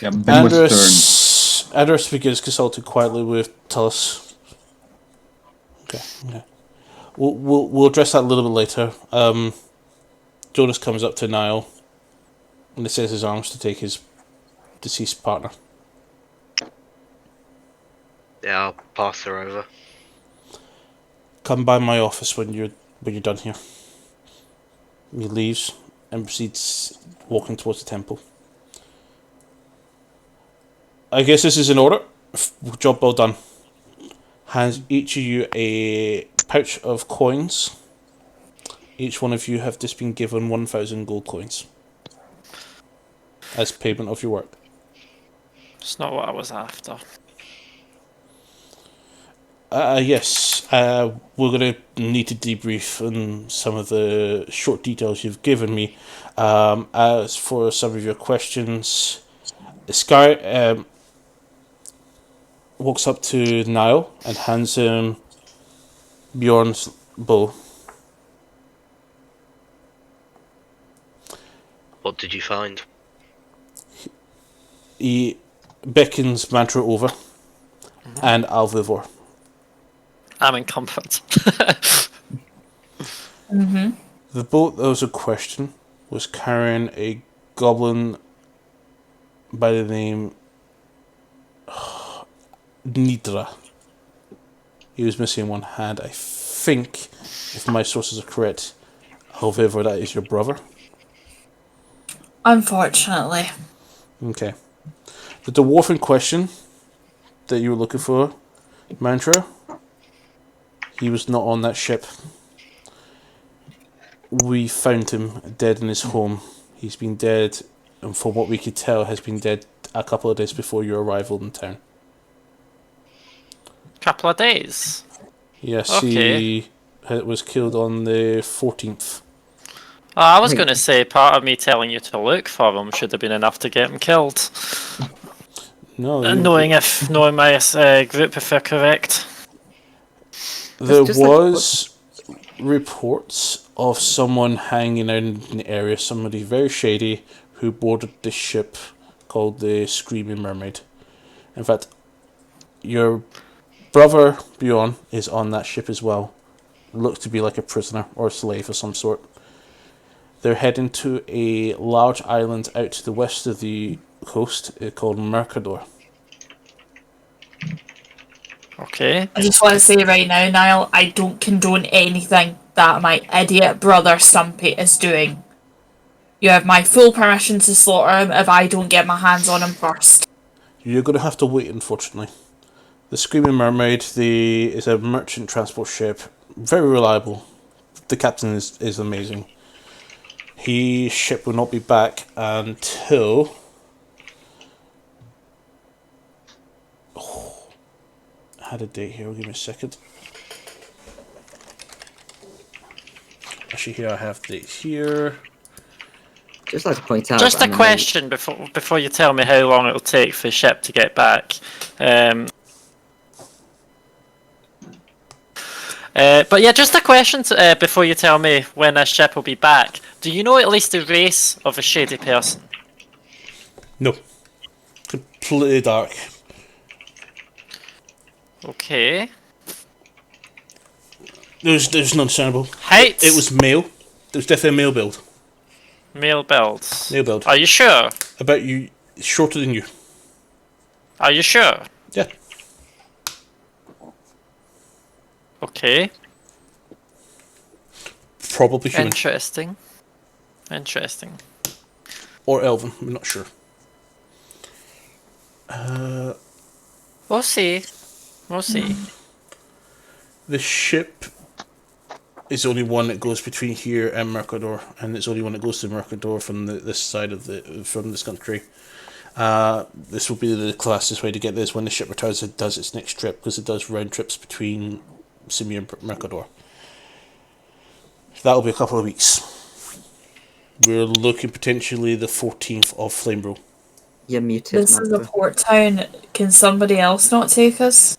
Yeah, Ben was stern. Andrus begins consulting quietly with Tullus. Okay. We'll address that a little bit later. Jonas comes up to Niall and extends his arms to take his deceased partner. Yeah, I'll pass her over. Come by my office when you're done here. He leaves and proceeds walking towards the temple. I guess this is in order. Job well done. Hands each of you a pouch of coins. Each one of you have just been given 1,000 gold coins as payment of your work. It's not what I was after. Yes, we're going to need to debrief on some of the short details you've given me. As for some of your questions, Sky walks up to Niall and hands him Bjorn's bow. What did you find? He beckons Mantra over and Alvivor. I'm in comfort. The boat that was in question was carrying a goblin by the name Nidra. He was missing one hand. I think, if my sources are correct, Alvivor, that is your brother. Unfortunately. Okay. The dwarf in question that you were looking for, Mantra, he was not on that ship. We found him dead in his home. He's been dead, and from what we could tell, has been dead a couple of days before your arrival in town. Couple of days. Yes, Okay. he was killed on the 14th. Oh, I was Wait. going to say part of me telling you to look for him should have been enough to get him killed. No, Knowing my group if they're correct. there just like- was reports of someone hanging out in the area, somebody very shady, who boarded the ship called the Screaming Mermaid. In fact, your brother Bjorn is on that ship as well. Looks to be like a prisoner or a slave of some sort. They're heading to a large island out to the west of the coast called Mercador. Okay. I just want to say right now, Niall, I don't condone anything that my idiot brother Stumpy is doing. You have my full permission to slaughter him if I don't get my hands on him first. You're going to have to wait, unfortunately. The Screaming Mermaid is a merchant transport ship, very reliable. The captain is amazing. His ship will not be back until... I had a date here, give me a second. Actually, here I have dates here. Just like to point out. Just a I'm question before you tell me how long it'll take for the ship to get back. But yeah, just a question before you tell me when a ship will be back. Do you know at least the race of a shady person? No. Completely dark. Okay. There's none discernible. Height? It was male. There was definitely a male build. Male builds. Male build. Are you sure? About you, shorter than you. Are you sure? Yeah. Okay. Probably human. Interesting. Interesting. Or elven, we're not sure. We'll see. We'll see. The ship is the only one that goes between here and Mercador, and it's the only one that goes to Mercador from this side of from this country. This will be the fastest way to get this when the ship returns. It does its next trip because it does round trips between Simi and Mercador. That'll be a couple of weeks. We're looking potentially the 14th of Flamebro. You're muted. This is a Master. port town. Can somebody else not take us?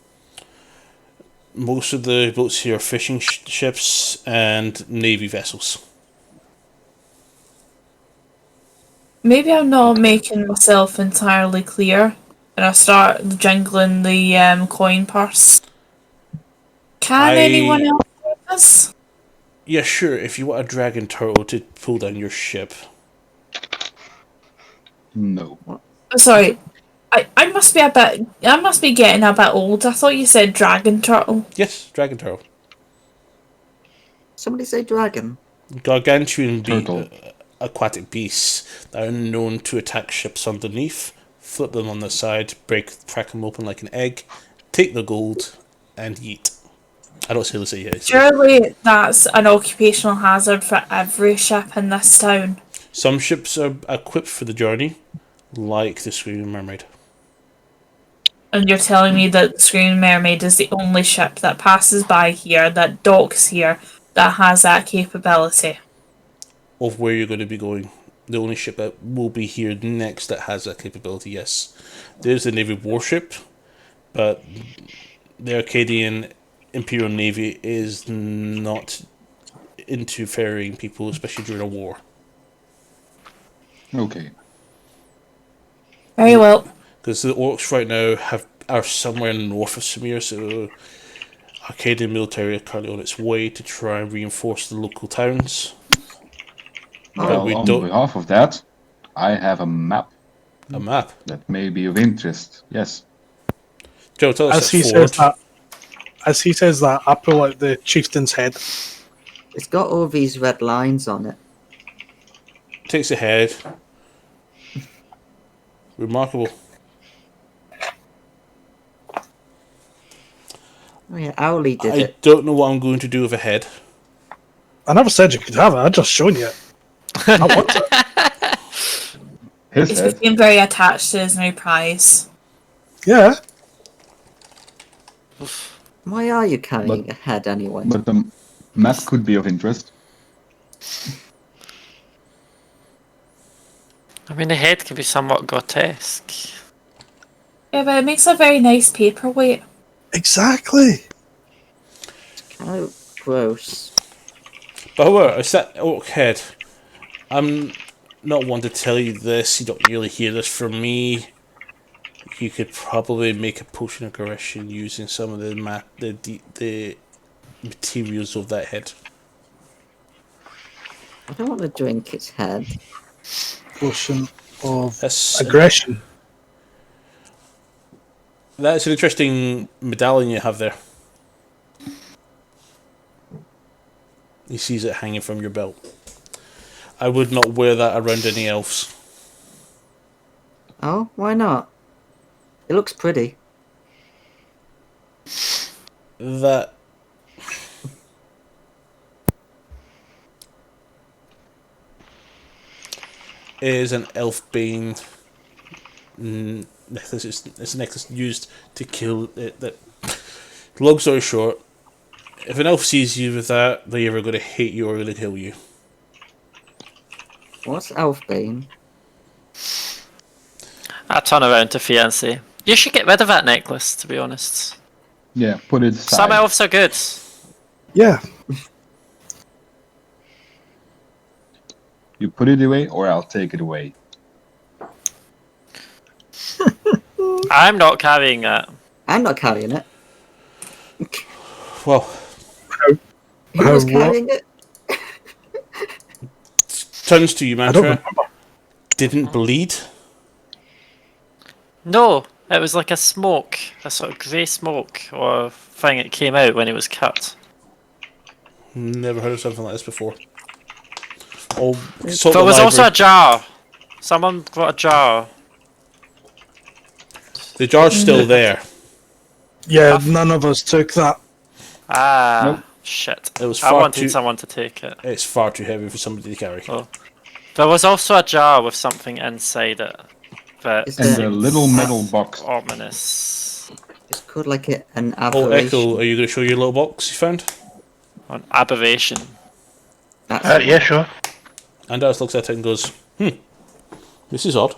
Most of the boats here are fishing ships and navy vessels. Maybe I'm not making myself entirely clear, and I start jingling the coin purse. Can anyone else take us? Yeah, sure, if you want a dragon turtle to pull down your ship. No. Sorry, I must be getting a bit old. I thought you said dragon turtle. Yes, dragon turtle. Somebody say dragon. Gargantuan Turtle. aquatic beasts that are known to attack ships underneath, flip them on the side, crack them open like an egg, take the gold, and eat. I don't say yes. Surely that's an occupational hazard for every ship in this town. Some ships are equipped for the journey, like the Screaming Mermaid. And you're telling me that the Screaming Mermaid is the only ship that passes by here, that docks here, that has that capability? Of where you're going to be going. The only ship that will be here next that has that capability, yes. There's the Navy warship, but the Arcadian Imperial Navy is not into ferrying people, especially during a war. Okay. Very well. Because the Orcs right now are somewhere north of Samir, so Arcadian military are currently on its way to try and reinforce the local towns. Well, we on don't- behalf of that, I have a map A map. that may be of interest. Yes. Joe, tell us As he says that, I pull out the chieftain's head. It's got all these red lines on it. Takes a head. Remarkable. Oh yeah, Owly did I it. don't know what I'm going to do with a head. I never said you could have it, I just shown you it. I want it. His He's head. became very attached to his new prize. Yeah. Why are you carrying a head anyway? But the map could be of interest. I mean, the head can be somewhat grotesque. Yeah, but it makes a very nice paperweight. Exactly. Oh, gross. But however, it's that orc head. I'm not one to tell you this. You don't really hear this from me. You could probably make a potion of correction using some of the materials of that head. I don't want to drink its head. Potion of That's aggression. That's an interesting medallion you have there. He sees it hanging from your belt. I would not wear that around any elves. Oh, why not? It looks pretty. That is an elf-bane necklace. It's a necklace used to kill it. That long story short, if an elf sees you with that, they're either going to hate you or going to kill you. What's Elfbane? I turn around to Fiancé. You should get rid of that necklace, to be honest. Yeah, put it aside. Some elves are good. Yeah. You put it away, or I'll take it away. I'm not carrying that. I'm not carrying it. Well, Who was carrying it? turns to you, I don't Mantra. remember. Didn't bleed. No, it was like a smoke, a sort of grey smoke or thing that came out when it was cut. Never heard of something like this before. Oh, There was also a jar. Someone brought a jar. the jar's still there. Yeah, none of us took that. Ah, Nope. shit. It was I far wanted too. someone to take it. It's far too heavy for somebody to carry. Oh. There was also a jar with something inside it that Is And there- a little metal box. ominous. It's called like an Oh, aberration. Echo, are you going to show your little box you found? An aberration. That's Yeah, sure. Anders looks at it and goes, this is odd.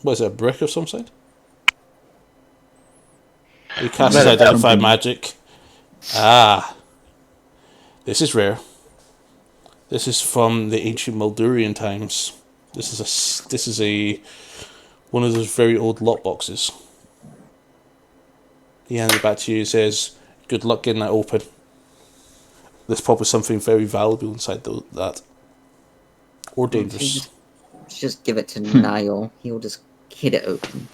What is it, a brick of some sort? He casts Better Identify something. Magic. Ah. This is rare. This is from the ancient Maldurian times. This is a one of those very old lot boxes. He hands it back to you and says, good luck getting that open. There's probably something very valuable inside that. Or dangerous. just give it to Niall. He'll just hit it open.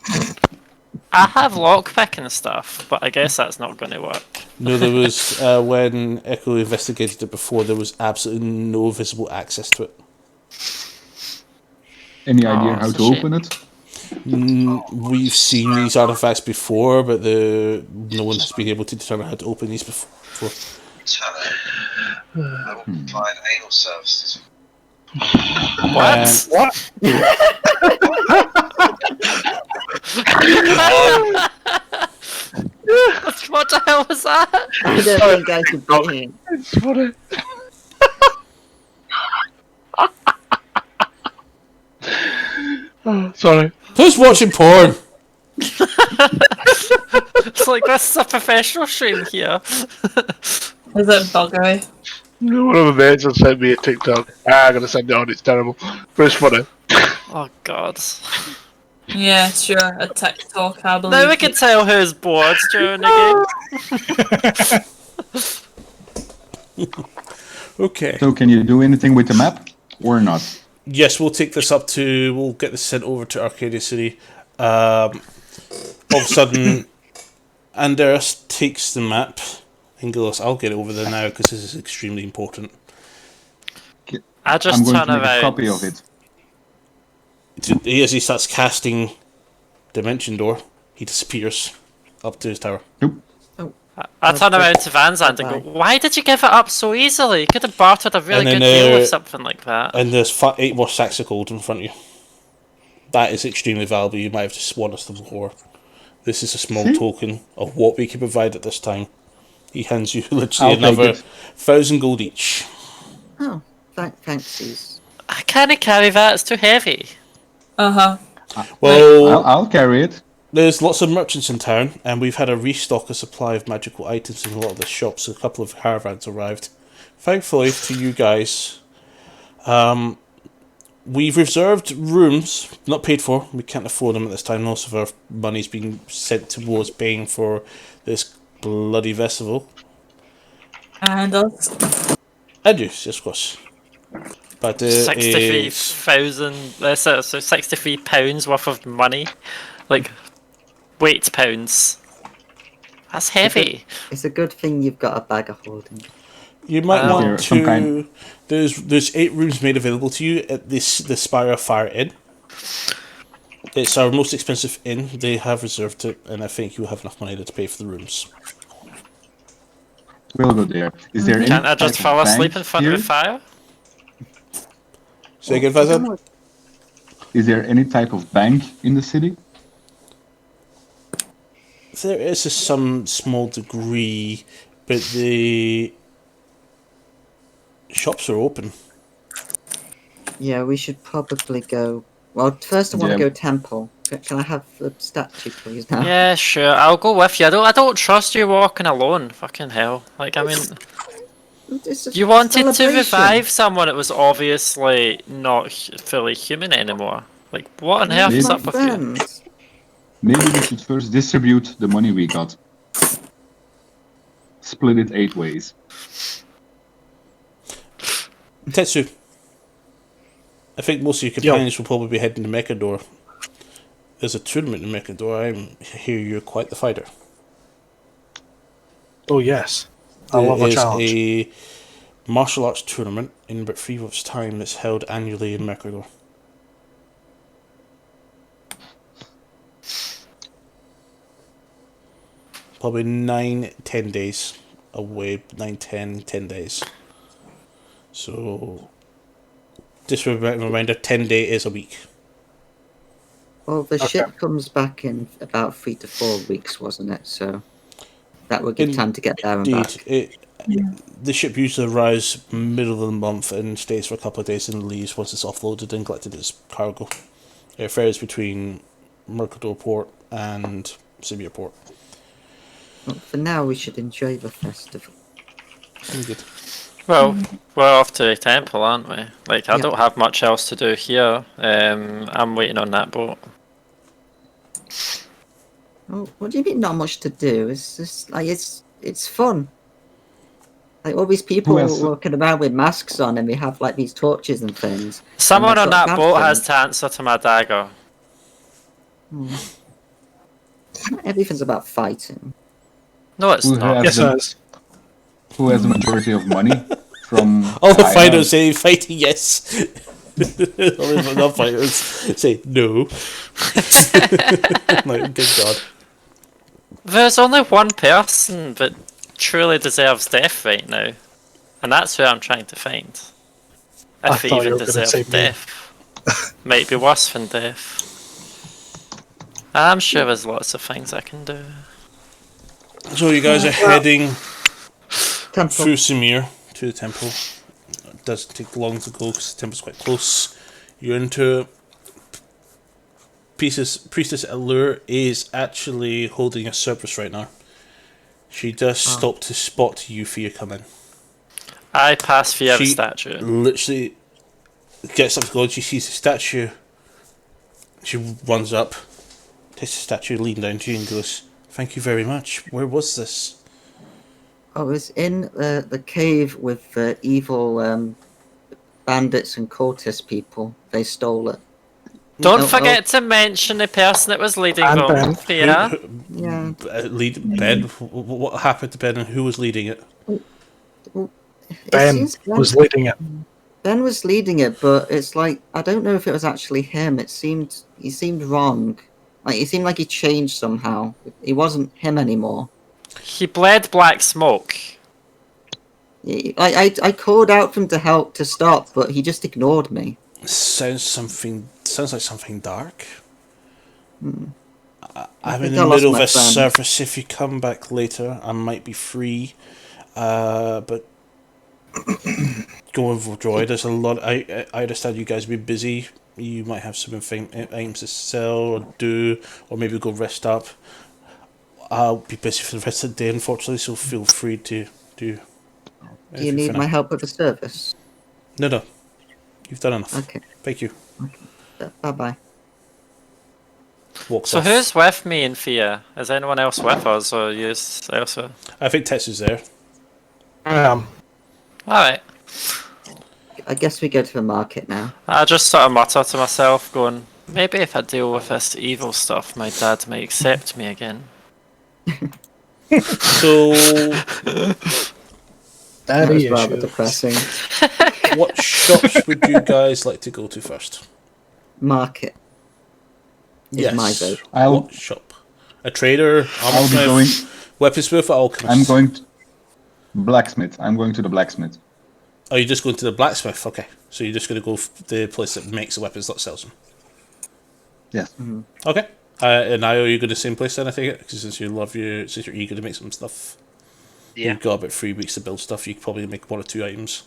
I have lockpick and stuff, but I guess that's not going to work. No, there was, when Echo investigated it before, there was absolutely no visible access to it. Any idea how it's a to shame. open it? We've seen these artifacts before, but no one has been able to determine how to open these before. I will provide anal services. What? What? What the hell was that? I don't think I should be here. It's funny. Oh, sorry. Who's watching porn? It's like this is a professional stream here. Is it buggery? One of my mates has sent me a TikTok. I'm gonna send it on, it's terrible. But it's funny. Oh god. Yeah, sure. A TikTok, I believe. Now we can tell who's bored during the game. Okay. So can you do anything with the map or not? Yes, we'll take this we'll get this sent over to Arcadia City. All of a sudden, Anders takes the map and goes, I'll get it over there now because this is extremely important. I just I'm going turn to make around. a copy of it. As he starts casting Dimension Door, he disappears up to his tower. Nope. I turn around to Van Zandt and go, why did you give it up so easily? You could have bartered a really And good then, deal with something like that. And there's 8 more sacks of gold in front of you. That is extremely valuable. You might have just won us them before. This is a small token of what we can provide at this time. He hands you literally I'll take another it. 1,000 gold each. Oh, thanks. I can't carry that, it's too heavy. Uh-huh. Well, I'll carry it. there's lots of merchants in town, and we've had a restock of supply of magical items in a lot of the shops. A couple of caravans arrived. Thankfully to you guys, we've reserved rooms, not paid for. We can't afford them at this time. Most of our money's been sent towards paying for this bloody festival. And us. And you, yes, of course. But 63,000, so 63 pounds worth of money. Like, weight pounds. That's heavy. It's a good thing you've got a bag of holding. you might Is want there some to. kind- There's 8 rooms made available to you at the Spire Fire Inn. It's our most expensive inn. They have reserved it, and I think you have enough money to pay for the rooms. We'll go there. Is there any Can't I just type fall of asleep bank in front here? of the fire? Say again, Fazan? Is there any type of bank in the city? There is to some small degree, but the shops are open. Yeah, we should probably go. Well, first I want to Yeah. go temple. Can I have the statue, please? Now. Yeah, sure. I'll go with you. I don't trust you walking alone. Fucking hell. Like, I mean, It's a you wanted to celebration. revive someone that was obviously not fully human anymore. Like, what on earth is Maybe- up with you? Friends. Maybe we should first distribute the money we got. Split it 8 ways. Tetsu, I think most of your companions will probably be heading to Mechador. There's a tournament in Mechador. I hear you're quite the fighter. Oh yes, I love a There challenge. is a martial arts tournament in about 3 months' time that's held annually in Mechador. Probably 9-10 days away. 9-10 days. So, just a reminder, 10 days is a week. Well, the ship comes back in about 3 to 4 weeks, wasn't it? So that would give time to get there and back. The ship usually arrives middle of the month and stays for a couple of days and leaves once it's offloaded and collected its cargo. It ferries between Mercador Port and Sibir Port. Well, for now, we should enjoy the festival. Good. Well, we're off to the temple, aren't we? Like, I Yeah. don't have much else to do here. I'm waiting on that boat. Oh, what do you mean not much to do? It's just like it's fun. Like all these people Who has- walking around with masks on, and we have like these torches and things. Someone And on they've that got boat dancing. has to answer to my dagger. Not everything's about fighting. No, it's Who not. has Yes, the- it is. Who has the majority of money from All the China? fighters say fighting yes. All the non-fighters say no. Like, good God. There's only one person that truly deserves death right now, and that's who I'm trying to find. I If it thought you even were gonna deserves say me. death. Might be worse than death. I'm sure there's lots of things I can do. So you guys are heading Temple. through Samir to the temple. It doesn't take long to go because the temple's quite close. You're into Priestess Allure is actually holding a service right now. She does stop to spot you for your coming. I pass via the She statue. literally gets up to go and she sees the statue. She runs up, takes the statue, leaning down to you and goes, "Thank you very much. Where was this?" Oh, it was in the cave with the evil bandits and cultist people. They stole it. Don't Oh, forget to mention the person that was leading And them. Ben. Yeah. Yeah. Ben, what happened to Ben and who was leading it? It Ben seems was leading it. Ben was leading it, but it's like I don't know if it was actually him. He seemed wrong. Like he seemed like he changed somehow. He wasn't him anymore. He bled black smoke. I called out for him to help to stop, but he just ignored me. Sounds like something dark. I'm think in I the lost middle of my a friend. service. If you come back later, I might be free. But go overjoyed. There's a lot. I understand you guys be busy. You might have some items to sell or do, or maybe go rest up. I'll be busy for the rest of the day, unfortunately. So feel free to do. Do you need my help with the service? No. You've done enough. Okay. Thank you. Bye bye. Walks So off. who's with me in Fear? Is anyone else with us, or you also? I think Tess is there. All right. I guess we go to the market now. I just sort of mutter to myself, going, maybe if I deal with this evil stuff, my dad may accept me again. So, That Daddy was rather issues. depressing. what shops would you guys like to go to first? Market. Is my vote. What shop? A trader, I'll be going. weaponsmith, or alchemist? I'm going to blacksmith. I'm going to the blacksmith. Oh, you're just going to the blacksmith? Okay. So you're just going to go the place that makes the weapons, not sells them? Yes. Okay. And now are you going to the same place then, I think? Because since you're eager to make some stuff, Yeah. you've got about 3 weeks to build stuff, you could probably make 1 or 2 items.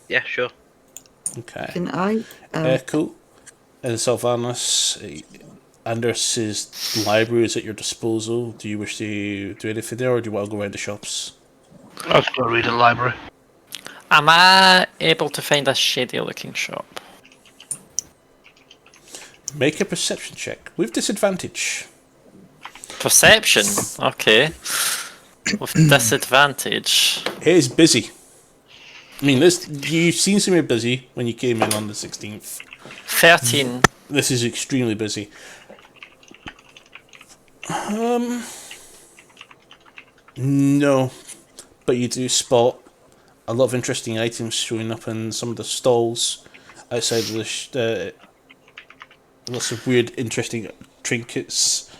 Yeah, sure. Okay. Can I? Cool. In Sylvanas, Anders's library is at your disposal. Do you wish to do anything there, or do you want to go around the shops? I was going to read in the library. Am I able to find a shady looking shop? Make a perception check with disadvantage. Perception? Okay. With disadvantage. It is busy. I mean, you seem to be busy when you came in on the 16th. 13. This is extremely busy. No, but you do spot a lot of interesting items showing up in some of the stalls outside of the lots of weird, interesting trinkets.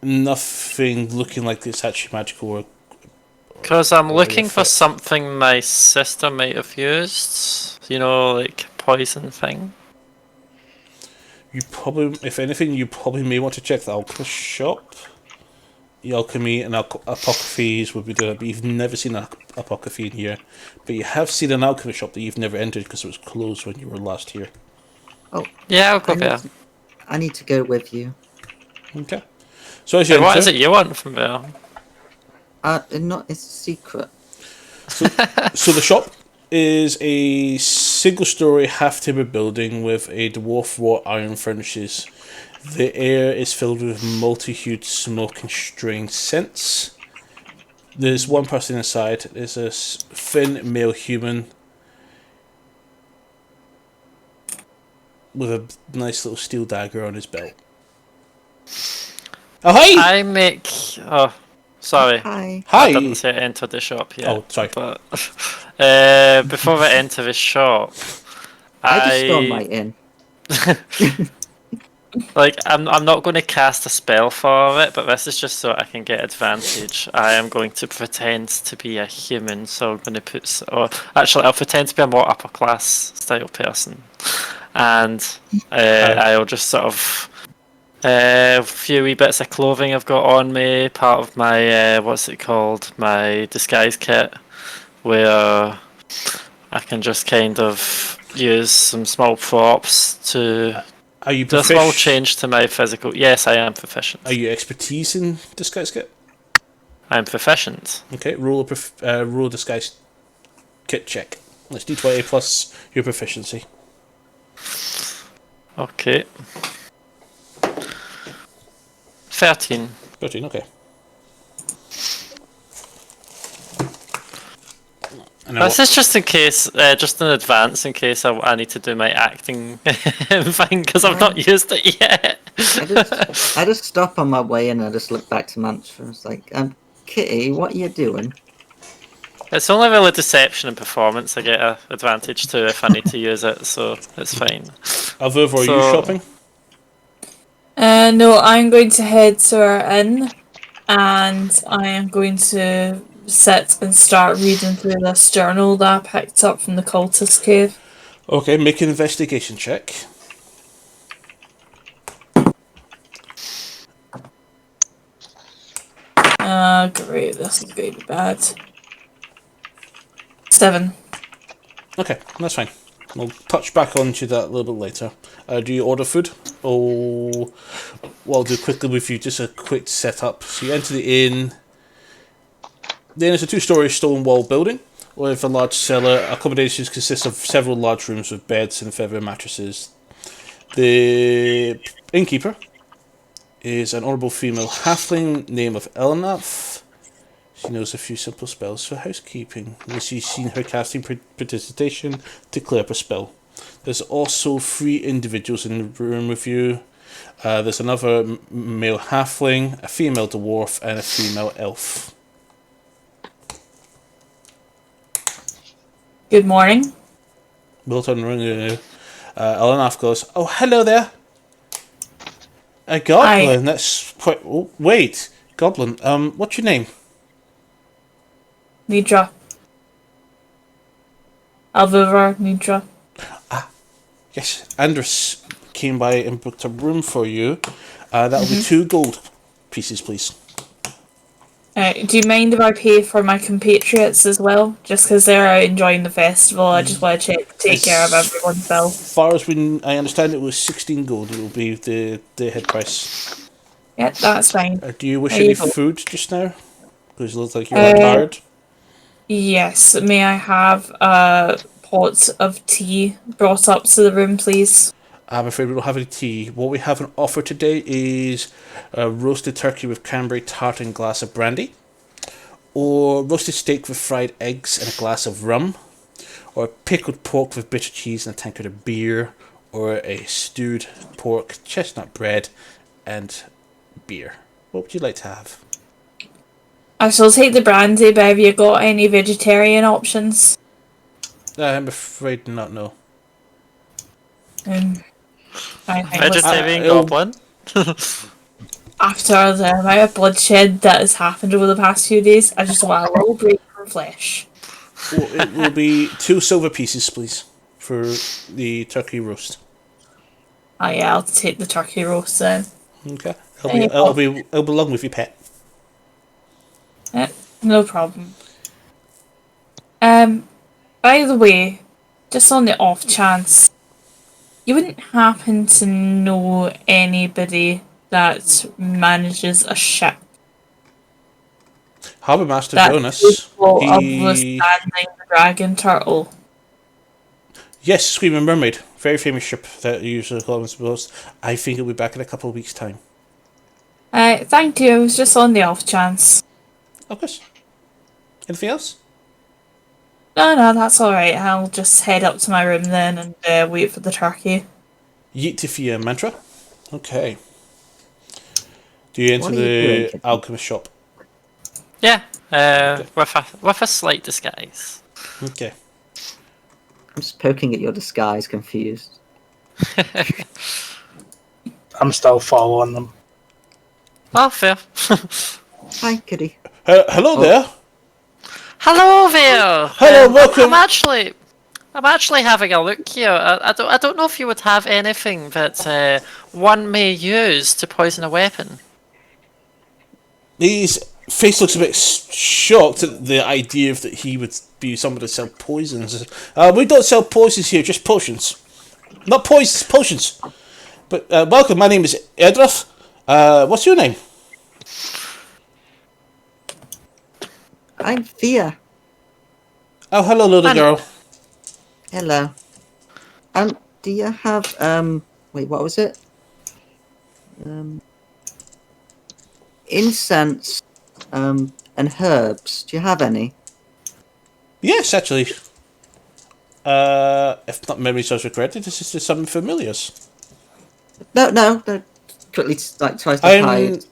Nothing looking like it's actually magical or. Because I'm or looking for effect. something my sister might have used. You know, like poison thing. You probably, if anything, you probably may want to check the alchemist shop. The alchemy and apothecaries would be there, but you've never seen an apothecary in here. But you have seen an alchemist shop that you've never entered because it was closed when you were last here. Oh. Yeah, I'll go there. I need to go with you. Okay. So as you What is enter, it you want from there? It's a secret. so the shop is a single-story, half-timber building with a dwarf-wrought iron furnaces. The air is filled with multi-hued smoke and strange scents. There's one person inside. There's a thin male human with a nice little steel dagger on his belt. Oh, hi! I make. Oh, sorry. Hi. I didn't say I entered the shop yet. Oh, sorry. But before I enter the shop, I just stormed right in. Like, I'm not going to cast a spell for it, but this is just so I can get advantage. I am going to pretend to be a human, so I'm going to put... Or actually, I'll pretend to be a more upper class style person. And I'll just sort of... a few wee bits of clothing I've got on me, part of my, what's it called? My disguise kit, where I can just kind of use some small props to... Are you Do a small change to my physical. Yes, I am proficient. Are you expertise in disguise kit? I'm proficient. Okay, roll a disguise kit check. Let's do 20 plus your proficiency. Okay. 13. 13, okay. This is just in case, just in advance, in case I need to do my acting thing, because I've not used it yet. I just stop on my way in and I just look back to Mantra. I was like, Kitty, what are you doing? It's only really deception and performance I get an advantage to if I need to use it, so it's fine. Avuv, are you shopping? No, I'm going to head to our inn, and I am going to sit and start reading through this journal that I picked up from the cultist cave. Okay, make an investigation check. Great. This is going to be bad. 7. Okay, that's fine. We'll touch back onto that a little bit later. Do you order food? Oh, what I'll do quickly with you, just a quick setup. So you enter the inn. The inn is a 2-story stone wall building with a large cellar. Accommodations consist of several large rooms with beds and feather mattresses. The innkeeper is an honourable female halfling named of Elnath. She knows a few simple spells for housekeeping. She's seen her casting prestidigitation to clear up a spell. There's also 3 individuals in the room with you. There's another male halfling, a female dwarf, and a female elf. Good morning. Milton Elnath goes, "Oh, hello there. A goblin. Hi. That's quite. Oh, wait, goblin. What's your name?" Nidra. Alvivar, Nidra. Yes, Andrus came by and booked a room for you. That'll be 2 gold pieces, please. Do you mind if I pay for my compatriots as well? Just because they're out enjoying the festival, I just want to take care of everyone's bill. As far as I understand, it was 16 gold. It will be the head price. Yeah, that's fine. Do you wish There any you go. food just now? Because it looks like you're tired. Yes, may I have a pot of tea brought up to the room, please? I'm afraid we don't have any tea. What we have on offer today is a roasted turkey with cranberry tart and a glass of brandy, or roasted steak with fried eggs and a glass of rum, or pickled pork with bitter cheese and a tankard of beer, or a stewed pork, chestnut bread, and beer. What would you like to have? I shall take the brandy, but have you got any vegetarian options? I'm afraid not, no. Vegetarian goblin. After the amount of bloodshed that has happened over the past few days, I just want a little break from flesh. Well, it will be 2 silver pieces, please, for the turkey roast. Oh yeah, I'll take the turkey roast then. Okay. It'll be along with your pet. Yeah, no problem. By the way, just on the off chance, you wouldn't happen to know anybody that manages a ship Harbour Master that's Jonas. capable of withstanding the dragon turtle? Yes, Screaming Mermaid. Very famous ship that usually goblins boast. I think it'll be back in a couple of weeks' time. Thank you. It was just on the off chance. Of course. Anything else? No, that's alright. I'll just head up to my room then and wait for the turkey. Yeet Tifia mantra. Okay. Do you enter What are you the doing? alchemist shop? Yeah, with a slight disguise. Okay. I'm just poking at your disguise, confused. I'm still following them. Oh, fair. Hi, kitty. Hello there. Hello there. Hello, welcome. I'm actually having a look here. I don't know if you would have anything that one may use to poison a weapon. His face looks a bit shocked at the idea of that he would be someone to sell poisons. We don't sell poisons here, just potions. Not poisons, potions. But welcome, my name is Edruth. What's your name? I'm Thea. Oh, hello, little girl. Hello. Do you have wait, what was it? Incense, and herbs. Do you have any? Yes, actually. If not memory serves me correctly, this is just something familiars. No. Quickly, like tries to hide.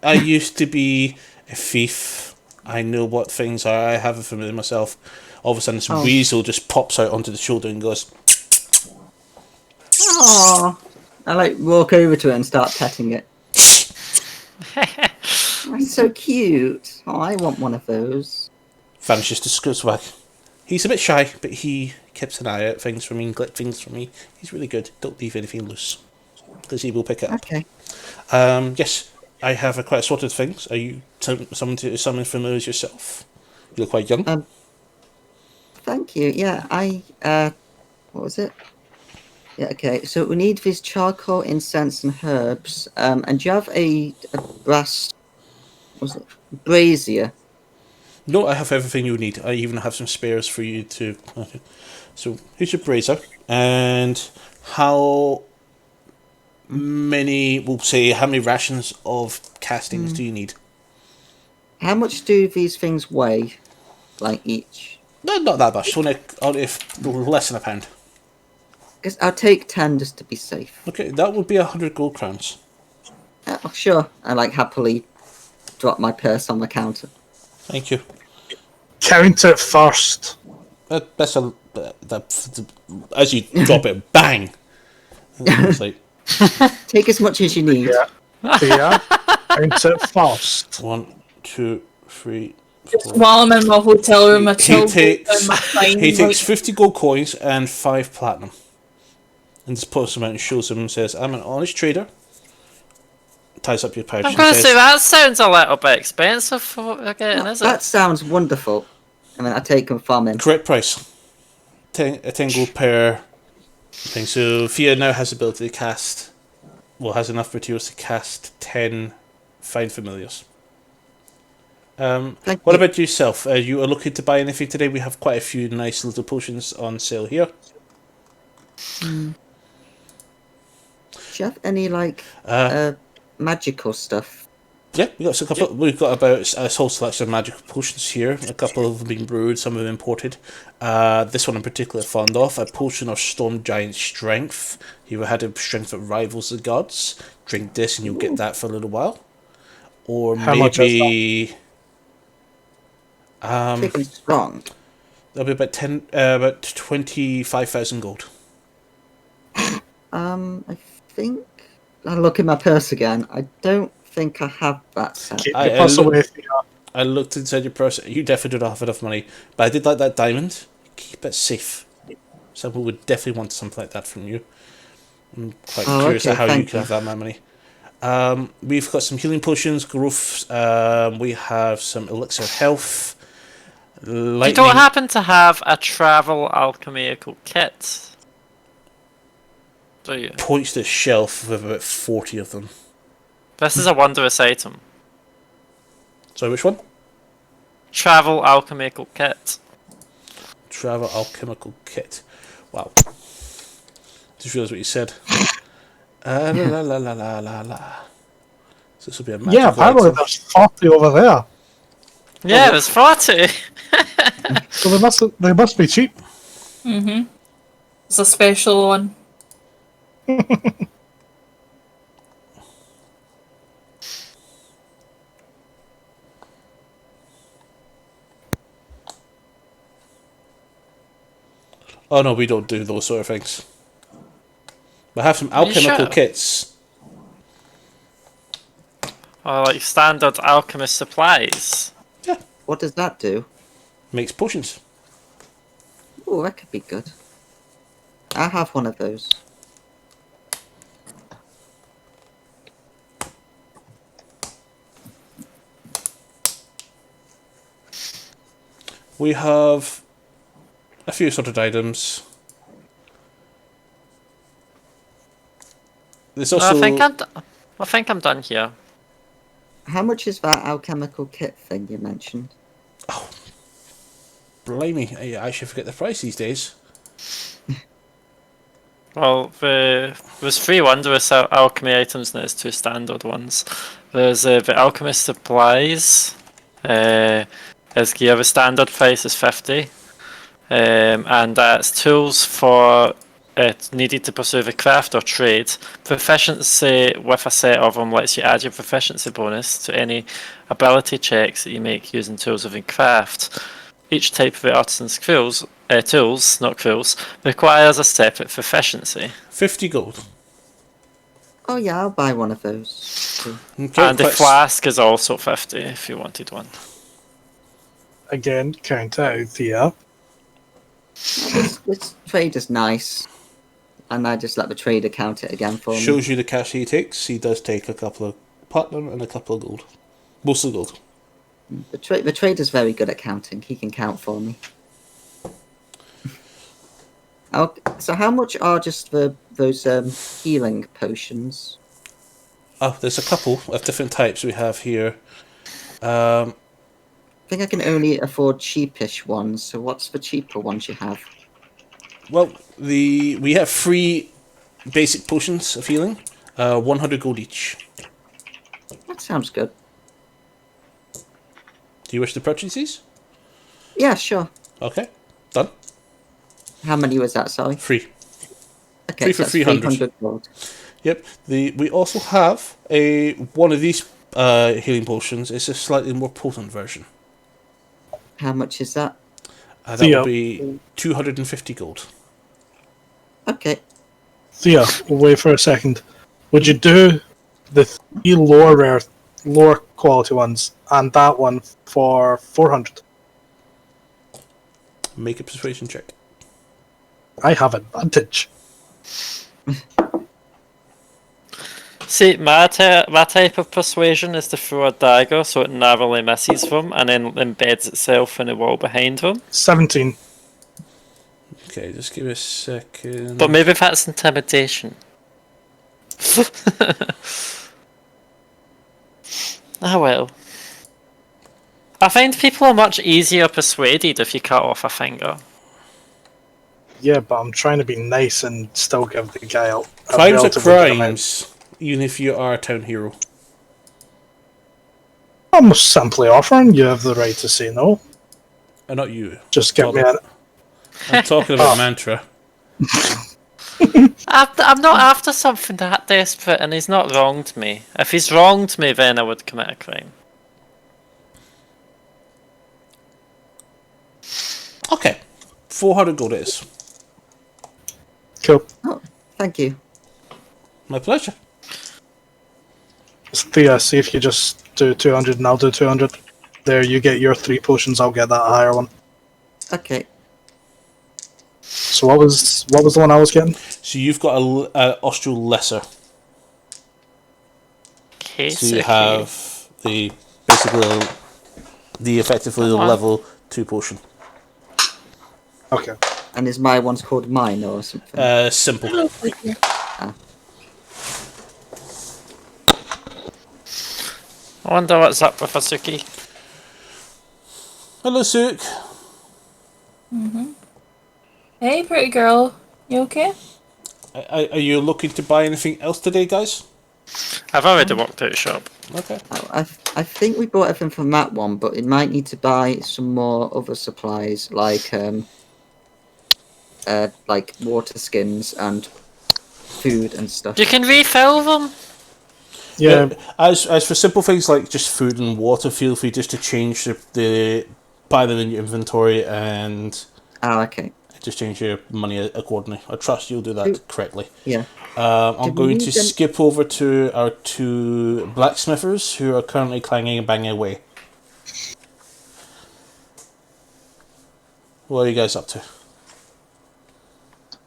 I used to be a thief. I know what things are. I have it familiar myself. All of a sudden, this weasel just pops out onto the shoulder and goes. Oh, I like walk over to it and start petting it. That's so cute. Oh, I want one of those. Vanishes to Skurswag. He's a bit shy, but he keeps an eye out things for me, collect things for me. He's really good. Don't leave anything loose, because he will pick it up. Okay. Yes. I have quite assorted things. Are you someone to summon familiars yourself? You look quite young. Thank you. Yeah, what was it? Yeah, okay. So we need this charcoal, incense, and herbs. And do you have a brass? What was it brazier? No, I have everything you need. I even have some spares for you to. Okay. So here's your brazier, and how many? We'll say how many rations of castings do you need? How much do these things weigh? Like each? No, not that much. Only less than a pound. Guess I'll take 10 just to be safe. Okay, that would be 100 gold crowns. Oh, sure. I happily drop my purse on the counter. Thank you. Count it first. As you drop it, bang. It's like Take as much as you need. Yeah. Count it first. 1, 2, 3, Just while I'm in my hotel room, I chill down my spine. He takes 50 gold coins and 5 platinum. And just pulls them out and shows them and says, I'm an honest trader. Ties up your pouch. I'm going to say that sounds a little bit expensive for what we're getting, is That it? sounds wonderful. I mean, I take them from him. Correct price. 10 gold per thing. So Fia now has the ability to cast, has enough materials to cast 10 fine familiars. What about yourself? You are looking to buy anything today? We have quite a few nice little potions on sale here. Do you have any magical stuff? Yeah, we got a couple. We've got about a whole selection of magical potions here. A couple of them being brewed, some of them imported. This one in particular, fond of a potion of Storm Giant Strength. You had a strength that rivals the gods. Drink this, and you'll get that for a little while. Or How much is Taking strong. That'll be about 25,000 gold. I think I'll look in my purse again. I don't think I have that set. Keep your purse away from you. I looked inside your purse. You definitely don't have enough money, but I did like that diamond. Keep it safe. Someone would definitely want something like that from you. I'm quite curious how you can have that amount of money. We've got some healing potions, growth. We have some elixir of health. Lightning. You don't happen to have a travel alchemical kit, do you? Points to the shelf with about 40 of them. This is a wondrous item. Sorry, which one? Travel alchemical kit. Travel alchemical kit. Wow. Just realised what you said. La la la la la la la. So this will be a magical apparently item. there's 40 over there. Yeah, there's 40. So they must be cheap. It's a special one. Oh no, we don't do those sort of things. We have some alchemical sure? kits. Or like standard alchemist supplies. What does that do? Makes potions. Oh, that could be good. I have one of those. We have a few sorted items. There's also. I think I'm done here. How much is that alchemical kit thing you mentioned? Blimey, I actually forget the price these days. Well, there's 3 wondrous alchemy items and there's 2 standard ones. There's the alchemist supplies. As gear, the standard price is 50. And that's tools for needed to pursue the craft or trade. Proficiency with a set of them lets you add your proficiency bonus to any ability checks that you make using tools within craft. Each type of the artisan's tools, not quills, requires a separate proficiency. 50 gold. Oh yeah, I'll buy one of those. Too. Okay, And the flask is also 50 if you wanted one. Again, count out here. This trade is nice. And I just let the trader count it again for me. Shows you the cash he takes. He does take a couple of platinum and a couple of gold. Mostly gold. The trader's very good at counting. He can count for me. So how much are just those healing potions? Oh, there's a couple of different types we have here. I think I can only afford cheapish ones. So what's the cheaper ones you have? Well, we have 3 basic potions of healing, 100 gold each. That sounds good. Do you wish to purchase these? Yeah, sure. Okay, done. How many was that? Sorry. 3. Okay, 3 for so that's 300. gold. Yep. We also have one of these healing potions. It's a slightly more potent version. How much is that? That will be 250 gold. Okay. Thea, wait for a second. Would you do the 3 lower quality ones and that one for 400? Make a persuasion check. I have advantage. See, my type of persuasion is to throw a dagger so it narrowly misses them and then embeds itself in the wall behind them. 17. Okay, just give me a second. But maybe that's intimidation. Ah well. I find people are much easier persuaded if you cut off a finger. Yeah, but I'm trying to be nice and still give the guy a Crimes are relatively good amount. crimes, even if you are a town hero. I'm simply offering you have the right to say no. Not you. Just give me an... I'm talking about Mantra. I'm not after something that desperate, and he's not wronged me. If he's wronged me, then I would commit a crime. Okay, 400 gold it is. Cool. Oh, thank you. My pleasure. Thea, see if you just do 200 and I'll do 200. There, you get your 3 potions, I'll get that higher one. Okay. So what was the one I was getting? So you've got a Austral Lesser. Okay, So you have the effectively the level 2 potion. Okay. And is my one's called mine or something? Simple. I wonder what's up with Asuki. Hello, Sook. Hey, pretty girl. You okay? Are you looking to buy anything else today, guys? I've already walked out of shop. Okay. I think we bought everything from that one, but it might need to buy some more other supplies like water skins and food and stuff. You can refill them. Yeah. As for simple things like just food and water, feel free just to change the buy them in your inventory and okay. just change your money accordingly. I trust you'll do that correctly. Yeah. I'm going to skip over to our 2 blacksmithers who are currently clanging and banging away. What are you guys up to?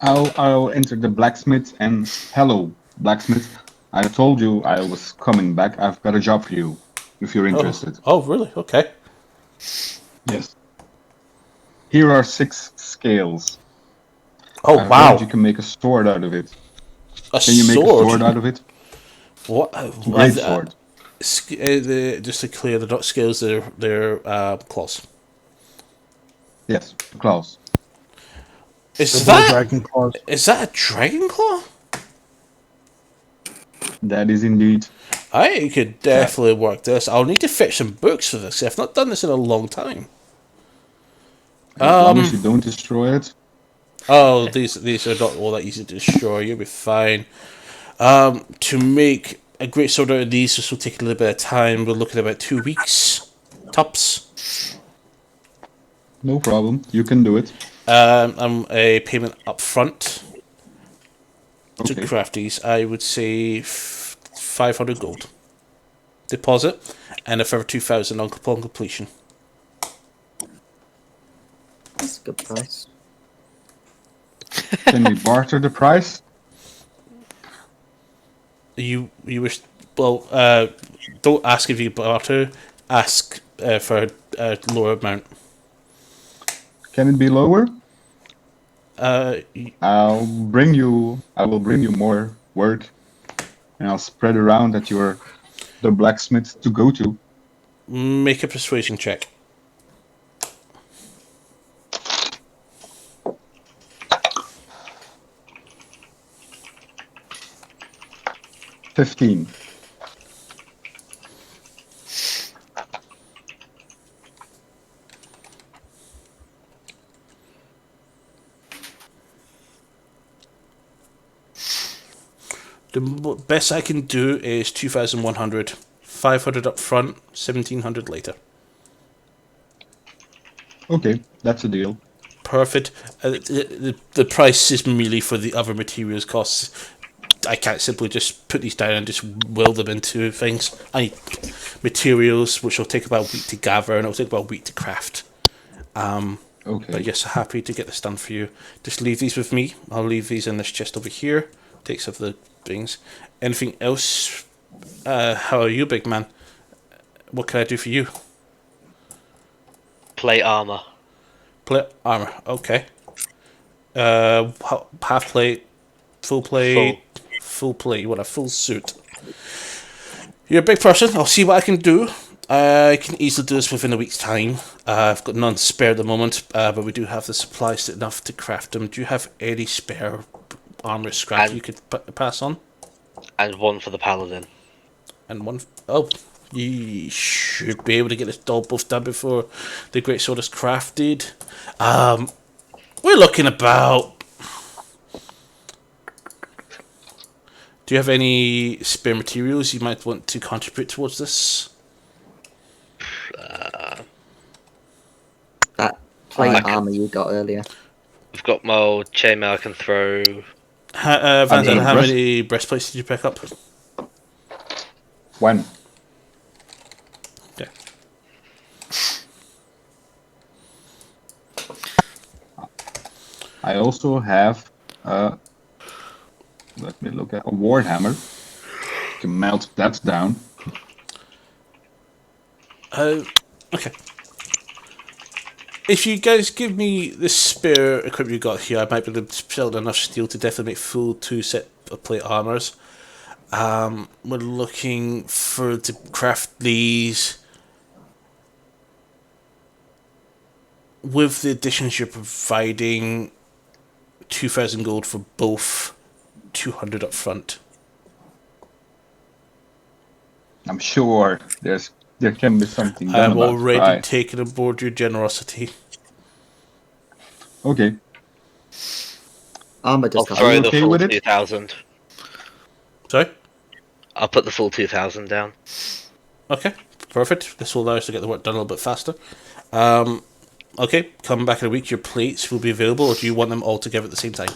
I'll enter the blacksmith and hello, blacksmith. I told you I was coming back. I've got a job for you, if you're interested. Oh, really? Okay. Yes. Here are 6 scales. Oh, I've wow. heard you can make a sword out of it. Can you make a sword out of it? What? Great sword. Just to clear, they're not scales, they're claws. Yes, claws. Is that dragon claws? Is that a dragon claw? That is indeed. I could definitely work this. I'll need to fetch some books for this. I've not done this in a long time. As long as you don't destroy it. Oh, these are not all that easy to destroy. You'll be fine. To make a great sword out of these, this will take a little bit of time. We're looking at about 2 weeks, tops. No problem. You can do it. A payment up front to Okay. craft these. I would say 500 gold deposit, and a further 2,000 upon completion. That's a good price. Can we barter the price? You wish? Well, don't ask if you barter. Ask for a lower amount. Can it be lower? Uh, I will bring you more work, and I'll spread around that you're the blacksmith to go to. make a persuasion check. 15. The best I can do is 2,100. 500 up front, 1,700 later. Okay, that's a deal. Perfect. The price is merely for the other materials costs. I can't simply just put these down and just will them into things. I need materials, which will take about a week to gather, and it'll take about a week to craft. Okay. But yes, happy to get this done for you. Just leave these with me. I'll leave these in this chest over here. Take some of the things. Anything else? How are you, big man? What can I do for you? Plate armor. Plate armor. Okay. Half plate, full plate, full plate. You want a full suit? You're a big person. I'll see what I can do. I can easily do this within a week's time. I've got none spare at the moment, but we do have the supplies enough to craft them. Do you have any spare armor scrap you could pass on? And one for the paladin. And one... Oh, you should be able to get this all both done before the great sword is crafted. We're looking about... Do you have any spare materials you might want to contribute towards this? That plate armor you got earlier. I've got my old chainmail I can throw. Van, how many breastplates did you pick up? When? Yeah. I also have let me look at a warhammer. You can melt that down. Okay. If you guys give me the spare equipment you got here, I might be able to build enough steel to definitely make full 2 set of plate armors. We're looking for to craft these with the additions you're providing. 2,000 gold for both, 200 up front. I'm sure there can be something done I've about the already price. taken aboard your generosity. Okay. Armor I'll discount. throw you the okay full with it? 2,000. Sorry? I'll put the full 2,000 down. Okay, perfect. This will allow us to get the work done a little bit faster. Okay, come back in a week. Your plates will be available, or do you want them all together at the same time?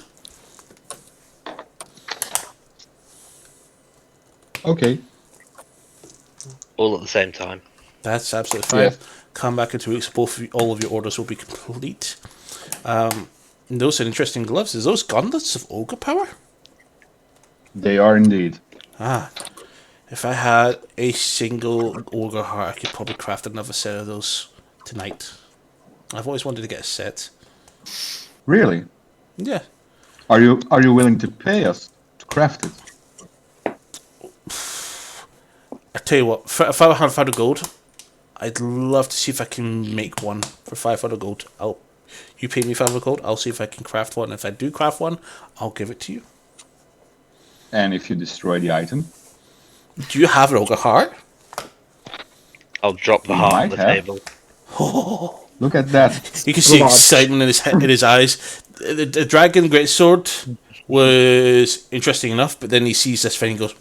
Okay. All at the same time. That's absolutely fine. Yes. Come back in 2 weeks. All of your orders will be complete. Those are interesting gloves. Is those gauntlets of ogre power? They are indeed. Ah, if I had a single ogre heart, I could probably craft another set of those tonight. I've always wanted to get a set. Really? Yeah. Are you willing to pay us to craft it? I tell you what, if I had 500 gold, I'd love to see if I can make one for 500 gold. You pay me 500 gold, I'll see if I can craft one. If I do craft one, I'll give it to you. And if you destroy the item? Do you have an ogre heart? I'll drop the You heart on might the have. table. Look at that. You can see Blood. excitement in his eyes. The dragon greatsword was interesting enough, but then he sees this thing and goes,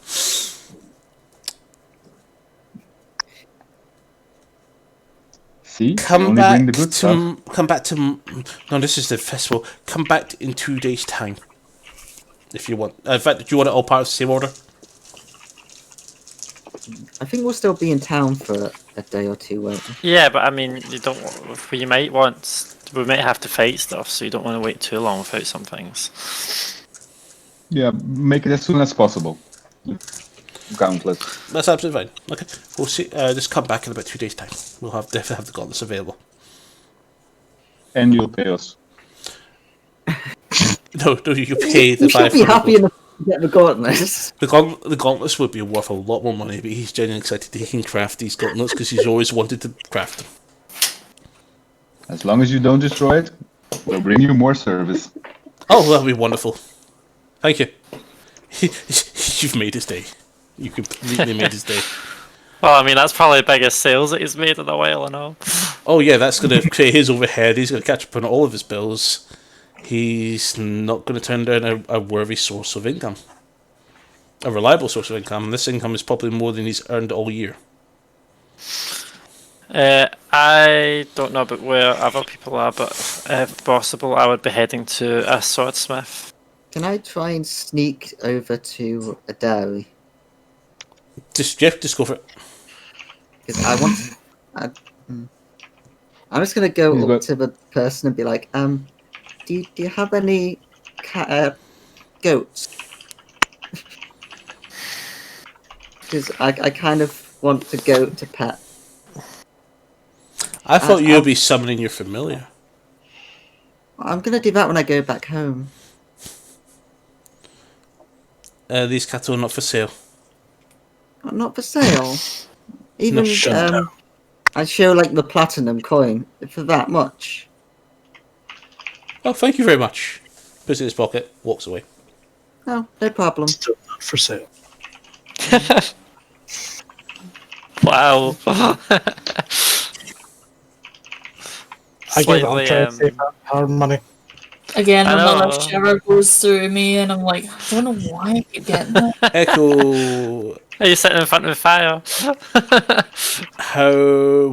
See? You Come only bring the good stuff. back to. No, this is the festival. Come back in 2 days' time, if you want. In fact, do you want it all part of the same order? I think we'll still be in town for a day or two, won't we? Yeah, but I mean, you might want. We might have to fight stuff, so you don't want to wait too long without some things. Yeah, make it as soon as possible. gauntlets. That's absolutely fine. Okay, we'll see. Just come back in about 2 days' time. We'll definitely have the gauntlets available. And you'll pay us. No, you pay the You should 500 be happy gold. enough to get the gauntlets. The gauntlets would be worth a lot more money, but he's genuinely excited that he can craft these gauntlets because he's always wanted to craft them. As long as you don't destroy it, we'll bring you more service. Oh, that'll be wonderful. Thank you. You've made his day. You completely made his day. Well, I mean, that's probably the biggest sales that he's made in a while, I know. Oh yeah, that's going to create his overhead. He's going to catch up on all of his bills. He's not going to turn down a worthy source of income. A reliable source of income. This income is probably more than he's earned all year. I don't know about where other people are, but if possible, I would be heading to a swordsmith. Can I try and sneak over to a dairy? Just go for it. Because I want. I'm just gonna go He's up got- to the person and be like, do you have any goats? Because I kind of want to go to pet. I thought you'd be summoning your familiar. I'm gonna do that when I go back home. These cattle are not for sale. Not for sale. Even shut up. I show like the platinum coin for that much. Oh, thank you very much. Puts it in his pocket, walks away. No, no problem. Still not for sale. Wow. I give it Slightly, a try to save our money. Again, I another know. shiver goes through me, and I'm like, I don't know why I keep getting that. Echo, Are you sitting in front of the fire?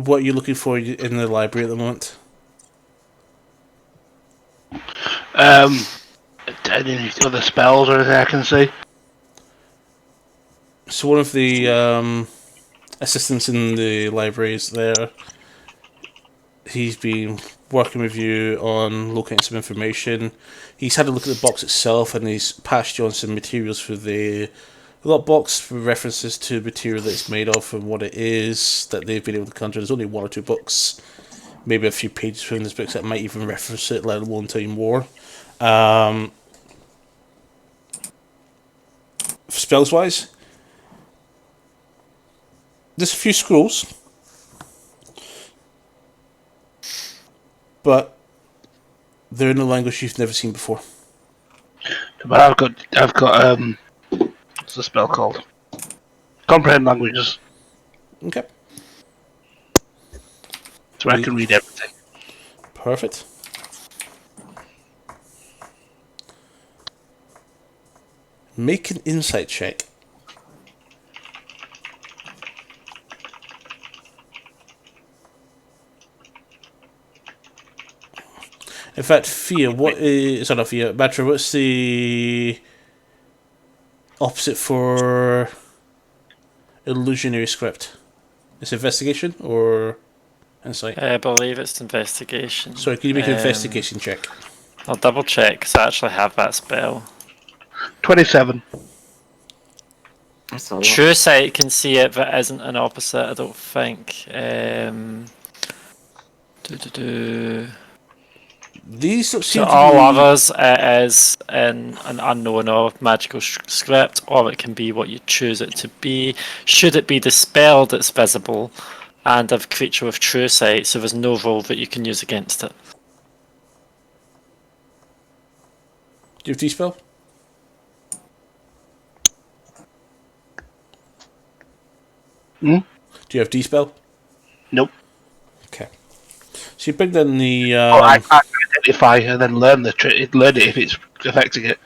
what are you looking for in the library at the moment? Any other spells or anything I can see? So one of the assistants in the library is there. He's been working with you on locating some information. He's had a look at the box itself, and he's passed you on some materials for the box for references to material that it's made of and what it is that they've been able to conjure. There's only 1 or 2 books, maybe a few pages from this book that might even reference it, let alone tell you more. Spells wise, there's a few scrolls, but they're in a language you've never seen before. But I've got what's the spell called? Comprehend languages, Okay, so I can read everything. perfect. Make an insight check. In fact, Fia, not Fia, Matra, what's the opposite for illusionary script? Is it investigation or insight? I believe it's investigation. Sorry, can you make an investigation check? I'll double check because I actually have that spell. 27. That's a lot. True sight can see it, but isn't an opposite, I don't think. These don't seem So to all be... others, it is in an unknown or magical script, or it can be what you choose it to be. Should it be dispelled, it's visible, and a creature with true sight, so there's no roll that you can use against it. Do you have Dispel? Hmm? Do you have Dispel? Nope. Okay. So you bring down the... I can identify and then learn learn it if it's affecting it.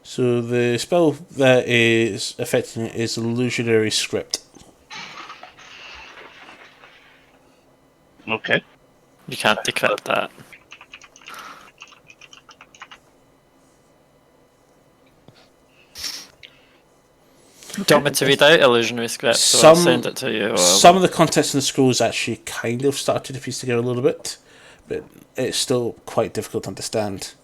So the spell that is affecting it is illusionary script. Okay. You can't decrypt that. Do you want me to read out illusionary script, so I'll send it to you? Or Some of the context in the scrolls actually kind of started to piece together a little bit, but it's still quite difficult to understand.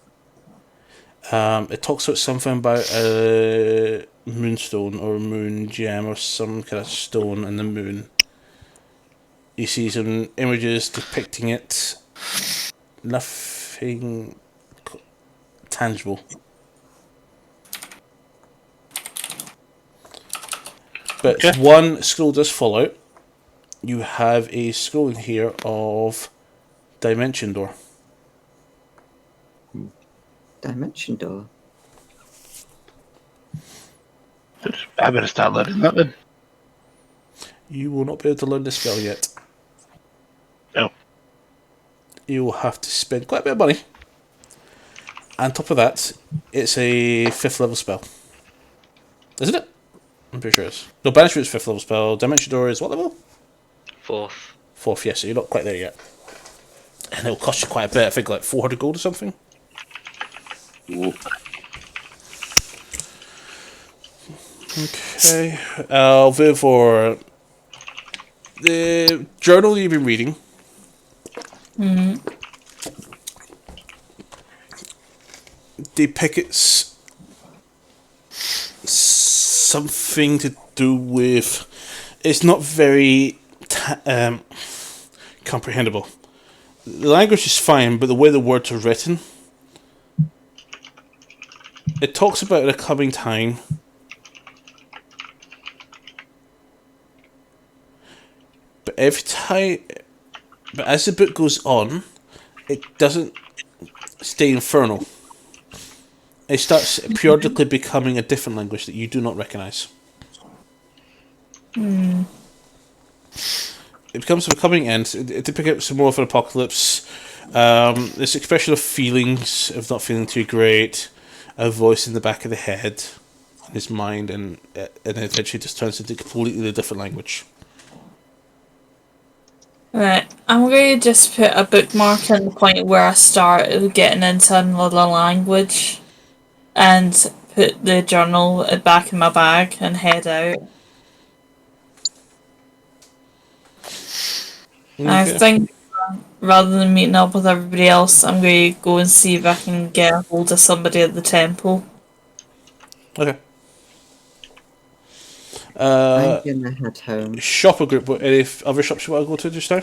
It talks about something about a moonstone or a moon gem or some kind of stone in the moon. You see some images depicting it. Nothing tangible. But Okay. one scroll does fall out. You have a scroll in here of Dimension Door. Dimension door. I better start learning that then. You will not be able to learn this spell yet. No. You will have to spend quite a bit of money. On top of that, it's a 5th level spell. Isn't it? I'm pretty sure it is. No, Banishment is 5th level spell. Dimension Door is what level? 4th. 4th, yes, so you're not quite there yet. And it'll cost you quite a bit, I think like 400 gold or something. Okay. For the journal you've been reading. Depicts something to do with. It's not very comprehensible. The language is fine, but the way the words are written. It talks about a coming time. But but as the book goes on, it doesn't stay infernal. It starts periodically becoming a different language that you do not recognize. It becomes a coming end. It depicts some more of an apocalypse. This expression of feelings, of not feeling too great, a voice in the back of the head, in his mind, and eventually just turns into completely a different language. Right, I'm going to just put a bookmark in the point where I start getting into another language and put the journal back in my bag and head out. Okay. I think rather than meeting up with everybody else, I'm going to go and see if I can get a hold of somebody at the temple. Okay. I'm gonna head home. Shopper group. Any other shops you want to go to just now?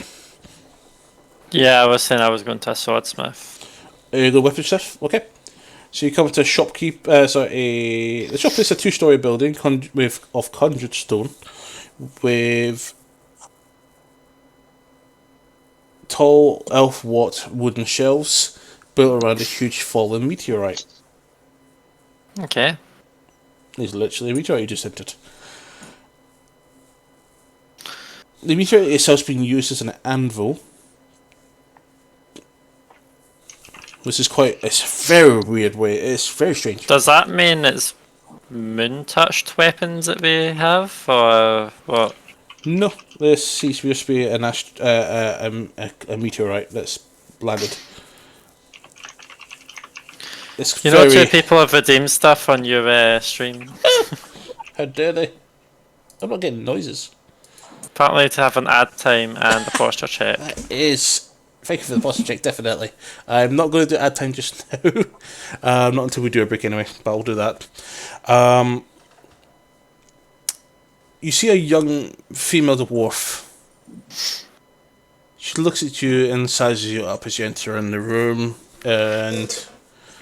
Yeah, I was saying I was going to a swordsmith. The weapon stuff. Okay. So you come to a shopkeep. The shop is a 2-story building of conjured stone, with tall elf-watt wooden shelves built around a huge fallen meteorite. Okay. It's literally a meteorite you just entered. The meteorite itself is being used as an anvil. This is it's a very weird way. It's very strange. Does that mean it's moon-touched weapons that we have, or what? No, this seems to just be a meteorite that's landed. It's You know, 2 people have redeemed stuff on your stream. How dare they? I'm not getting noises. Apparently to have an ad time and a posture check. That is. Thank you for the posture check, definitely. I'm not going to do ad time just now. Not until we do a break anyway, but I'll do that. You see a young female dwarf. She looks at you and sizes you up as you enter in the room, and...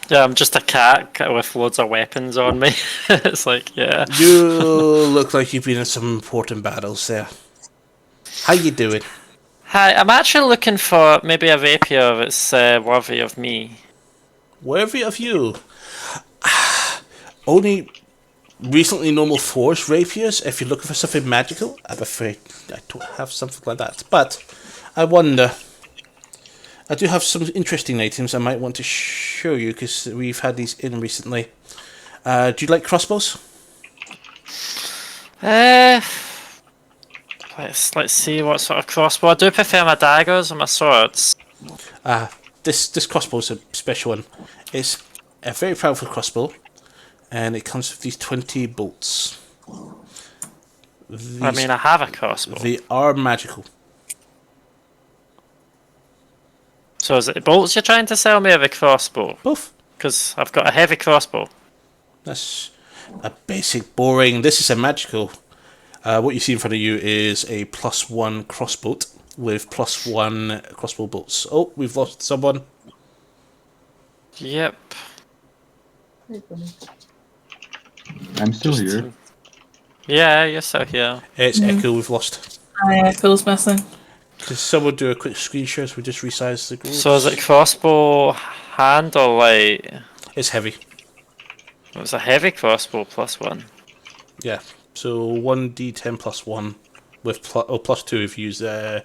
Yeah, I'm just a cat with loads of weapons on me. It's like, yeah. You look like you've been in some important battles there. How you doing? Hi, I'm actually looking for maybe a rapier that's worthy of me. Worthy of you? Only recently normal force rapiers. If you're looking for something magical, I'm afraid I don't have something like that. But I wonder. I do have some interesting items I might want to show you because we've had these in recently. Do you like crossbows? Let's see what sort of crossbow. I do prefer my daggers and my swords. This crossbow is a special one. It's a very powerful crossbow, and it comes with these 20 bolts. I mean, I have a crossbow. They are magical. So is it the bolts you're trying to sell me or the crossbow? Both. Because I've got a heavy crossbow. That's a basic, boring. This is a magical. What you see in front of you is a +1 crossbow with +1 crossbow bolts. Oh, we've lost someone. Yep. I'm still Just here. Yeah, you're still here. It's Echo we've lost. Echo's missing. Could someone do a quick screen share so we just resize the group? So is it crossbow hand or light? It's heavy. It was a heavy crossbow +1. Yeah. So 1d10 +1 with +2 if you use the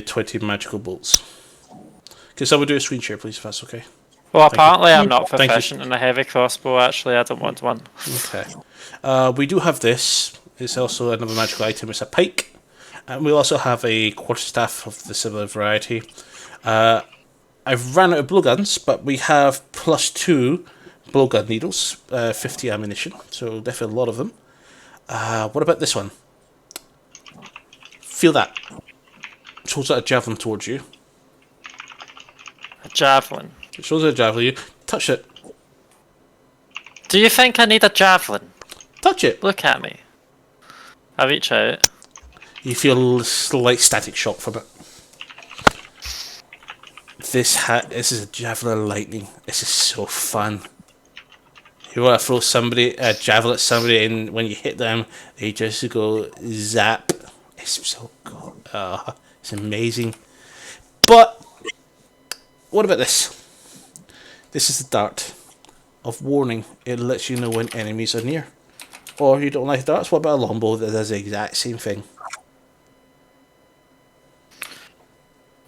20 magical bolts. Can someone do a screen share, please, if that's okay? Well, apparently I'm not Thank you. proficient in a heavy crossbow. Actually, I don't want one. Okay. We do have this. It's also another magical item. It's a pike. And we also have a quarterstaff of the similar variety. I've ran out of blowguns, but we have +2 blowgun needles, 50 ammunition, so definitely a lot of them. What about this one? Feel that. It shows out a javelin towards you. A javelin. It shows out a javelin. You touch it. Do you think I need a javelin? Touch it. Look at me. I reach out. You feel a slight static shock from it. This is a javelin of lightning. This is so fun. You want to throw a javelin at somebody, and when you hit them, they just go zap. It's so cool. It's amazing. But what about this? This is the dart of warning. It lets you know when enemies are near. Or you don't like darts. What about a longbow that does the exact same thing?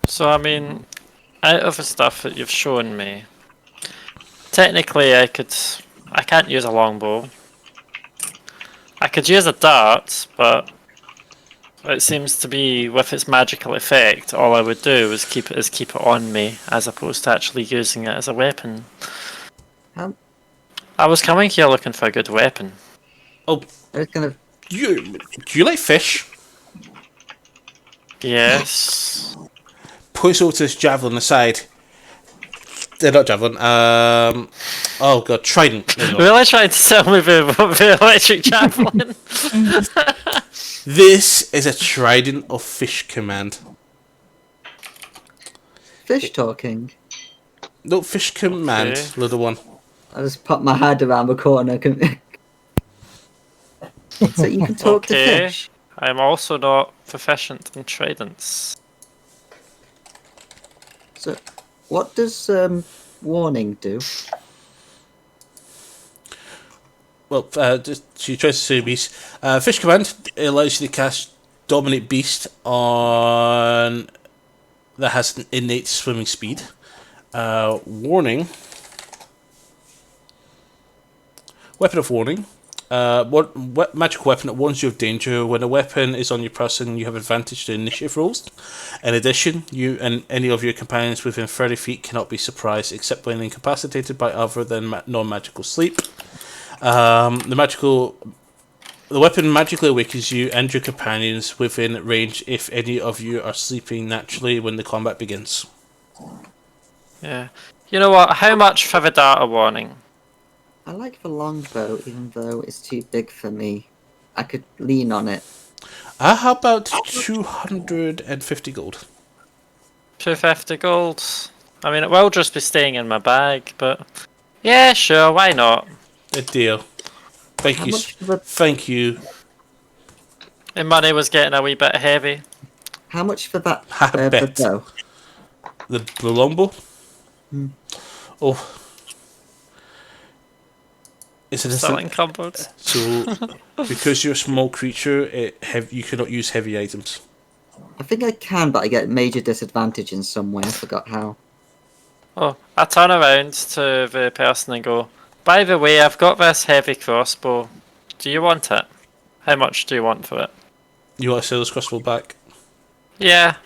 So I mean, out of the stuff that you've shown me, technically I can't use a longbow. I could use a dart, but it seems to be with its magical effect, all I would do is keep it on me, as opposed to actually using it as a weapon. I was coming here looking for a good weapon. Oh, I was gonna. do you like fish? Yes. Push over to this javelin aside. They're not javelin. Oh god, trident. There you go. Really trying to sell me the electric javelin? This is a trident of fish command. Fish talking. No, fish command, Okay. little one. I just pop my head around the corner. So you can talk to Okay. fish. I'm also not proficient in tridents. So, what does warning do? Well, she tries to say beast. Fish command allows you to cast Dominate Beast on that has an innate swimming speed. Warning. Weapon of warning. What magical weapon that warns you of danger. When a weapon is on your person, you have advantage to initiative rolls. In addition, you and any of your companions within 30 feet cannot be surprised except when incapacitated by other than non-magical sleep. The weapon magically awakens you and your companions within range if any of you are sleeping naturally when the combat begins. Yeah. You know what? How much for the data warning? I like the longbow, even though it's too big for me. I could lean on it. How about 250 gold? 250 gold. I mean, it will just be staying in my bag, but yeah, sure, why not? A deal. Thank How you. much for the Thank you. The money was getting a wee bit heavy. How much for that I bet. the bow? The longbow? Oh. It's an Still instant. encumbered. So, because you're a small creature, you cannot use heavy items. I think I can, but I get major disadvantage in some way. I forgot how. Oh, I turn around to the person and go, by the way, I've got this heavy crossbow. Do you want it? How much do you want for it? You want to sell this crossbow back? Yeah.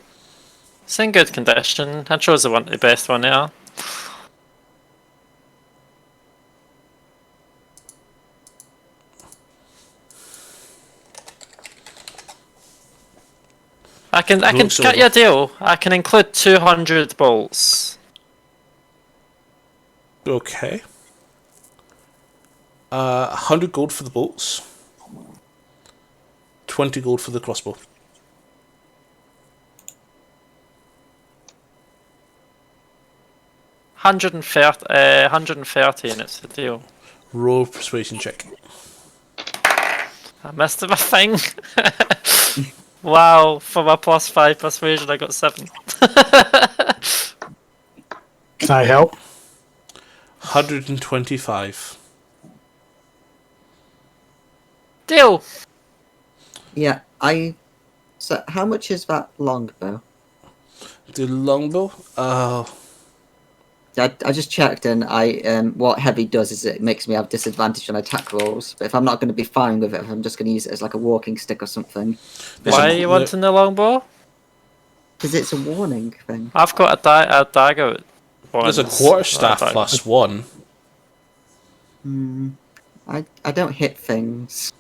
It's in good condition. I chose the best one, yeah. I can Looks cut over. you a deal. I can include 200 bolts. Okay. 100 gold for the bolts. 20 gold for the crossbow. $113, it's the deal. Roll persuasion check. I missed my thing. Wow, for my +5 persuasion, I got 7. Can I help? 125. Deal. Yeah, So, how much is that longbow? The longbow? I just checked, and what heavy does is it makes me have disadvantage on attack rolls. But if I'm not going to be fine with it, if I'm just going to use it as like a walking stick or something. Why are you wanting the longbow? Because it's a warning thing. I've got a dagger. There's a quarterstaff +1. I don't hit things.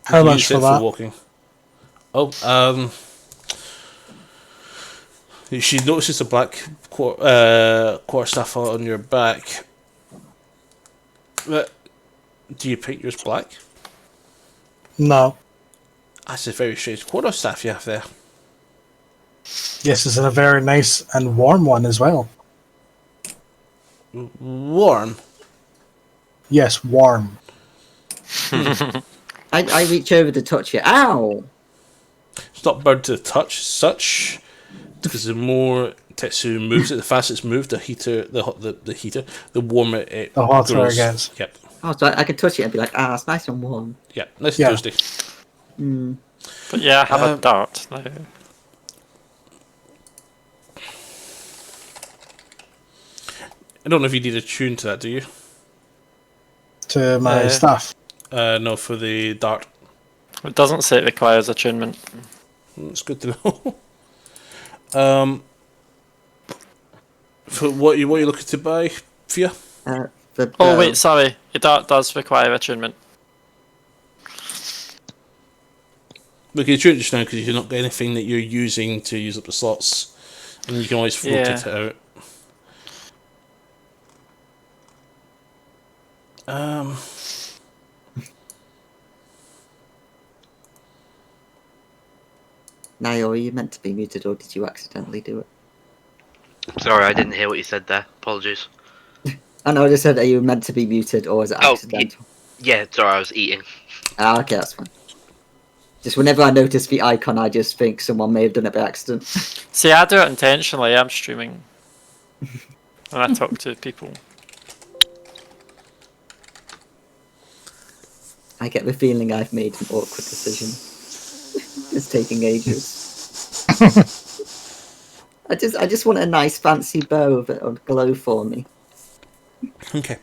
How much Use for it that? walking. Oh, she notices a black quarterstaff on your back. But do you paint yours black? No. That's a very strange quarterstaff you have there. Yes, it's a very nice and warm one as well. Warm? Yes, warm. I reach over to touch it. Ow! It's not burned to the touch as such, because the more Tetsu moves it, the faster it's moved, the warmer it The hotter grows. it gets. Yep. Oh, so I could touch it and be like, it's nice and warm. Yeah, nice Yeah. and toasty. But yeah, I have a dart now. I don't know if you need a tune to that, do you? To my staff. No, for the dart. It doesn't say it requires attunement. It's good to know. For what you looking to buy, Fia? Oh wait, sorry. Your dart does require attunement. We can tune it just now because you're not got anything that you're using to use up the slots, and you can always float it out. Niall, are you meant to be muted or did you accidentally do it? Sorry, I didn't hear what you said there. Apologies. I know I just said, are you meant to be muted or is it accidental? Yeah, sorry, I was eating. Okay, that's fine. Just whenever I notice the icon, I just think someone may have done it by accident. See, I do it intentionally. I'm streaming when I talk to people. I get the feeling I've made an awkward decision. It's taking ages. I just want a nice fancy bow that will glow for me. Okay.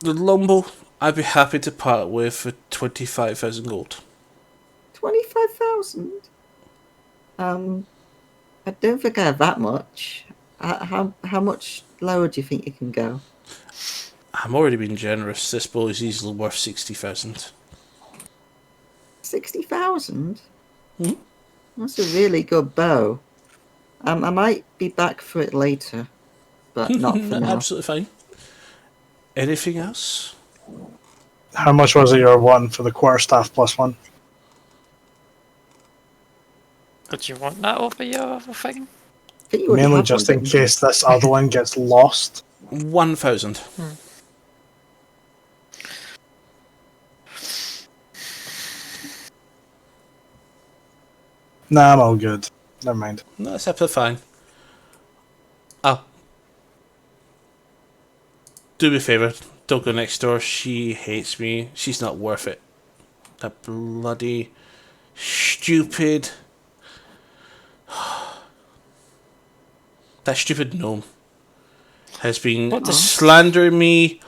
The longbow, I'd be happy to part with for 25,000 gold. 25,000? I don't think I have that much. How much lower do you think you can go? I'm already being generous. This bow is easily worth 60,000. 60,000? That's a really good bow. I might be back for it later, but not for now. Absolutely fine. Anything else? How much was it your one for the quarterstaff +1? Would you want that over your other thing? Mainly just in case this other one gets lost. 1,000. Nah, I'm all good. Never mind. No, that's absolutely fine. Oh. Do me a favour. Don't go next door. She hates me. She's not worth it. That bloody stupid... That stupid gnome has been slandering me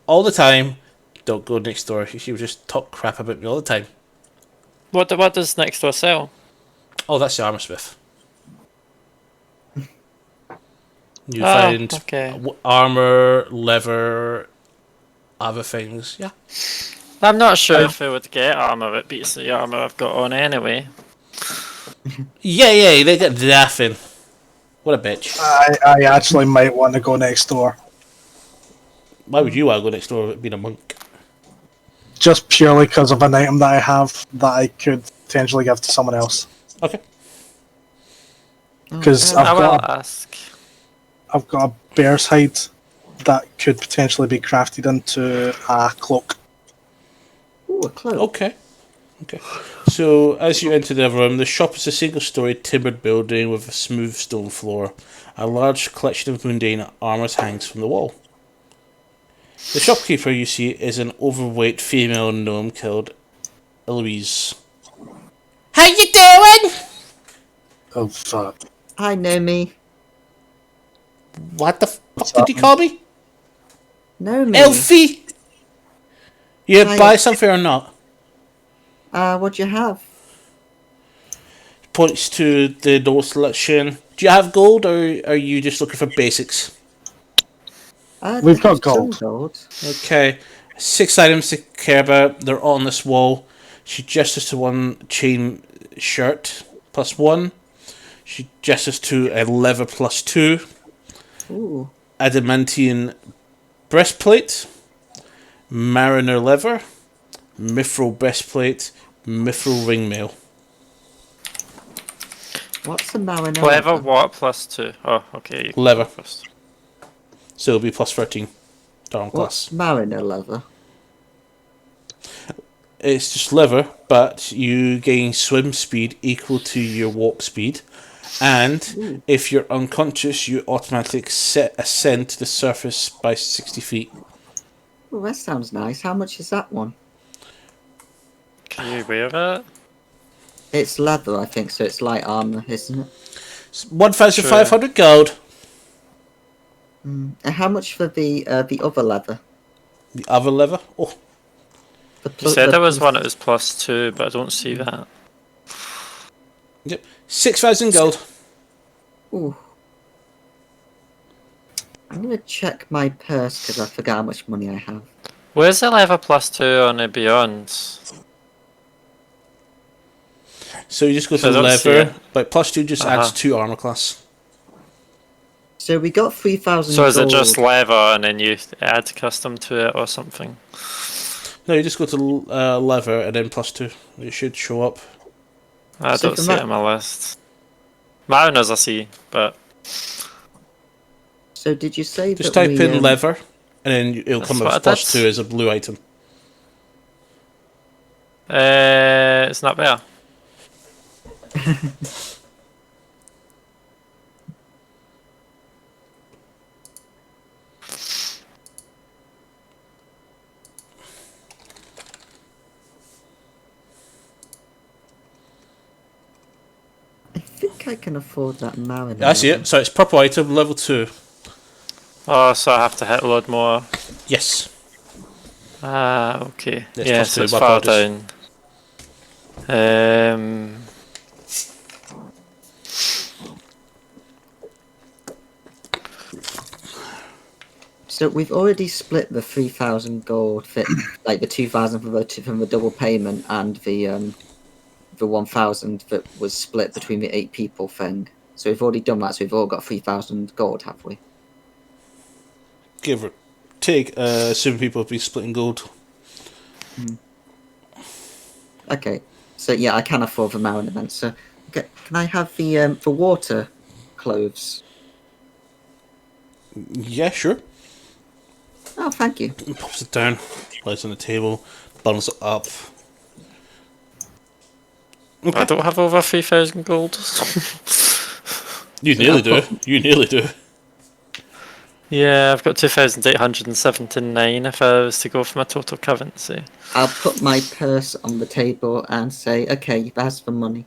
all the time. Don't go next door. She would just talk crap about me all the time. What does next door sell? Oh, that's the armor smith. You find armor, leather, other things. Yeah. I'm not sure if I would get armor. It beats the armor I've got on anyway. Yeah, they get nothing. What a bitch. I actually might want to go next door. Why would you want to go next door being a monk? Just purely because of an item that I have that I could potentially give to someone else. Okay. Because I will I've ask. got a bear's hide that could potentially be crafted into a cloak. Ooh, a cloak. Okay. So, as you enter the room, the shop is a single-story timbered building with a smooth stone floor. A large collection of mundane armours hangs from the wall. The shopkeeper you see is an overweight female gnome called Eloise. How you doing? Oh fuck! Hi, Nomi. What the fuck did you call me? Nomi. Elfie! You Hi. buy something or not? What do you have? Points to the door selection. Do you have gold, or are you just looking for basics? We've I got have some gold. gold. Okay. 6 items to care about. They're all on this wall. She gestures to one chain shirt, +1. She gestures to a leather +2. Ooh. Adamantine breastplate. Mariner leather. Mithril breastplate. Mithril ringmail. What's a mariner? Clever what? +2. Oh, okay. You can Leather. go first. So it'll be +13. Darn What's class. mariner leather? It's just leather, but you gain swim speed equal to your walk speed. And if you're unconscious, you automatically ascend to the surface by 60 feet. Oh, that sounds nice. How much is that one? Can you wear it? It's leather, I think, so it's light armor, isn't it? 1,500 gold. And how much for the other leather? The other leather? Oh, You said there was one that was +2, but I don't see that. yep. 6,000 gold. Ooh. I'm gonna check my purse because I forgot how much money I have. Where's the level +2 on the Beyond? So you just go So to I don't see leather, it. but +2 just adds 2 armor class. So we got 3,000 So is gold. it just leather and then you add custom to it or something? No, you just go to leather and then +2. It should show up. I So don't for see it on my list. Mariners I see, but So did you say Just that type we, in leather, and then it'll That's come what up I as did. +2 as a blue item. it's not there. I think I can afford that mariner. I see leather. it. So it's purple item, level 2. Oh, so I have to hit a load more. Yes. Ah, okay. That's Yeah, +2, so it's my far apologies. down. So we've already split the 3,000 gold, like the 2,000 from the double payment and the 1,000 that was split between the 8 people thing. So we've already done that. So we've all got 3,000 gold, have we? Give or take, assuming people have been splitting gold. Okay. So yeah, I can afford the mariner then. So okay, can I have the water clothes? Yeah, sure. Oh, thank you. Pops it down, lies on the table, bundles it up. I don't have over 3,000 gold. You nearly do. You nearly do. Yeah, I've got 2,879 if I was to go for my total currency. I'll put my purse on the table and say, okay, you've asked for money.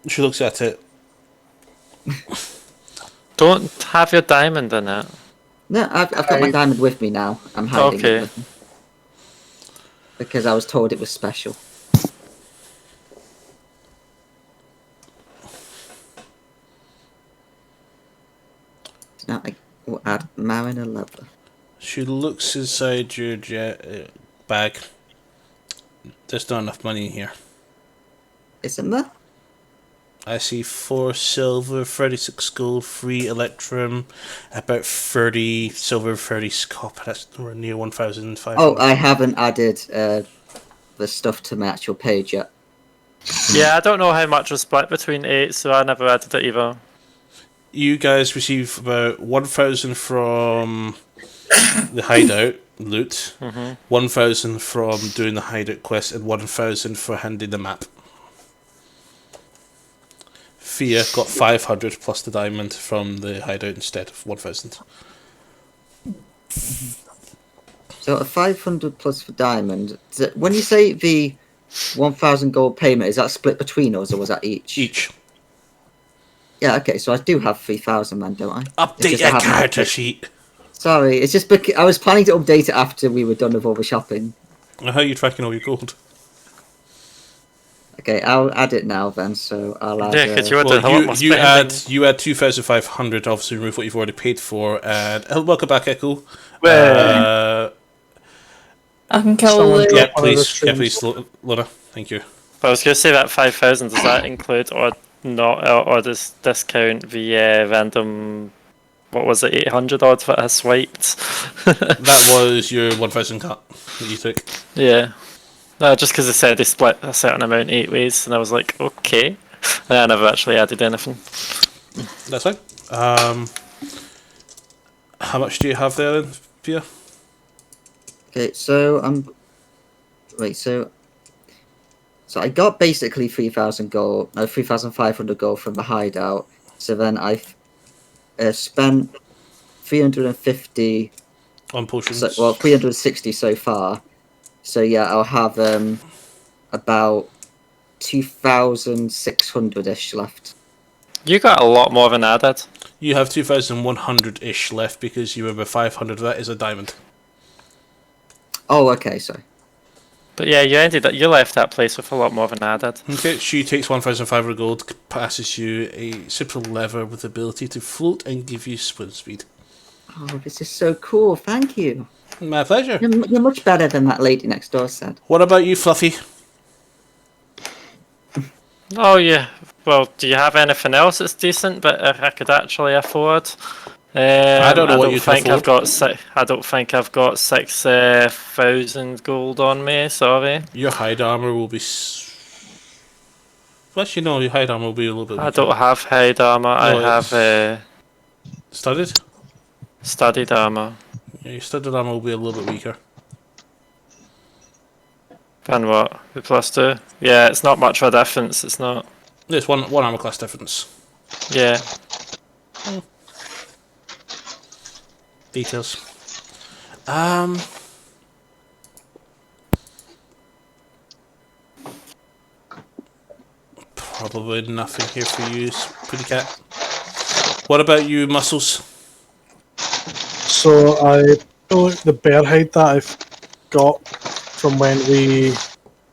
She looks at it. Don't have your diamond in it. No, I've got my diamond with me now. I'm hiding Okay. it with me. Because I was told it was special. So now I will add mariner leather. She looks inside your bag. There's not enough money in here. Isn't there? I see 4 silver, 36 gold, 3 electrum, about 30 silver, 30 copper. That's near 1,500. Oh, I haven't added the stuff to my actual page yet. Yeah, I don't know how much was split between 8, so I never added it either. You guys receive about 1,000 from the hideout loot, 1,000 from doing the hideout quest, and 1,000 for handing the map. Fia got 500 plus the diamond from the hideout instead of 1,000. So a 500 plus for diamond. When you say the 1,000 gold payment, is that split between us or was that each? Each. Yeah, okay, so I do have 3,000 then, don't I? Update your character sheet. Sorry, it's just because I was planning to update it after we were done with all the shopping. How are you tracking all your gold? Okay, I'll add it now then, so I'll add... Yeah, because you had a lot more you spending. add 2,500, obviously remove what you've already paid for, and welcome back, Echo. I can kill Someone the... drop Yeah, one of the please, Lorna. Thank you. But I was going to say that 5,000, does that include or not, or does discount the random, what was it, 800 odd that I swiped? That was your 1,000 cut that you took. Yeah. No, just because they said they split a certain amount 8 ways, and I was like, okay. And I never actually added anything. That's fine. How much do you have there then, Pia? Okay, so So I got basically 3,000 gold, no, 3,500 gold from the hideout. So then I spent 350 on potions. 360 so far. So yeah, I'll have about 2,600-ish left. You got a lot more than I did. You have 2,100-ish left because you remember 500 of that is a diamond. Oh, okay, sorry. But yeah, you left that place with a lot more than I did. Okay, she takes 1,500 gold, passes you a simple lever with the ability to float and give you sprint speed. Oh, this is so cool, thank you. My pleasure. You're much better than that lady next door said. What about you, Fluffy? Oh yeah. Well, do you have anything else that's decent but I could actually afford? I don't know what you can afford. I don't think I've got 6,000 gold on me. Sorry. Your hide armor will be. Well, actually, no, your hide armor will be a little bit. I don't have hide armor. I have studded. Studded armor. Yeah, your studded armor will be a little bit weaker. And what? The +2? Yeah, it's not much of a difference. It's not. There's one armor class difference. Yeah. Details. Probably nothing here for you, pretty cat. What about you, Muscles? So I pull out the bear hide that I've got from when we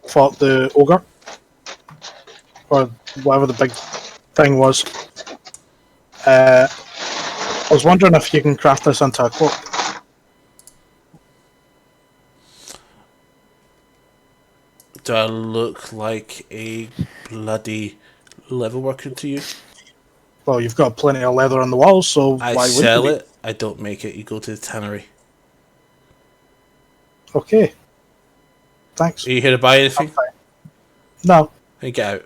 fought the ogre, or whatever the big thing was. I was wondering if you can craft this into a cloak. Do I look like a bloody leather worker to you? Well, you've got plenty of leather on the walls, so I why sell wouldn't it. I don't make it. You go to the tannery. Okay. Thanks. Are you here to buy anything? No. Then get out.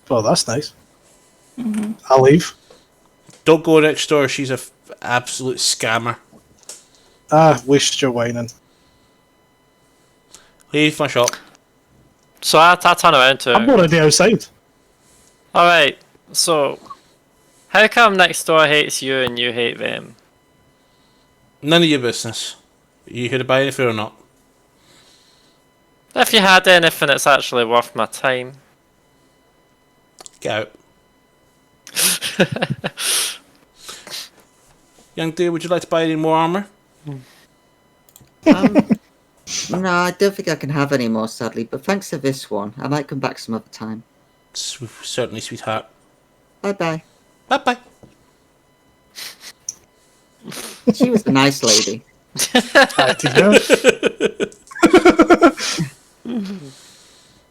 Well, that's nice. I'll leave. Don't go next door. She's a absolute scammer. Waste your whining. Leave my shop. So I turn around to. I'm already outside. Alright, so how come next door hates you and you hate them? None of your business. Are you here to buy anything or not? If you had anything that's actually worth my time. Get out. Young dear, would you like to buy any more armor? No, I don't think I can have any more, sadly, but thanks for this one. I might come back some other time. Certainly, sweetheart. Bye-bye. Bye-bye. She was a nice lady.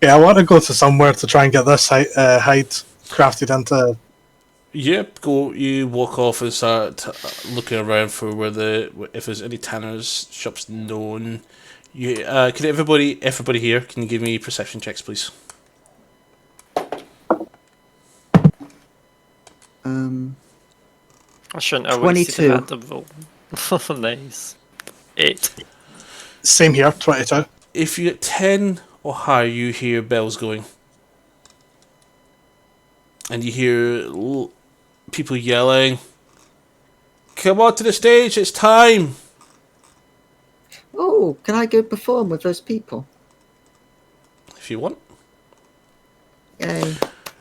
Yeah, I want to go to somewhere to try and get this hide crafted into. Yep, go. You walk off and start looking around for if there's any tanners shops known. You can everybody here? Can you give me perception checks, please? I shouldn't have wasted 22. that to roll. Nice. 8. Same here, 22. If you get 10 or higher, you hear bells going, and you hear people yelling, "Come on to the stage! It's time!" Oh, can I go perform with those people? If you want. Yay.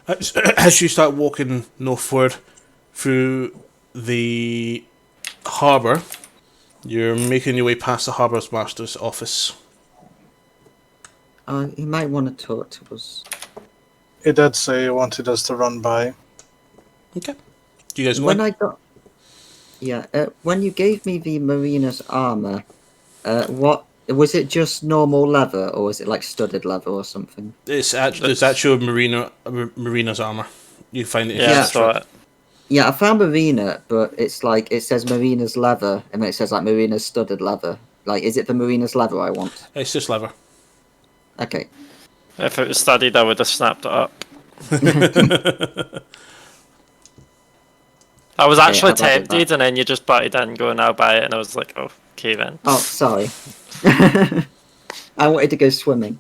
As you start walking northward through the harbour, you're making your way past the harbour master's office. He might want to talk to us. He did say he wanted us to run by. Okay. Do you guys When want? when you gave me the Marina's armor, what was it? Just normal leather, or was it like studded leather or something? It's actual Marina's armor. You find it. Yeah, I saw it. Yeah, I found Marina, but it's like it says Marina's leather, and then it says like Marina's studded leather. Like, is it the Marina's leather I want? It's just leather. Okay. If it was studied, I would have snapped it up. I was actually tempted, and then you just butted in going, "I'll buy it," and I was like, "Oh, okay then." Oh, sorry. I wanted to go swimming.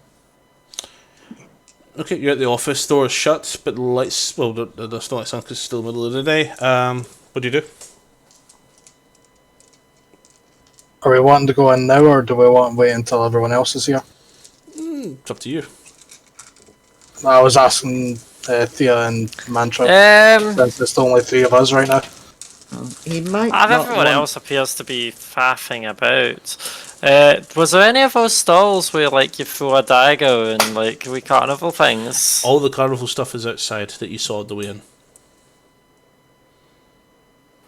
Okay, you're at the office. Door is shut, but the lights. Well, there's no lights on because it's still the middle of the day. What do you do? Are we wanting to go in now, or do we want to wait until everyone else is here? It's up to you. I was asking Thea and Mantra, since there's only 3 of us right now. He might. Everyone else appears to be faffing about. Was there any of those stalls where like you throw a dagger and like we carnival things? All the carnival stuff is outside that you saw on the way in.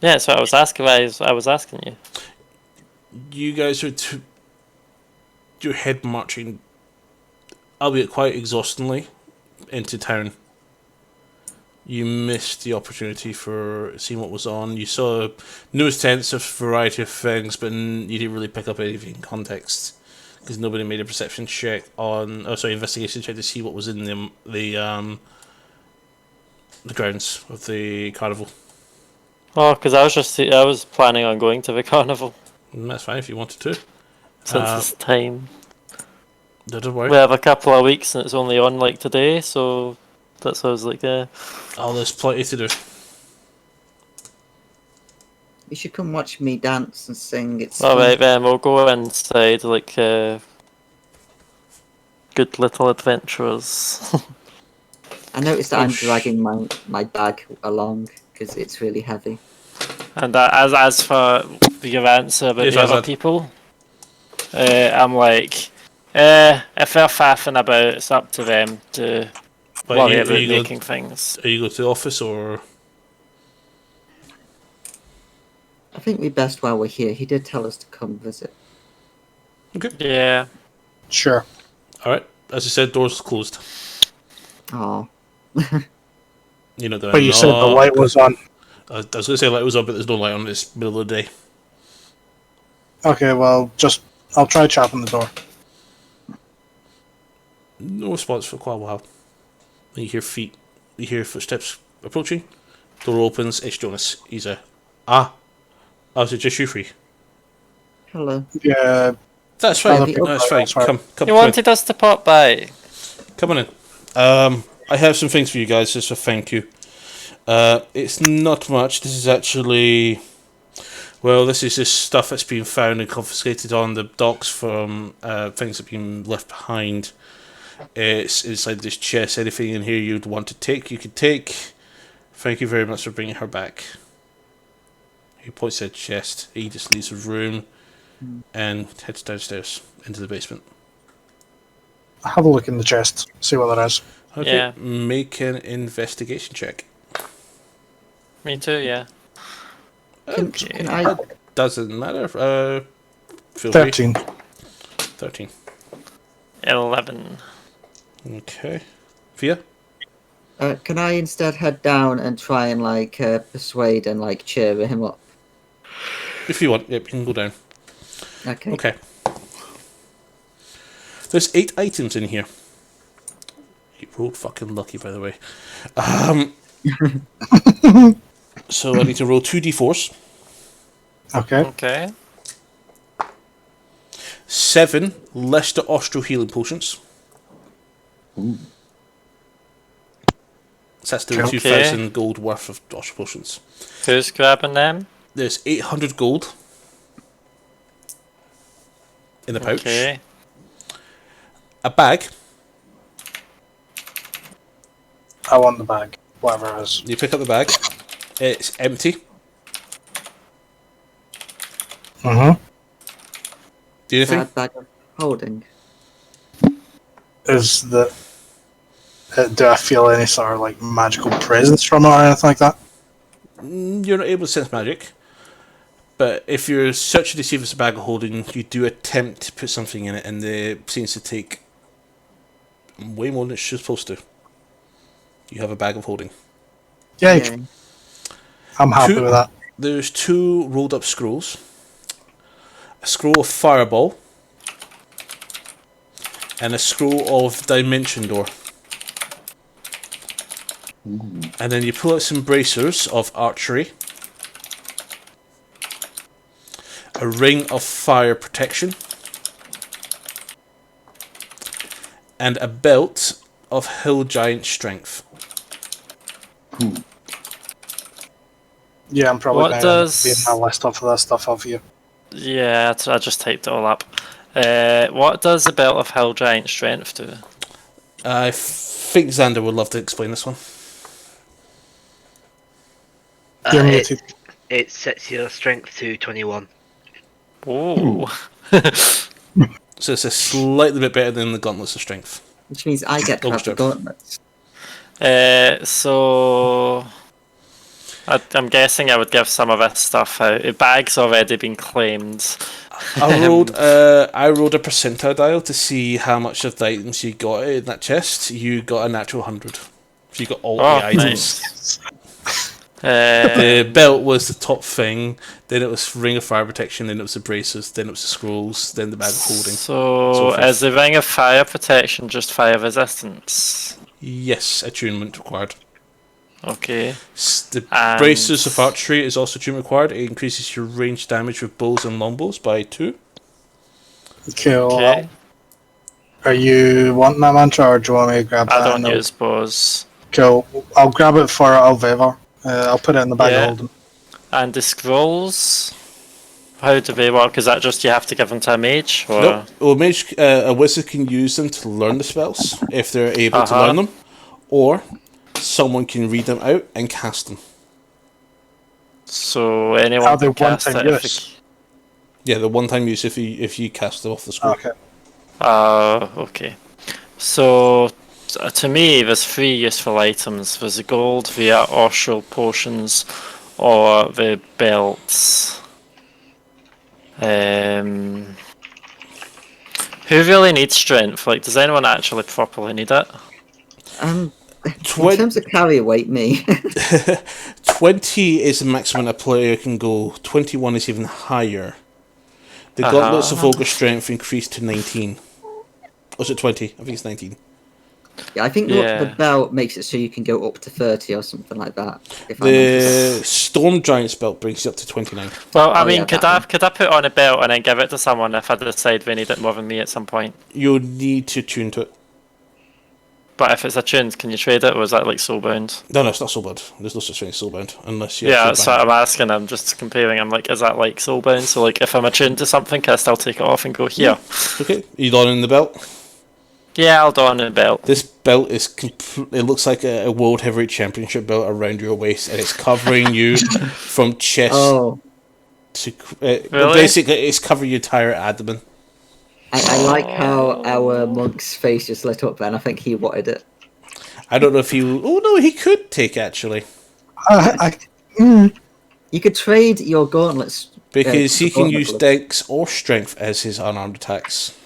Yeah, that's what I was asking. I was asking you. You guys are your head marching, albeit quite exhaustingly, into town. You missed the opportunity for seeing what was on. You saw news tents of a variety of things, but you didn't really pick up anything in context because nobody made a perception check investigation check to see what was in the grounds of the carnival. Oh, because I was planning on going to the carnival. That's fine if you wanted to. Since it's time. Don't worry. We have a couple of weeks and it's only on like today, so that's what I was like, yeah. Oh, there's plenty to do. You should come watch me dance and sing. It's alright then, we'll go inside like good little adventurers. I noticed that I'm dragging my bag along because it's really heavy. And as for your answer about the other people, I'm like, if they're faffing about, it's up to them to worry about making things. Are you going to the office or? I think we best while we're here. He did tell us to come visit. Okay. Yeah. Sure. All right. As I said, doors closed. Oh. You know that. But you said the light was on. I was going to say light was on, but there's no light on. It's middle of the day. Okay, well, I'll try chapping the door. No response for quite a while. Then you hear footsteps approaching. Door opens. It's Jonas. He's is it just you three? Hello. Yeah. That's fine. That's fine. Come. You wanted us to pop by. Come on in. I have some things for you guys as a thank you. It's not much. This is actually... Well, this is just stuff that's been found and confiscated on the docks from things that have been left behind. It's inside this chest. Anything in here you'd want to take, you could take. Thank you very much for bringing her back. He points at the chest. He just leaves the room and heads downstairs into the basement. Have a look in the chest. See what that is. Okay, Yeah. make an investigation check. Me too, yeah. Can I... Doesn't matter. Feel 13. free. 13. 11. Okay. Fia? Can I instead head down and try and persuade and cheer him up? If you want, yep, you can go down. Okay. Okay. There's 8 items in here. You rolled fucking lucky, by the way. So I need to roll 2d4s. Okay. Okay. 7 Leicester Austral healing potions. Ooh. So that's still Okay. 2,000 gold worth of Austral potions. Who's grabbing them? There's 800 gold in the pouch. Okay. A bag. I want the bag, whatever it is. You pick up the bag. It's empty. Mm-hmm. Do anything? Bag of holding. Is the... do I feel any sort of magical presence from it or anything like that? You're not able to sense magic. But if you're searching to see if it's a bag of holding, you do attempt to put something in it, and it seems to take way more than it's supposed to. You have a bag of holding. Yay. I'm happy with that. There's 2 rolled up scrolls. A scroll of Fireball. And a scroll of Dimension Door. Ooh. And then you pull out some bracers of Archery. A ring of Fire Protection. And a belt of Hill Giant Strength. Cool. Yeah, I'm probably What going does- to be in my list off of that stuff off you. Yeah, I just typed it all up. What does the belt of Hill Giant Strength do? I think Xander would love to explain this one. You're It, muted. it sets your strength to 21. Ooh. So it's a slightly bit better than the Gauntlets of Strength. Which means I get to have the Overstrip. gauntlets. So I'm guessing I would give some of this stuff out. The bag's already been claimed. I rolled a percentile dial to see how much of the items you got in that chest. You got a natural 100. So you got all 8 items. Nice. The belt was the top thing, then it was Ring of Fire Protection, then it was the bracers, then it was the scrolls, then the bag of holding. So forth. is the Ring of Fire Protection just fire resistance? Yes, attunement required. Okay. The And- bracers of archery is also attunement required. It increases your range damage with bows and longbows by 2. Cool. Okay. Are you wanting that mantra or do you want me to grab that? I don't No. use bows. Cool. I'll grab it for Alveva. I'll put it in the bag Yeah. of holding. And the scrolls, how do they work? Is that just you have to give them to a mage? Or? Nope. Well, a wizard can use them to learn the spells if they're able to learn them, or someone can read them out and cast them. So anyone Are they can cast one-time it if use? Yeah, the one-time use if you cast them off the scroll. Okay. Okay. So to me, there's 3 useful items. There's the gold via Austral potions or the belts. Who really needs strength? Does anyone actually properly need it? In terms of carry weight, me. 20 is the maximum a player can go. 21 is even higher. The Gauntlets of Ogre Strength increased to 19. Or is it 20? I think it's 19. Yeah, I think Yeah. the belt makes it so you can go up to 30 or something like that. The Storm Giant's belt brings you up to 29. Well, I mean, yeah, could that I put on a belt and then give it to someone if I decide they need it more than me at some point? You'll need to tune to it. But if it's attuned, can you trade it, or is that soulbound? No, it's not soulbound. There's no such thing as soulbound unless you. Yeah, actually that's buy what it. I'm asking. I'm just comparing. I'm is that soulbound? So if I'm attuned to something, can I still take it off and go here? Okay, you donning the belt? Yeah, I'll don a belt. This belt is it looks like a World Heavyweight Championship belt around your waist, and it's covering you from chest to. Really? Basically, it's covering your entire abdomen. I like how our monk's face just lit up then. I think he wanted it. I don't know if he. Oh no, he could take actually You could trade your gauntlets. because he for can use gauntlet Dex or Strength as his unarmed attacks.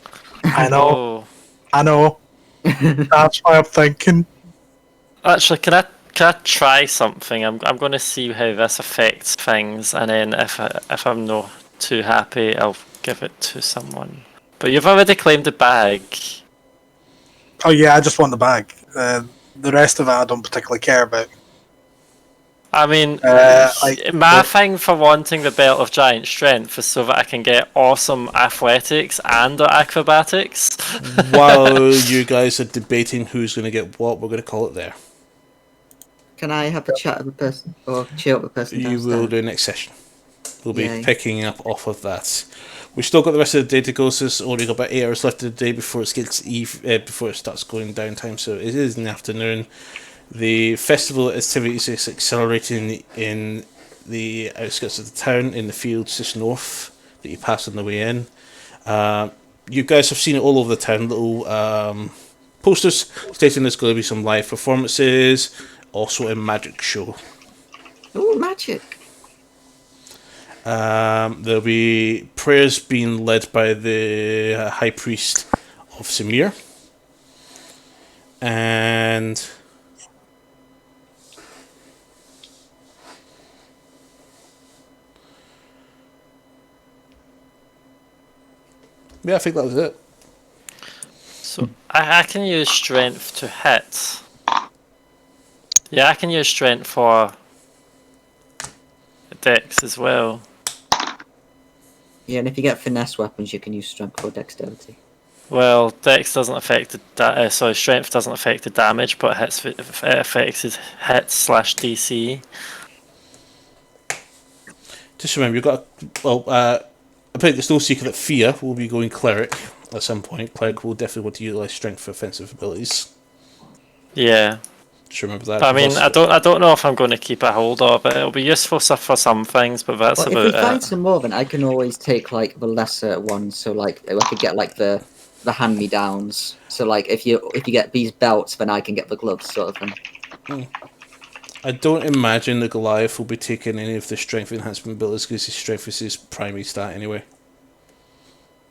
I know. Oh. I know. That's why I'm thinking. Actually, can I try something? I'm going to see how this affects things, and then if I'm not too happy, I'll give it to someone. But you've already claimed the bag. Oh yeah, I just want the bag. The rest of it I don't particularly care about. I mean, like- my thing for wanting the belt of giant strength is so that I can get awesome athletics and acrobatics. While you guys are debating who's going to get what, we're going to call it there. Can I have a chat with a person or chill with a person You downstairs? will do next session. We'll be Yay. picking up off of that. We've still got the rest of the day to go, so it's only got about 8 hours left of the day before it gets before it starts going downtime. So it is in the afternoon. The festival activities is accelerating in the outskirts of the town, in the fields just north that you pass on the way in. You guys have seen it all over the town. Little posters stating there's going to be some live performances, also a magic show. Oh, magic! There'll be prayers being led by the High Priest of Samir. And yeah, I think that was it. So I can use strength to hit. Yeah, I can use strength for dex as well. Yeah, and if you get finesse weapons, you can use strength or dexterity. Well, dex doesn't affect the strength doesn't affect the damage, but it affects his hit / DC. Just remember, you've got I think it's no secret that Fia will be going cleric at some point. Cleric will definitely want to utilize strength for offensive abilities. Yeah. Just remember that. I mean, I don't know if I'm going to keep a hold of it. It'll be useful for some things, but that's Well, about if we find it. some more, then I can always take like the lesser ones. So like I could get like the hand me downs. So like if you get these belts, then I can get the gloves, sort of thing. I don't imagine the Goliath will be taking any of the strength enhancement abilities because his strength is his primary stat anyway.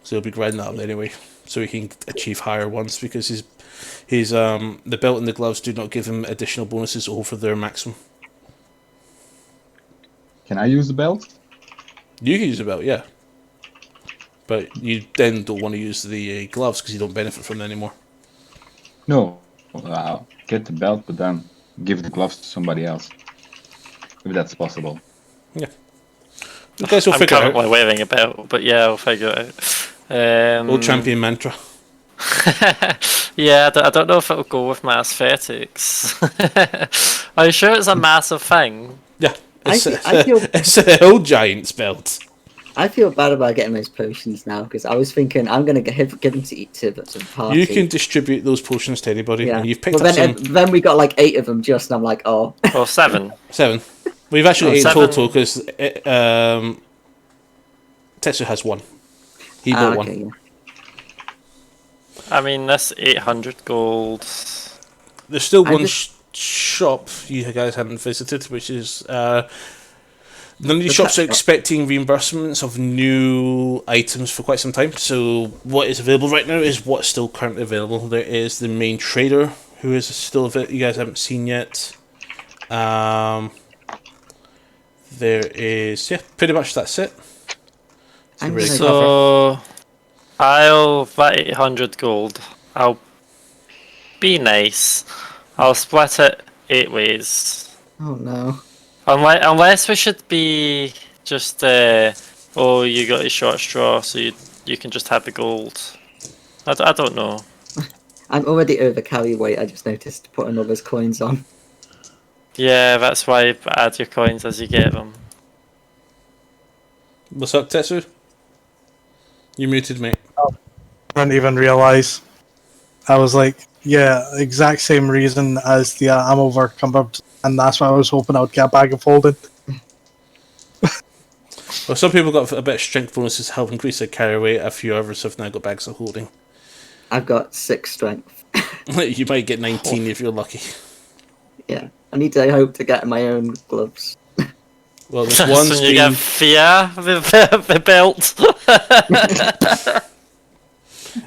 So he'll be grinding that up anyway, so he can achieve higher ones because his the belt and the gloves do not give him additional bonuses over their maximum. Can I use the belt? You can use the belt, yeah, but you then don't want to use the gloves because you don't benefit from them anymore. No. I'll get the belt, but then give the gloves to somebody else. If that's possible. Yeah. You guys will I'm figure it currently out. wearing a belt, but yeah, I'll figure it out. Old champion mantra. Yeah, I don't know if it'll go with my aesthetics. Are you sure it's a massive thing? Yeah. It's, I feel it's a old giant's belt. I feel bad about getting those potions now because I was thinking I'm gonna give them to eat to the party. You can distribute those potions to anybody, Yeah. and you've picked Well, up some. then we got like 8 of them just, and I'm like, oh. Or 7. 7. We've actually 8 in 7. total because Tetsu has 1. He bought one. Yeah. I mean, that's 800 gold. There's still I one just- shop you guys haven't visited, which is none of these The shops pet are shop. expecting reimbursements of new items for quite some time. So what is available right now is what's still currently available. There is the main trader, who is still you guys haven't seen yet. There is pretty much that's it. I'm Really gonna- So, that 800 gold. I'll be nice. I'll split it 8 ways. Oh no. Unless we should be just, oh, you got a short straw, so you can just have the gold. I don't know. I'm already over carry weight. I just noticed putting all those coins on. Yeah, that's why you add your coins as you get them. What's up, Tetsu? You muted, mate. I didn't even realise. I was like, yeah, exact same reason as the ammo overcumbered, and that's why I was hoping I would get a bag of holding. Well, some people got a bit of strength bonuses to help increase their carry weight. A few others have now got bags of holding. I've got 6 strength. You might get 19 if you're lucky. Yeah. I need to hope to get my own gloves. Well, there's That's one's when you been... get Fia, the belt.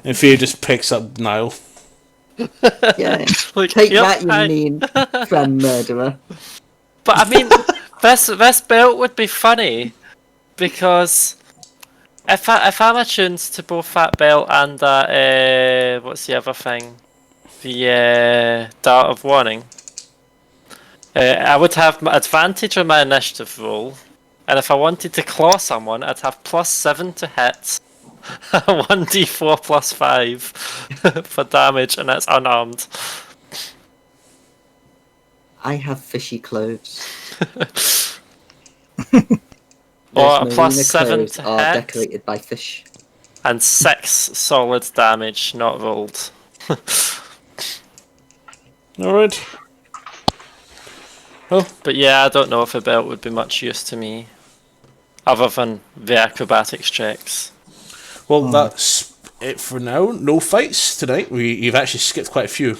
And Fear just picks up Niall. Yeah. Like, Take yep, that, you hi. mean friend murderer. But I mean, this belt would be funny because if I'm attuned to both that belt and that what's the other thing, the Dart of Warning, I would have advantage on my initiative roll, and if I wanted to claw someone, I'd have +7 to hit, 1d4 +5 for damage, and that's unarmed. I have fishy clothes. Or a Those +7 clothes to are hit, decorated by fish. and 6 solid damage, not rolled. Alright. Well, But yeah, I don't know if a belt would be much use to me, other than the acrobatics checks. well, that's it for now. No fights tonight. You've actually skipped quite a few.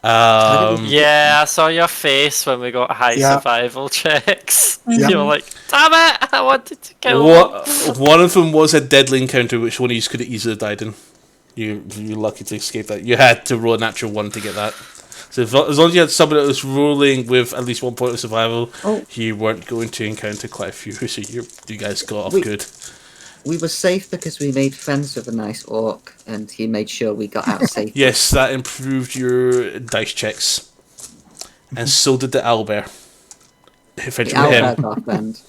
Yeah, I saw your face when we got high Yeah. survival checks. Yeah. You were like, damn it, I wanted to kill them. One of them was a deadly encounter, which one of you could have easily died in. You're lucky to escape that. You had to roll a natural 1 to get that. So as long as you had somebody that was rolling with at least 1 point of survival, you weren't going to encounter quite a few. So you guys got off good. We were safe because we made friends with a nice orc, and he made sure we got out safe. Yes, that improved your dice checks, and so did the owlbear. Eventually, him. Owlbear's our friend.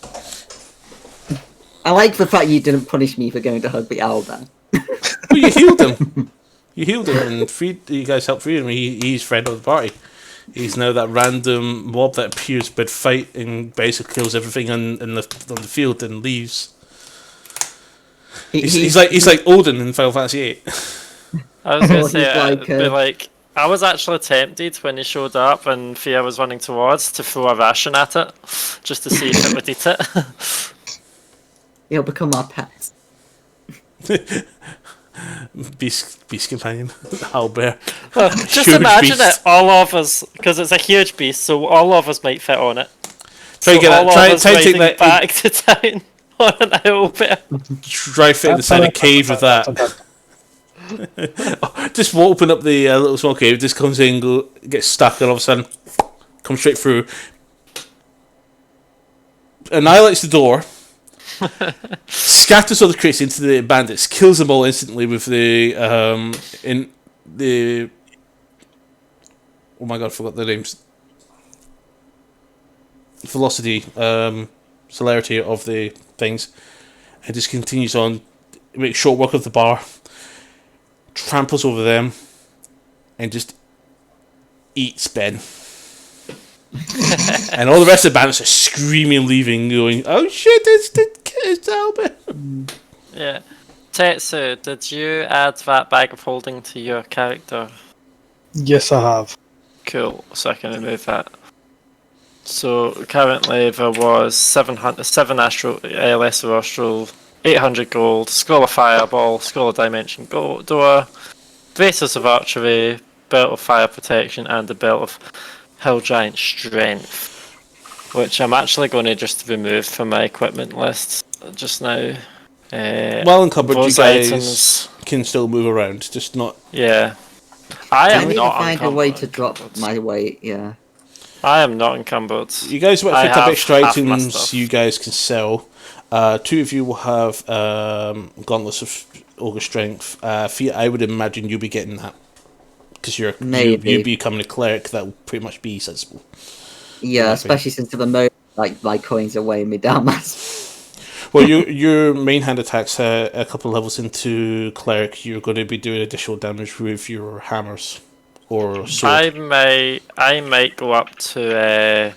I like the fact you didn't punish me for going to hug the owlbear. Well, you healed him. You healed him and freed. You guys helped free him. He's friend of the party. He's now that random mob that appears mid-fight and basically kills everything on the field and leaves. He's like Odin in Final Fantasy VIII. I was gonna say, he's like, it'd be like, I was actually tempted when he showed up and Thea was running towards to throw a ration at it, just to see if it would eat it. He'll become our pet. Beast companion, owlbear. Just Huge imagine beast. it, all of us, because it's a huge beast, so all of us might fit on it. Try to get all that. Try of to us take riding that. back to town on an owlbear. Try fit inside a cave with that. Just open up the little small cave. Just comes in, gets stuck, and all of a sudden, comes straight through. Annihilates the door. Scatters all the crates into the bandits. Kills them all instantly with the oh my god, I forgot their names. Velocity, celerity of the things, and just continues on. Makes short work of the bar. Tramples over them, and just eats Ben. And all the rest of the bandits are screaming, leaving, going, "Oh shit, it's Albert!" Yeah. Tetsu, did you add that bag of holding to your character? Yes, I have. Cool, so I can remove that. So currently there was 7 astral, lesser astral, 800 gold, scroll of fireball, scroll of dimension door, braces of archery, belt of fire protection, and the belt of hill giant strength, which I'm actually going to just remove from my equipment list just now. Well encumbered, you those guys items, can still move around, just not. yeah. I I am need to not find a way to encumbered. drop my weight, yeah. I am not encumbered. You guys might I pick up have extra half my items stuff. you guys can sell. 2 of you will have gauntlets of ogre strength. Fia, I would imagine you'll be getting that because you'll be becoming a cleric. That will pretty much be sensible. Yeah, especially since at the moment, like, my coins are weighing me down massively. Well, your main hand attacks a couple of levels into cleric. You're going to be doing additional damage with your hammers or sword. I might go up to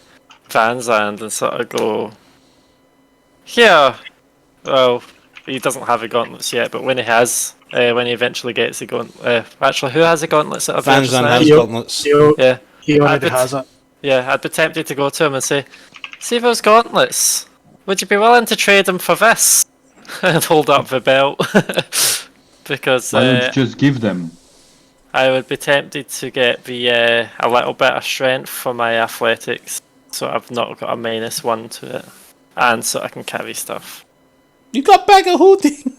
Van's End and sort of go, here. Well, he doesn't have the gauntlets yet, but when he has, when he eventually gets the gauntlet, actually, who has the gauntlets? At Van Zandt has He- gauntlets. Yeah, He already I'd be has it. yeah. I'd be tempted to go to him and say, see those gauntlets. Would you be willing to trade them for this? And hold up the belt. Because Why don't you just give them? I would be tempted to get the a little bit of strength for my athletics, so I've not got a -1 to it, and so I can carry stuff. You got bag of holding.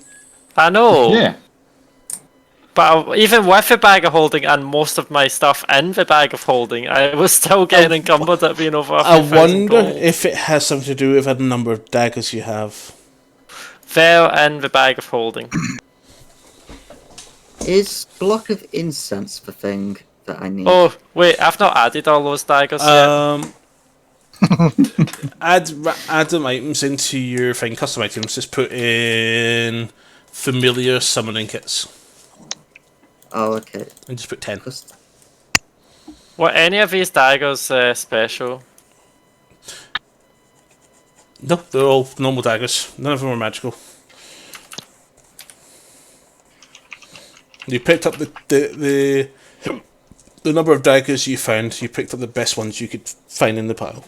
I know. Yeah. But even with the bag of holding and most of my stuff in the bag of holding, I was still getting encumbered at being over. I wonder if it has something to do with the number of daggers you have. They're in the bag of holding. Is block of incense the thing that I need? Oh wait, I've not added all those daggers yet. Add them items into your thing. Custom items. Just put in familiar summoning kits. Oh, okay. And just put 10. Were any of these daggers special? No, they're all normal daggers. None of them are magical. You picked up the number of daggers you found. You picked up the best ones you could find in the pile.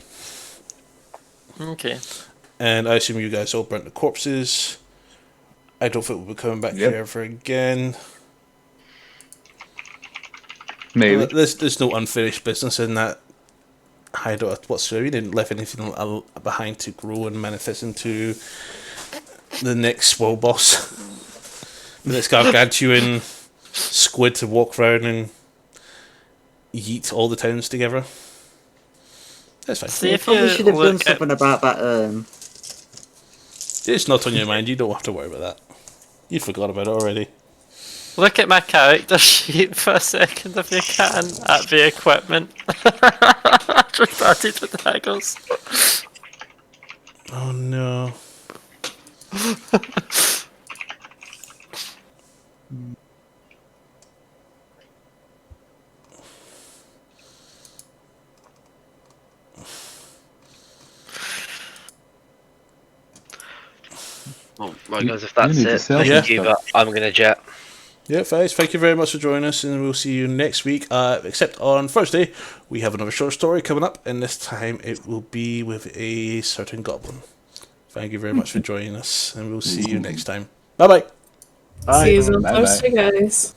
Okay. And I assume you guys all burnt the corpses. I don't think we'll be coming back here ever again. Maybe. There's no unfinished business in that hideout whatsoever. You didn't leave anything behind to grow and manifest into the next world boss. This gargantuan squid to walk around and yeet all the towns together. That's fine. See if Probably you should have done look something about that. It's not on your mind. You don't have to worry about that. You forgot about it already. Look at my character sheet for a second if you can at the equipment. I just added the daggers. Oh no. Well, guys, if that's need to it, sell thank some you, stuff. but I'm going to jet. Yeah, guys, thank you very much for joining us, and we'll see you next week. Except on Thursday, we have another short story coming up, and this time it will be with a certain goblin. Thank you very much for joining us, and we'll see you next time. Bye-bye. Bye. See you on Bye-bye. Thursday, guys.